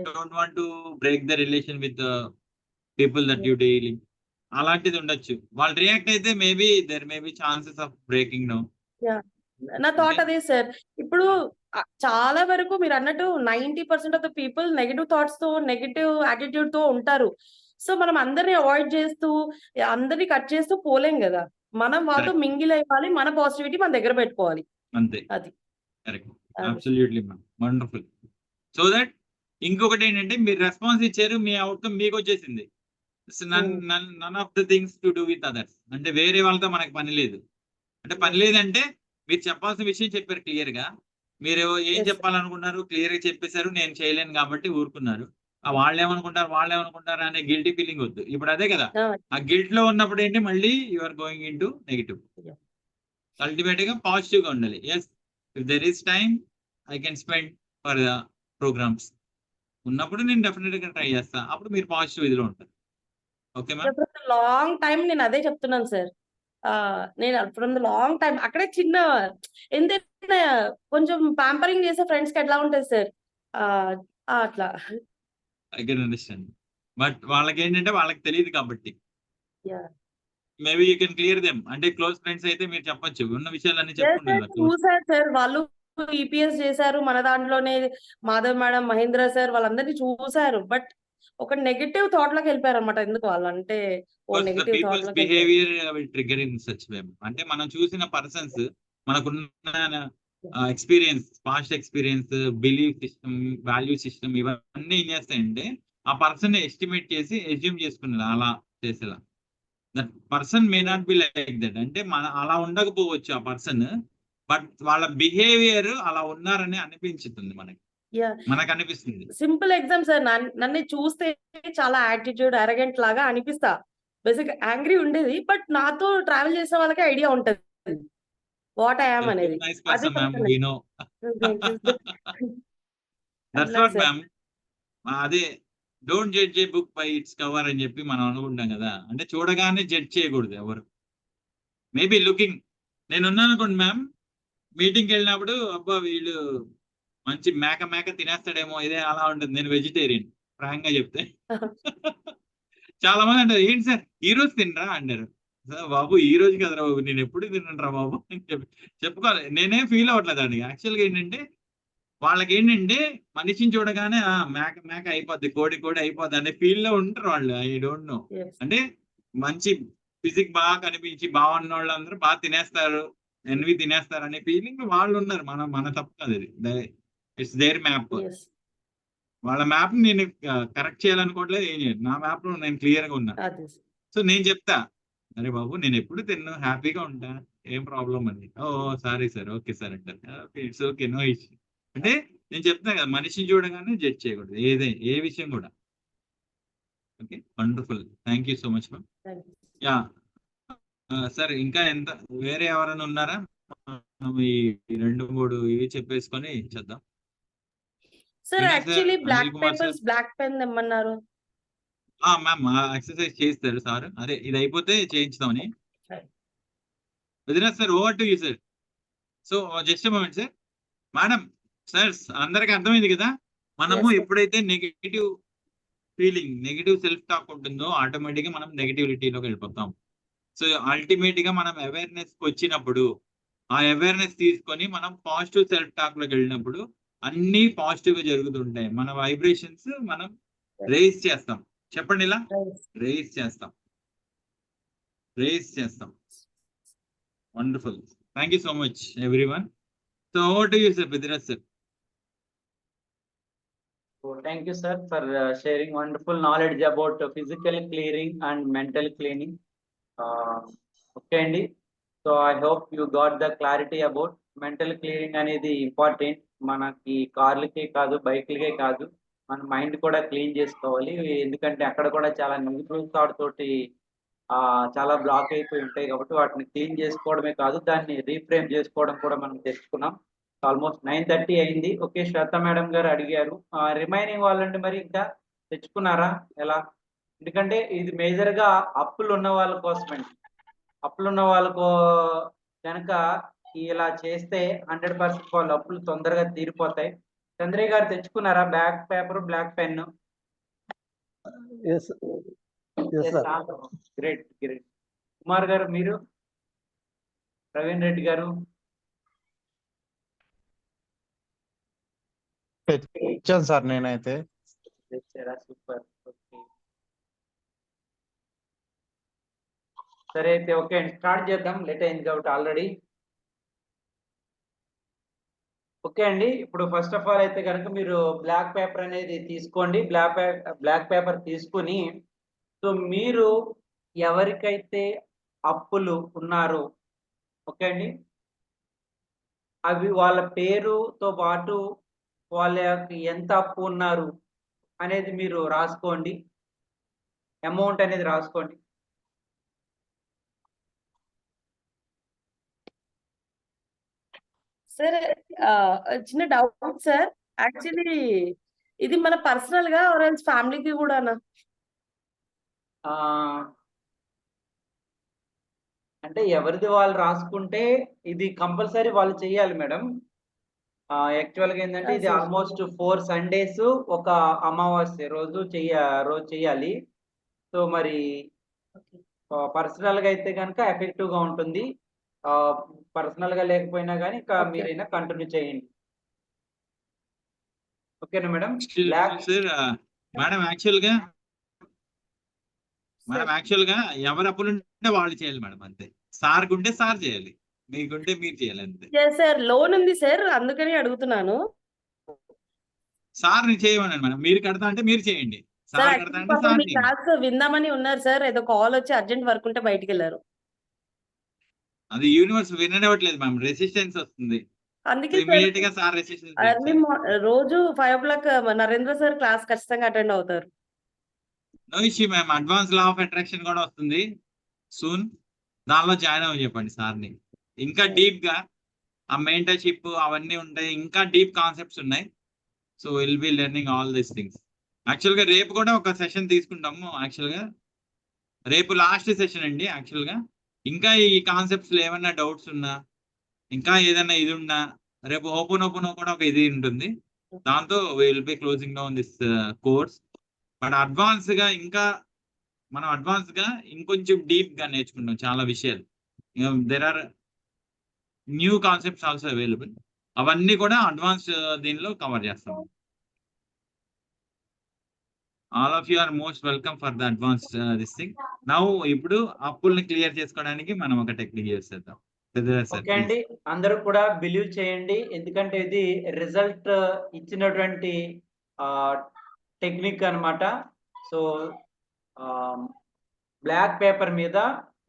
don't want to break the relation with the people that you dealing, అలాంటిది ఉండొచ్చు. వాళ్ళు రియాక్ట్ అయితే maybe there may be chances of breaking no. నా థాట్ అదే సార్. ఇప్పుడు చాలా వరకు మీరు అన్నట్టు 90% of the people negative thoughts తో, నెగటివ్ యాటిట్యూడ్ తో ఉంటారు. సో మనం అందరిని అవాయిడ్ చేస్తూ, అందరిని కట్ చేస్తూ పోలేం కదా. మనం వాళ్ళతో మింగిల్ అవ్వాలి, మన పాజిటివిటీ మన దగ్గర పెట్టుకోవాలి, అంతే. అది correct, absolutely ma'am, wonderful. So that ఇంకొకటి ఏంటంటే మీరు రెస్పాన్స్ ఇచ్చారు, మీ అవుట్కమ్ మీకు వచ్చేసింది. None of the things to do with others, అంటే వేరే వాళ్ళతో మనకు పని లేదు. అంటే పని లేదంటే మీరు చెప్పాల్సిన విషయం చెప్పారు క్లియర్ గా, మీరు ఏం చెప్పాలనుకున్నారు క్లియర్ గా చెప్పేశారు, నేను చేయలేను కాబట్టి ఊరుకున్నారు. వాళ్ళు ఏమనుకుంటారు అనే గిల్టీ ఫీలింగ్ వద్దు. ఇప్పుడు అదే కదా, ఆ గిల్ట్ లో ఉన్నప్పుడు ఏంటి మళ్ళీ you are going into negative. Ultimate గా పాజిటివ్ గా ఉండాలి. Yes, if there is time I can spend for the programs ఉన్నప్పుడు నేను డెఫినెట్ గా ట్రై చేస్తా, అప్పుడు మీరు పాజిటివ్ ఇదిలో ఉంటారు. ఓకే మ్యామ్, లాంగ్ టైం నేను అదే చెప్తున్నాను సార్. నేను ఫ్రమ్ ద లాంగ్ టైం అక్కడే చిన్న ఎంతైనా కొంచెం ప్యాంపరింగ్ చేసే ఫ్రెండ్స్ కి ఎట్లా ఉంటుంది సార్ అట్లా. I can understand. బట్ వాళ్ళకి ఏంటంటే వాళ్ళకి తెలియదు కాబట్టి Yeah. Maybe you can clear them. అంటే క్లోజ్ ఫ్రెండ్స్ అయితే మీరు చెప్పొచ్చు, ఉన్న విషయాలన్నీ చెప్పుకుంటారు కదా. చూసారు సార్ వాళ్ళు ఈపీఎస్ చేశారు మన దాంట్లోనే, మాధవ్ మేడం, మహేంద్ర సార్ వాళ్ళందరినీ చూసారు. బట్ ఒక నెగటివ్ థాట్ లోకి వెళ్ళిపోయారు అనమాట. ఎందుకు వాళ్ళు అంటే నెగటివ్ థాట్ పీపుల్స్ లోకి behaviour will trigger in such way. అంటే మనం చూసిన పర్సన్స్, మనకున్న experience, past experience, belief system, value system, ఇవన్నీ ఏం చేస్తాయంటే ఆ పర్సన్ ఎస్టిమేట్ చేసి ఎస్యూమ్ చేసుకున్నారు అలా చేసేలా. That person may not be like that. అంటే మన అలా ఉండకపోవచ్చు ఆ పర్సన్, బట్ వాళ్ళ బిహేవియర్ అలా ఉన్నారని అనిపించుతుంది మనకి, మనకు అనిపిస్తుంది. Simple exam sir. నన్ను చూస్తే చాలా యాటిట్యూడ్, అరగెంట్ లాగా అనిపిస్తా. బేసిక్ యాంగ్రీ ఉండేది, బట్ నాతో ట్రావెల్ చేసే వాళ్ళకి ఐడియా ఉంటది వాట్ ఐ యామ్ అనేది. అదే దట్స్ వాట్ మ్యామ్. అదే don't judge A book by its cover అని చెప్పి మనం అనుకుంటాం కదా. అంటే చూడగానే జడ్జ్ చేయకూడదు ఎవరు. మేబీ లుకింగ్, నేను ఉన్నాను అనుకోండి మ్యామ్, మీటింగ్కి వెళ్ళినప్పుడు అబ్బా వీళ్ళు మంచి మేక తినేస్తాడేమో, ఇదే అలా ఉంటుంది. నేను వెజిటేరియన్ ఫ్రాంక్ గా చెప్తే. చాలా మంది అంటారు ఏంటి సార్ ఈ రోజు తినరా అన్నారు. సార్ బాబు ఈ రోజు కదరా బాబు, నేను ఎప్పుడు తినరా బాబు అని చెప్పుకోవాలి. నేనేం ఫీల్ అవ్వట్లేదు అండి. యాక్చువల్గా ఏంటంటే వాళ్ళకి ఏంటంటే మనిషిని చూడగానే మేక అయిపోద్ది, కోడి అయిపోద్ది అనే ఫీల్ లో ఉంటారు వాళ్ళు. I don't know. అంటే మంచి ఫిజిక్ బాగా కనిపించి బాగున్న వాళ్ళు అందరూ బాగా తినేస్తారు, ఎన్వి తినేస్తారు అనే ఫీలింగ్ వాళ్ళు ఉన్నారు. మన తప్పు కాదు అది. It's their map. వాళ్ళ మ్యాప్ నేను కరెక్ట్ చేయాలనుకోవట్లేదు, ఏం చేయను. నా మ్యాప్ లో నేను క్లియర్ గా ఉన్నా. సో నేను చెప్తా, అరే బాబు నేను ఎప్పుడు తిన్నా, హ్యాపీగా ఉంటా, ఏం ప్రాబ్లం అని. Oh sorry sir, okay sir అంటారు. It's okay, no issue. అంటే నేను చెప్తాను కదా, మనిషిని చూడగానే జడ్జ్ చేయకూడదు ఏ విషయం కూడా. Okay, wonderful. Thank you so much ma'am. Yeah sir, ఇంకా ఎంత వేరే ఎవరైనా ఉన్నారా? ఈ 2-3 ఇవి చెప్పేసుకొని చేద్దాం. Sir actually black papers, black pen తెమ్మన్నారు. మ్యామ్ ఎక్సర్సైజ్ చేస్తారు సార్. అదే ఇది అయిపోతే చేయించుదామని. వదినా sir, over to you sir. So just moment sir. Madam, sir అందరికి అర్థమైంది కదా. మనము ఎప్పుడైతే negative feeling, negative self talk ఉంటుందో ఆటోమేటిక్ గా మనం నెగిటివిటీలోకి వెళ్ళిపోతాం. సో అల్టిమేట్ గా మనం అవేర్నెస్ వచ్చినప్పుడు, ఆ అవేర్నెస్ తీసుకొని మనం పాజిటివ్ సెల్ఫ్ టాక్ లోకి వెళ్ళినప్పుడు అన్ని పాజిటివ్ గా జరుగుతుంటాయి. మన వైబ్రేషన్స్ మనం రేస్ చేస్తాం. చెప్పండి, ఇలా రేస్ చేస్తాం. Wonderful. Thank you so much everyone. So over to you sir, Peddiraj sir. Thank you, sir, for sharing wonderful knowledge about physical clearing and mental cleaning. Okay, Andy. So I hope you got the clarity about mental clearing అనేది important. మనకి కార్లకే కాదు, బైక్లకే కాదు, మన mind కూడా clean చేసుకోవాలి. ఎందుకంటే అక్కడ కూడా చాలా నెగిటివ్ థాట్ తోటి చాలా బ్లాక్ అయిపోయి ఉంటాయి కాబట్టి వాటిని క్లీన్ చేసుకోవడమే కాదు, దాన్ని రీఫ్రేమ్ చేసుకోవడం కూడా మనం తెచ్చుకున్నాం. ఆల్మోస్ట్ 9:30 అయింది. ఓకే, శ్వేత మేడం గారు అడిగారు, రిమైనింగ్ వాళ్ళంటే మరి ఇంకా తెచ్చుకున్నారా ఎలా? ఎందుకంటే ఇది మేజర్ గా అప్పులు ఉన్న వాళ్ళ కోసమండి. అప్పులు ఉన్న వాళ్ళకు కనుక ఇలా చేస్తే 100% వాళ్ళ అప్పులు తొందరగా తీరిపోతాయి. చంద్రయ్య గారు తెచ్చుకున్నారా black paper, black pen? Great. Kumar గారు, మీరు? ప్రవీణ్ రెడ్డి గారు? ఇచ్చాను సార్ నేనైతే. సూపర్. ఓకే, సరే అయితే ఓకే అండి, స్టార్ట్ చేద్దాం. లేట్ అయింది కాబట్టి ఆల్రెడీ. ఓకే అండి, ఇప్పుడు ఫస్ట్ ఆఫ్ ఆల్ అయితే కనుక మీరు బ్లాక్ పేపర్ అనేది తీసుకోండి. బ్లాక్ పేపర్ తీసుకుని, సో మీరు ఎవరికైతే అప్పులు ఉన్నారో, ఓకే అండి, అవి వాళ్ళ పేరుతో పాటు వాళ్ళకి ఎంత అప్పు ఉన్నారు అనేది మీరు రాసుకోండి. అమౌంట్ అనేది రాసుకోండి. సార్ చిన్న డౌట్ సార్. యాక్చువల్లీ ఇది మన పర్సనల్ గా ఫ్యామిలీకి కూడానా? అంటే ఎవరిది వాళ్ళు రాసుకుంటే ఇది కంపల్సరీ వాళ్ళు చేయాలి మేడం. యాక్చువల్‌గా ఏందంటే ఇది సార్. ఆల్మోస్ట్ 4 సండేస్ ఒక అమావాస్య రోజు చేయాలి. సో మరి పర్సనల్‌గా అయితే గనుక ఎఫెక్టివ్‌గా ఉంటుంది. పర్సనల్‌గా లేకపోయినా గాని ఓకే. మీరైనా కంటిన్యూ చేయండి. ఓకేనా మేడం? సార్ మేడం యాక్చువల్‌గా ఎవరి అప్పులుంటే వాళ్ళు చేయాలి మేడం అంతే. సార్‌కుంటే సార్ చేయాలి. మీకుంటే మీరు చేయాలి అంతే. Yes sir. లోన్ ఉంది సార్. అందుకని అడుగుతున్నాను. సార్‌ని చేయమనండి మేడం. మీరు కడతా అంటే మీరు చేయండి. సార్ సార్ కడతా యాక్చువల్లీ అంటే పాపం సార్ మీ చేయండి. క్లాస్ విందామని ఉన్నారు సార్. ఏదో కాల్ వచ్చి అర్జెంట్ వర్క్ ఉంటే బయటికెళ్లారు. అది యూనివర్స్ విననివ్వట్లేదు మ్యామ్. రెసిస్టెన్స్ వస్తుంది. అందుకే సార్ ఇమ్మీడియేట్ గా సార్ రెసిస్టెన్స్ ఎర్లీ రోజు 5:00 నరేంద్ర సార్ క్లాస్ ఖచ్చితంగా అటెండ్ అవుతారు. No issue ma'am. Advance law of attraction కూడా వస్తుంది సూన్. దానిలో జాయిన్ అవ్వ చెప్పండి సార్ని. ఇంకా డీప్ గా ఆ మెంటర్షిప్ అవన్నీ ఉంటాయి. ఇంకా డీప్ కాన్సెప్ట్స్ ఉన్నాయి. So will be learning all these things. Actual గా రేపు కూడా ఒక సెషన్ తీసుకుంటాము. యాక్చువల్ గా రేపు లాస్ట్ సెషన్ అండి. యాక్చువల్ గా ఇంకా ఈ కాన్సెప్ట్స్ లో ఏమన్నా డౌట్స్ ఉన్నా, ఇంకా ఏదైనా ఇది ఉన్నా, రేపు ఓపెన్ కూడా ఒక ఇది ఉంటుంది. దాంతో will be closing down this course. But మనం అడ్వాన్స్ గా ఇంకొంచెం డీప్ గా నేర్చుకుంటాం చాలా విషయాలు. There are new concepts also available. అవన్నీ కూడా అడ్వాన్స్ దీనిలో కవర్ చేస్తాం. All of you are most welcome for the advance this thing. Now ఇప్పుడు అప్పుల్ని క్లియర్ చేసుకోవడానికి మనం ఒక టెక్నిక్ చేసేద్దాం. ఓకే అండి. అందరూ కూడా బిలీవ్ చేయండి. ఎందుకంటే ఇది రిజల్ట్ ఇచ్చినటువంటి టెక్నిక్ అన్నమాట. సో బ్లాక్ పేపర్ మీద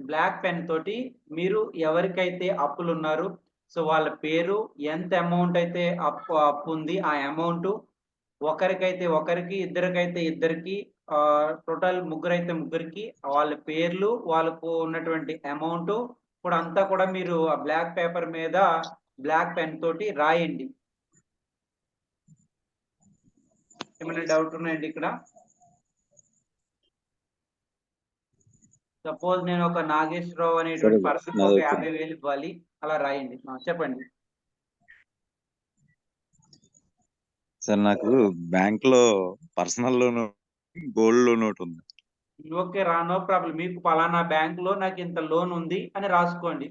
బ్లాక్ పెన్ తోటి మీరు ఎవరికైతే అప్పులున్నారు, సో వాళ్ళ పేరు, ఎంత అమౌంట్ అయితే అప్పు ఉంది ఆ అమౌంట్, ఒకరికైతే ఒకరికి, ఇద్దరికైతే ఇద్దరికి, టోటల్ ముగ్గురైతే ముగ్గురికి వాళ్ళ పేర్లు, వాళ్ళకు ఉన్నటువంటి అమౌంట్ కూడా అంతా కూడా మీరు ఆ బ్లాక్ పేపర్ మీద బ్లాక్ పెన్ తోటి రాయండి. ఏమైనా డౌట్ ఉన్నాయండి ఇక్కడ? సపోజ్ నేను ఒక నాగేశ్వరరావు అనేటువంటి పర్సన్ ఒక 50,000 ఇవ్వాలి, అలా రాయండి. చెప్పండి. సార్ నాకు బ్యాంక్ లో పర్సనల్ లోన్, గోల్డ్ లోన్ ఒకటి ఉంది. Okay no problem. మీకు పలానా బ్యాంక్ లో నాకు ఇంత లోన్ ఉంది అని రాసుకోండి.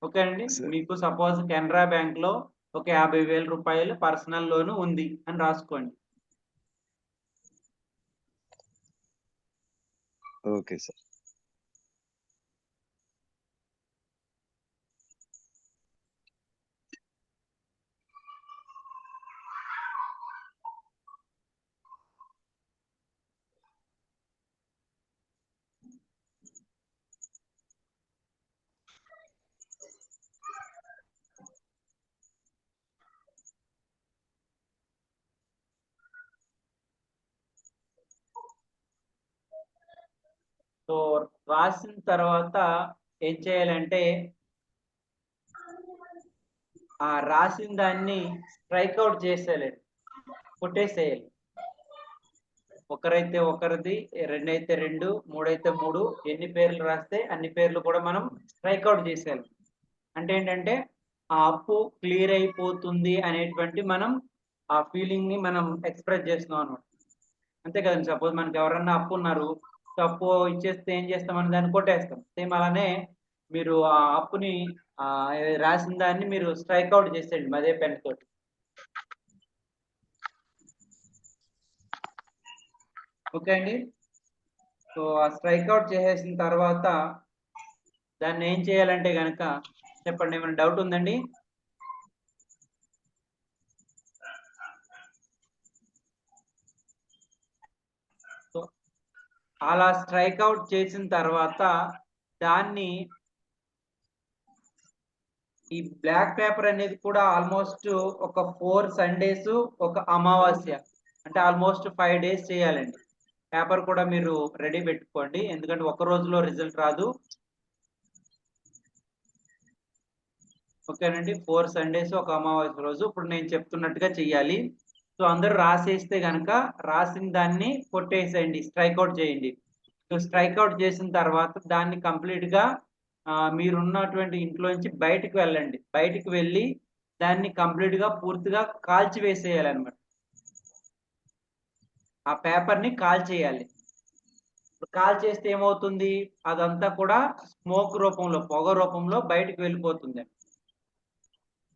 ఓకే అండి. మీకు సపోజ్ కెనరా బ్యాంక్ లో ఒక 50,000 రూపాయలు పర్సనల్ లోన్ ఉంది అని రాసుకోండి. Okay sir. సో రాసిన తర్వాత ఏం చేయాలంటే ఆ రాసిన దాన్ని స్ట్రైక్ అవుట్ చేసేయాలి, కొట్టేసేయాలి. ఒకరైతే ఒకరిది, రెండైతే రెండు, మూడైతే మూడు, ఎన్ని పేర్లు రాస్తే అన్ని పేర్లు కూడా మనం స్ట్రైక్ అవుట్ చేసేయాలి. అంటే ఏంటంటే ఆ అప్పు క్లియర్ అయిపోతుంది అనేటువంటి మనం ఆ ఫీలింగ్ ని మనం ఎక్స్ప్రెస్ చేస్తున్నాం అన్నమాట. అంతే కదండి. సపోజ్ మనకి ఎవరన్నా అప్పు ఉన్నారు, అప్పు ఇచ్చేస్తే ఏం చేస్తామని దాన్ని కొట్టేస్తాం. సేమ్ అలానే మీరు ఆ అప్పుని రాసిన దాన్ని మీరు స్ట్రైక్ అవుట్ చేసేయండి అదే పెన్ తోటి. ఓకే అండి. సో ఆ స్ట్రైక్ అవుట్ చేసేసిన తర్వాత దాన్ని ఏం చేయాలంటే గనక చెప్పండి, ఏమైనా డౌట్ ఉందండి? సో అలా స్ట్రైక్ అవుట్ చేసిన తర్వాత దాన్ని ఈ బ్లాక్ పేపర్ అనేది కూడా ఆల్మోస్ట్ ఒక 4 సండేస్ ఒక అమావాస్య అంటే ఆల్మోస్ట్ 5 డేస్ చేయాలండి. పేపర్ కూడా మీరు రెడీ పెట్టుకోండి, ఎందుకంటే ఒక రోజులో రిజల్ట్ రాదు. ఓకేనండి. 4 సండేస్ ఒక అమావాస్య రోజు ఇప్పుడు నేను చెప్తున్నట్టుగా చెయ్యాలి. సో అందరూ రాసేస్తే గనక రాసిన దాన్ని కొట్టేసేయండి, స్ట్రైక్అవుట్ చేయండి. సో స్ట్రైక్అవుట్ చేసిన తర్వాత దాన్ని కంప్లీట్ గా మీరున్నటువంటి ఇంట్లోంచి బయటికి వెళ్ళండి. బయటికి వెళ్ళి దాన్ని కంప్లీట్ గా పూర్తిగా కాల్చి వేసేయాలన్నమాట. ఆ పేపర్ ని కాల్చేయాలి. కాల్ చేస్తే ఏమవుతుంది, అదంతా కూడా స్మోక్ రూపంలో, పొగ రూపంలో బయటికి వెళ్ళిపోతుంది.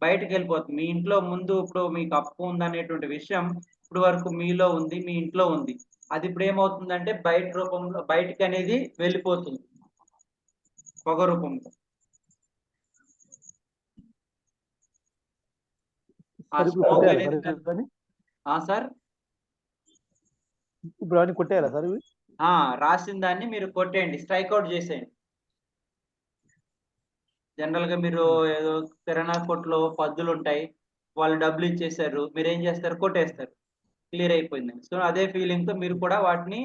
బయటికి వెళ్ళిపోతుంది. మీ ఇంట్లో ముందు ఇప్పుడు మీకు అప్పు ఉందనేటువంటి విషయం ఇప్పుడు వరకు మీలో ఉంది, మీ ఇంట్లో ఉంది. అది ఇప్పుడు ఏమవుతుందంటే బయట రూపంలో బయటికి అనేది వెళ్ళిపోతుంది పొగ రూపంలో. ఆ సార్ ఇప్పుడు స్మోక్ కొట్టేయాలా అనేది సార్ ఇవన్నీ? సార్ ఇప్పుడు అవన్నీ కొట్టేయాలా సార్ ఇవి? రాసిన దాన్ని మీరు కొట్టేయండి, స్ట్రైక్అవుట్ చేసేయండి. జనరల్ గా మీరు ఏదో కిరాణా కొట్లో పద్దులు ఉంటాయి, వాళ్ళు డబ్బులు ఇచ్చేసారు, మీరు ఏం చేస్తారు, కొట్టేస్తారు, క్లియర్ అయిపోయిందని. సో అదే ఫీలింగ్ తో మీరు కూడా వాటిని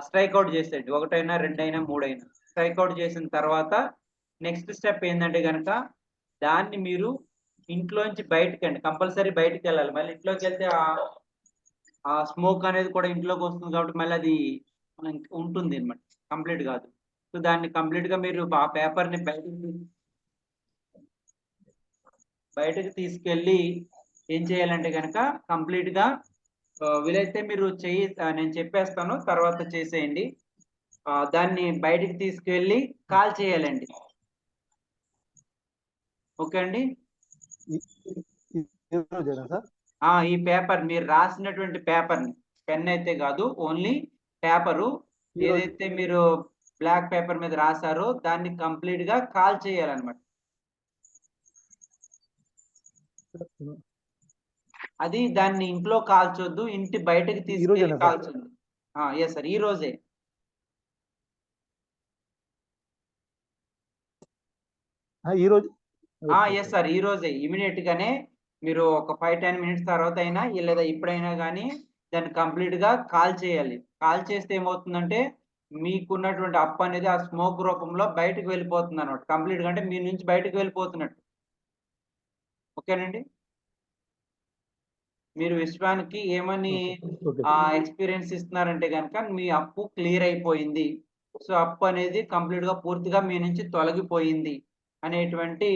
స్ట్రైక్అవుట్ చేసేయండి. 1 అయినా 2 అయినా 3 అయినా స్ట్రైక్అవుట్ చేసిన తర్వాత నెక్స్ట్ స్టెప్ ఏంటంటే కనుక దాన్ని మీరు ఇంట్లోంచి బయటకండి, కంపల్సరీ బయటకు వెళ్ళాలి. మళ్ళీ ఇంట్లోకి వెళ్తే ఆ స్మోక్ అనేది కూడా ఇంట్లోకి వస్తుంది కాబట్టి మళ్ళీ అది ఉంటుంది అనమాట, కంప్లీట్ కాదు. సో దాన్ని కంప్లీట్ గా మీరు ఆ పేపర్ ని బయటకు తీసుకెళ్ళి ఏం చేయాలంటే కనుక కంప్లీట్ గా వీలైతే మీరు నేను చెప్పేస్తాను, తర్వాత చేసేయండి. దాన్ని బయటికి తీసుకెళ్ళి కాల్ చేయాలండి. ఓకే అండి. ఈ రోజేనా సార్? ఈ పేపర్ మీరు రాసినటువంటి పేపర్ ని, పెన్ అయితే కాదు, ఓన్లీ పేపరు ఏదైతే మీరు బ్లాక్ పేపర్ మీద రాసారో దాన్ని కంప్లీట్ గా కాల్ చేయాలన్నమాట. అది దాన్ని ఇంట్లో కాల్చొద్దు, ఇంటి బయటకి తీసుకెళ్ళి కాల్చొద్దు. ఎస్ సార్, ఈ రోజే. ఈ రోజు ఎస్ సార్, ఈ రోజే ఇమీడియట్ గానే మీరు ఒక 5-10 మినిట్స్ తర్వాత అయినా లేదా ఇప్పుడైనా కానీ దాన్ని కంప్లీట్ గా కాల్ చేయాలి. కాల్ చేస్తే ఏమవుతుందంటే మీకున్నటువంటి అప్పు అనేది ఆ స్మోక్ రూపంలో బయటకు వెళ్ళిపోతుంది అనమాట, కంప్లీట్ గా, అంటే మీ నుంచి బయటకు వెళ్ళిపోతున్నట్టు. ఓకేనండి. మీరు విశ్వానికి ఏమని ఎక్స్పీరియన్స్ ఇస్తున్నారంటే కనుక మీ అప్పు క్లియర్ అయిపోయింది, సో అప్పు అనేది కంప్లీట్ గా పూర్తిగా మీ నుంచి తొలగిపోయింది అనేటువంటి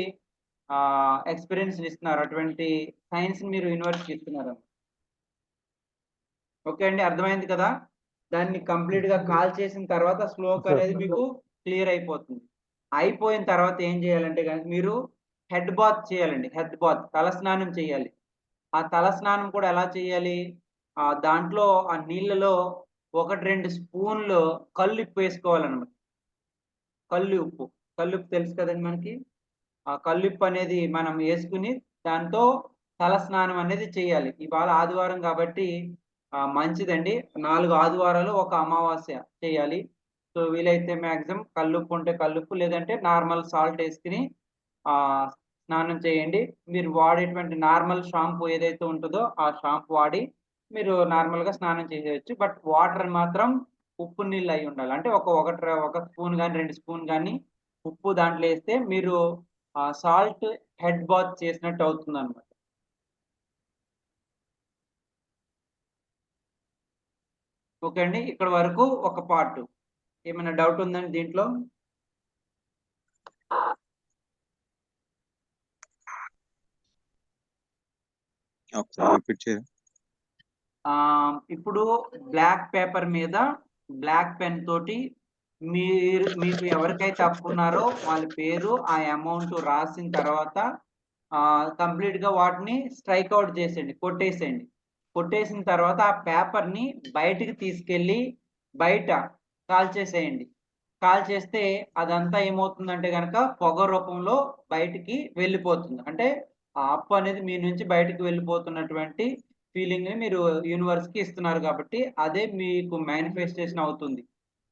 ఎక్స్పీరియన్స్ ఇస్తున్నారు. అటువంటి సైన్స్ మీరు యూనివర్సిటీ ఇస్తున్నారు. ఓకే అండి, అర్థమైంది కదా. దాన్ని కంప్లీట్ గా కాల్ చేసిన తర్వాత స్లోక్ అనేది మీకు క్లియర్ అయిపోతుంది. అయిపోయిన తర్వాత ఏం చేయాలంటే కనుక మీరు హెడ్ బాత్ చేయాలండి. హెడ్ బాత్, తల స్నానం చేయాలి. ఆ తల స్నానం కూడా ఎలా చేయాలి, దాంట్లో ఆ నీళ్ళలో 1-2 స్పూన్లు కల్లుప్పు వేసుకోవాలన్నమాట. కల్లుప్పు తెలుసు కదండి మనకి. ఆ కల్లుప్పు అనేది మనం వేసుకుని దాంతో తల స్నానం అనేది చేయాలి. ఇవాళ ఆదివారం కాబట్టి మంచిదండి. 4 ఆదివారాలు ఒక అమావాస్య చేయాలి. సో వీలైతే మాక్సిమం కల్లుప్పు ఉంటే కల్లుప్పు, లేదంటే నార్మల్ సాల్ట్ వేసుకుని స్నానం చేయండి. మీరు వాడేటువంటి నార్మల్ షాంపూ ఏదైతే ఉంటుందో ఆ షాంపూ వాడి మీరు నార్మల్ గా స్నానం చేసేయచ్చు. బట్ వాటర్ మాత్రం ఉప్పు నీళ్ళు అయి ఉండాలి. అంటే ఒక స్పూన్ కానీ 2 స్పూన్ కానీ ఉప్పు దాంట్లో వేస్తే మీరు సాల్ట్ హెడ్ బాత్ చేసినట్టు అవుతుంది అనమాట. ఓకే అండి, ఇక్కడ వరకు ఒక పార్ట్. ఏమైనా డౌట్ ఉందండి దీంట్లో? ఇప్పుడు బ్లాక్ పేపర్ మీద బ్లాక్ పెన్ తోటి మీకు ఎవరికైతే అప్పున్నారో వాళ్ళ పేరు, ఆ అమౌంట్ రాసిన తర్వాత కంప్లీట్ గా వాటిని స్ట్రైక్ అవుట్ చేసేయండి, కొట్టేసేయండి. కొట్టేసిన తర్వాత ఆ పేపర్ ని బయటికి తీసుకెళ్ళి బయట కాల్ చేసేయండి. కాల్ చేస్తే అదంతా ఏమవుతుందంటే కనుక పొగ రూపంలో బయటికి వెళ్ళిపోతుంది. అంటే ఆ అప్పు అనేది మీ నుంచి బయటకు వెళ్ళిపోతున్నటువంటి ఫీలింగ్ ని మీరు యూనివర్స్ కి ఇస్తున్నారు కాబట్టి అదే మీకు మేనిఫెస్టేషన్ అవుతుంది.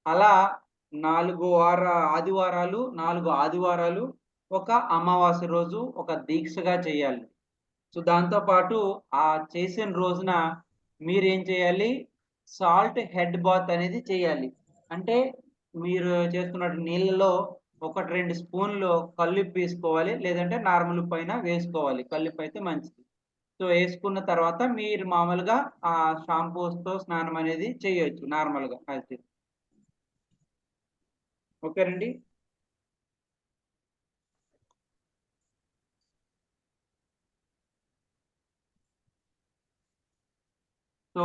అలా 4 ఆదివారాలు ఒక అమావాస్య రోజు ఒక దీక్షగా చేయాలి. సో దాంతో పాటు ఆ చేసిన రోజున మీరేం చేయాలి, సాల్ట్ హెడ్ బాత్ అనేది చేయాలి. అంటే మీరు చేసుకున్న నీళ్ళలో 1-2 స్పూన్లు కల్లుప్పు వేసుకోవాలి, లేదంటే నార్మల్ ఉప్పు అయినా వేసుకోవాలి. కల్లుప్పు అయితే మంచిది. సో వేసుకున్న తర్వాత మీరు మామూలుగా ఆ షాంపూస్తో స్నానం అనేది చేయొచ్చు నార్మల్గా. అది ఓకేనండి. సో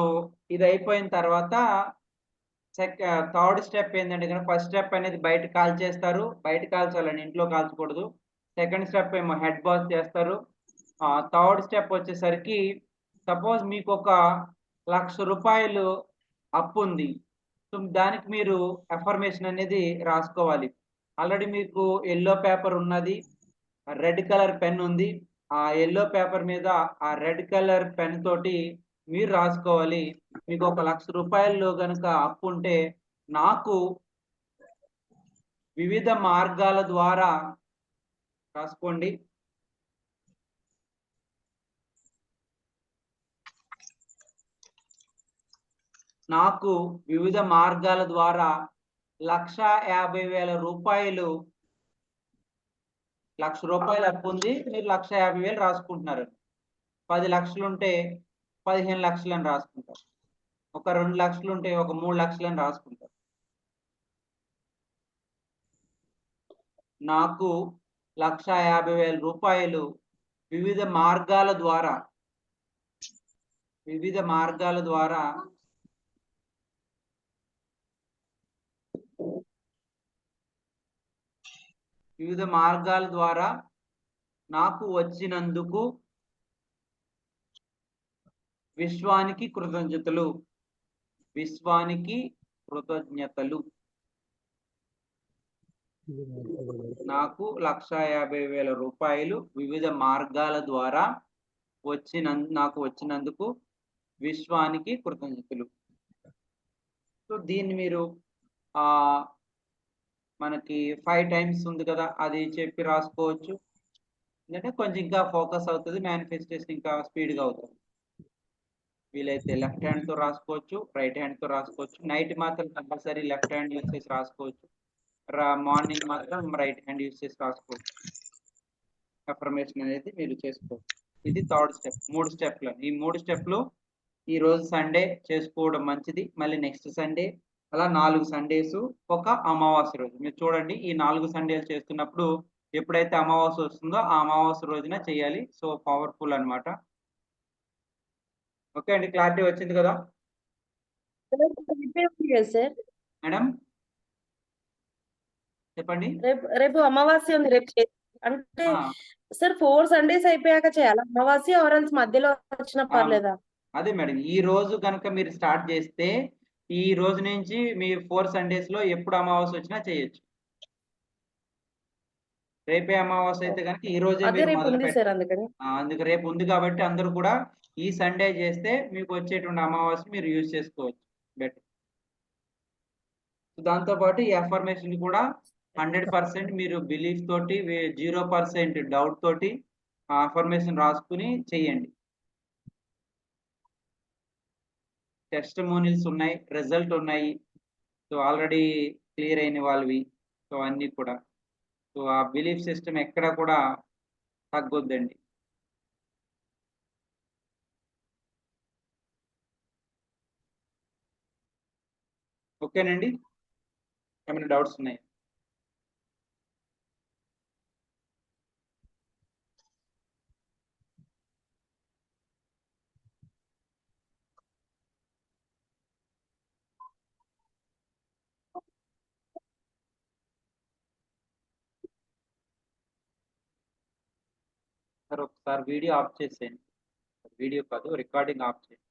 ఇది అయిపోయిన తర్వాత థర్డ్ స్టెప్ ఏంటంటే కనుక ఫస్ట్ స్టెప్ అనేది బయట కాల్చేస్తారు. బయట కాల్చాలండి, ఇంట్లో కాల్చకూడదు. సెకండ్ స్టెప్ ఏమో హెడ్ బాత్ చేస్తారు. థర్డ్ స్టెప్ వచ్చేసరికి సపోజ్ మీకు ఒక ₹1,00,000 అప్పు ఉంది. సో దానికి మీరు అఫర్మేషన్ అనేది రాసుకోవాలి. ఆల్రెడీ మీకు యెల్లో పేపర్ ఉన్నది, రెడ్ కలర్ పెన్ ఉంది. ఆ యెల్లో పేపర్ మీద ఆ రెడ్ కలర్ పెన్ తోటి మీరు రాసుకోవాలి. మీకు ఒక ₹1,00,000 గనుక అప్పు ఉంటే నాకు వివిధ మార్గాల ద్వారా రాసుకోండి. నాకు వివిధ మార్గాల ద్వారా ₹1,50,000 ₹1,00,000 అప్పు ఉంది. మీరు 1,50,000 రాసుకుంటున్నారు. 10 లక్షలు ఉంటే 15 లక్షలు అని రాసుకుంటారు. ఒక 2 లక్షలు ఉంటే ఒక 3 లక్షలు అని రాసుకుంటారు. నాకు ₹1,50,000 వివిధ మార్గాల ద్వారా నాకు వచ్చినందుకు విశ్వానికి కృతజ్ఞతలు. నాకు ₹1,50,000 వివిధ మార్గాల ద్వారా నాకు వచ్చినందుకు విశ్వానికి కృతజ్ఞతలు. సో దీన్ని మీరు మనకి 5 టైమ్స్ ఉంది కదా, అది చెప్పి రాసుకోవచ్చు. ఎందుకంటే కొంచెం ఇంకా ఫోకస్ అవుతుంది, మేనిఫెస్టేషన్ ఇంకా స్పీడ్గా అవుతుంది. వీలైతే లెఫ్ట్ హ్యాండ్తో రాసుకోవచ్చు, రైట్ హ్యాండ్తో రాసుకోవచ్చు. నైట్ మాత్రం కంపల్సరీ లెఫ్ట్ హ్యాండ్ యూజ్ చేసి రాసుకోవచ్చు. మార్నింగ్ మాత్రం రైట్ హ్యాండ్ యూజ్ చేసి రాసుకోవచ్చు. అఫర్మేషన్ అనేది మీరు చేసుకోవచ్చు. ఇది థర్డ్ స్టెప్. 3 స్టెప్లు. ఈ 3 స్టెప్లు ఈ రోజు సండే చేసుకోవడం మంచిది. మళ్ళీ నెక్స్ట్ సండే, అలా 4 సండేస్, ఒక అమావాస్య రోజు. మీరు చూడండి, ఈ 4 సండేలు చేస్తున్నప్పుడు ఎప్పుడైతే అమావాస్య వస్తుందో ఆ అమావాస్య రోజున చేయాలి. సో పవర్ఫుల్ అన్నమాట. ఓకే అండి, క్లారిటీ వచ్చింది కదా సార్? మేడం చెప్పండి. రేపు అమావాస్య ఉంది. రేపు అంటే సార్ 4 సండేస్ అయిపోయాక చేయాలా అమావాస్య? ఆరెల్స్ మధ్యలో వచ్చినా పర్లేదా? అదే మేడం, ఈ రోజు కనుక మీరు స్టార్ట్ చేస్తే ఈ రోజు నుంచి మీరు 4 సండేస్ లో ఎప్పుడు అమావాస్య వచ్చినా చేయొచ్చు. రేపే అమావాస్య అయితే కనుక ఈ రోజే మీరు మొదలు పెట్టారు. అందుకే రేపు ఉంది కాబట్టి అందరూ కూడా ఈ సండే చేస్తే మీకు వచ్చేటువంటి అమావాస్య మీరు యూజ్ చేసుకోవచ్చు బెటర్. దాంతో పాటు ఈ అఫర్మేషన్ కూడా 100% మీరు బిలీఫ్ తోటి 0% డౌట్ తోటి ఆ అఫర్మేషన్ రాసుకుని చెయ్యండి. టెస్టిమోనియల్స్ ఉన్నాయి, రిజల్ట్ ఉన్నాయి. సో ఆల్రెడీ క్లియర్ అయిన వాళ్ళవి. సో అన్నీ కూడా. సో ఆ బిలీఫ్ సిస్టమ్ ఎక్కడ కూడా తగ్గొద్దండి. ఓకేనండి, ఏమైనా డౌట్స్ ఉన్నాయి? సార్ ఒకసారి వీడియో ఆఫ్ చేసేయండి. వీడియో కాదు, రికార్డింగ్ ఆఫ్ చేయండి.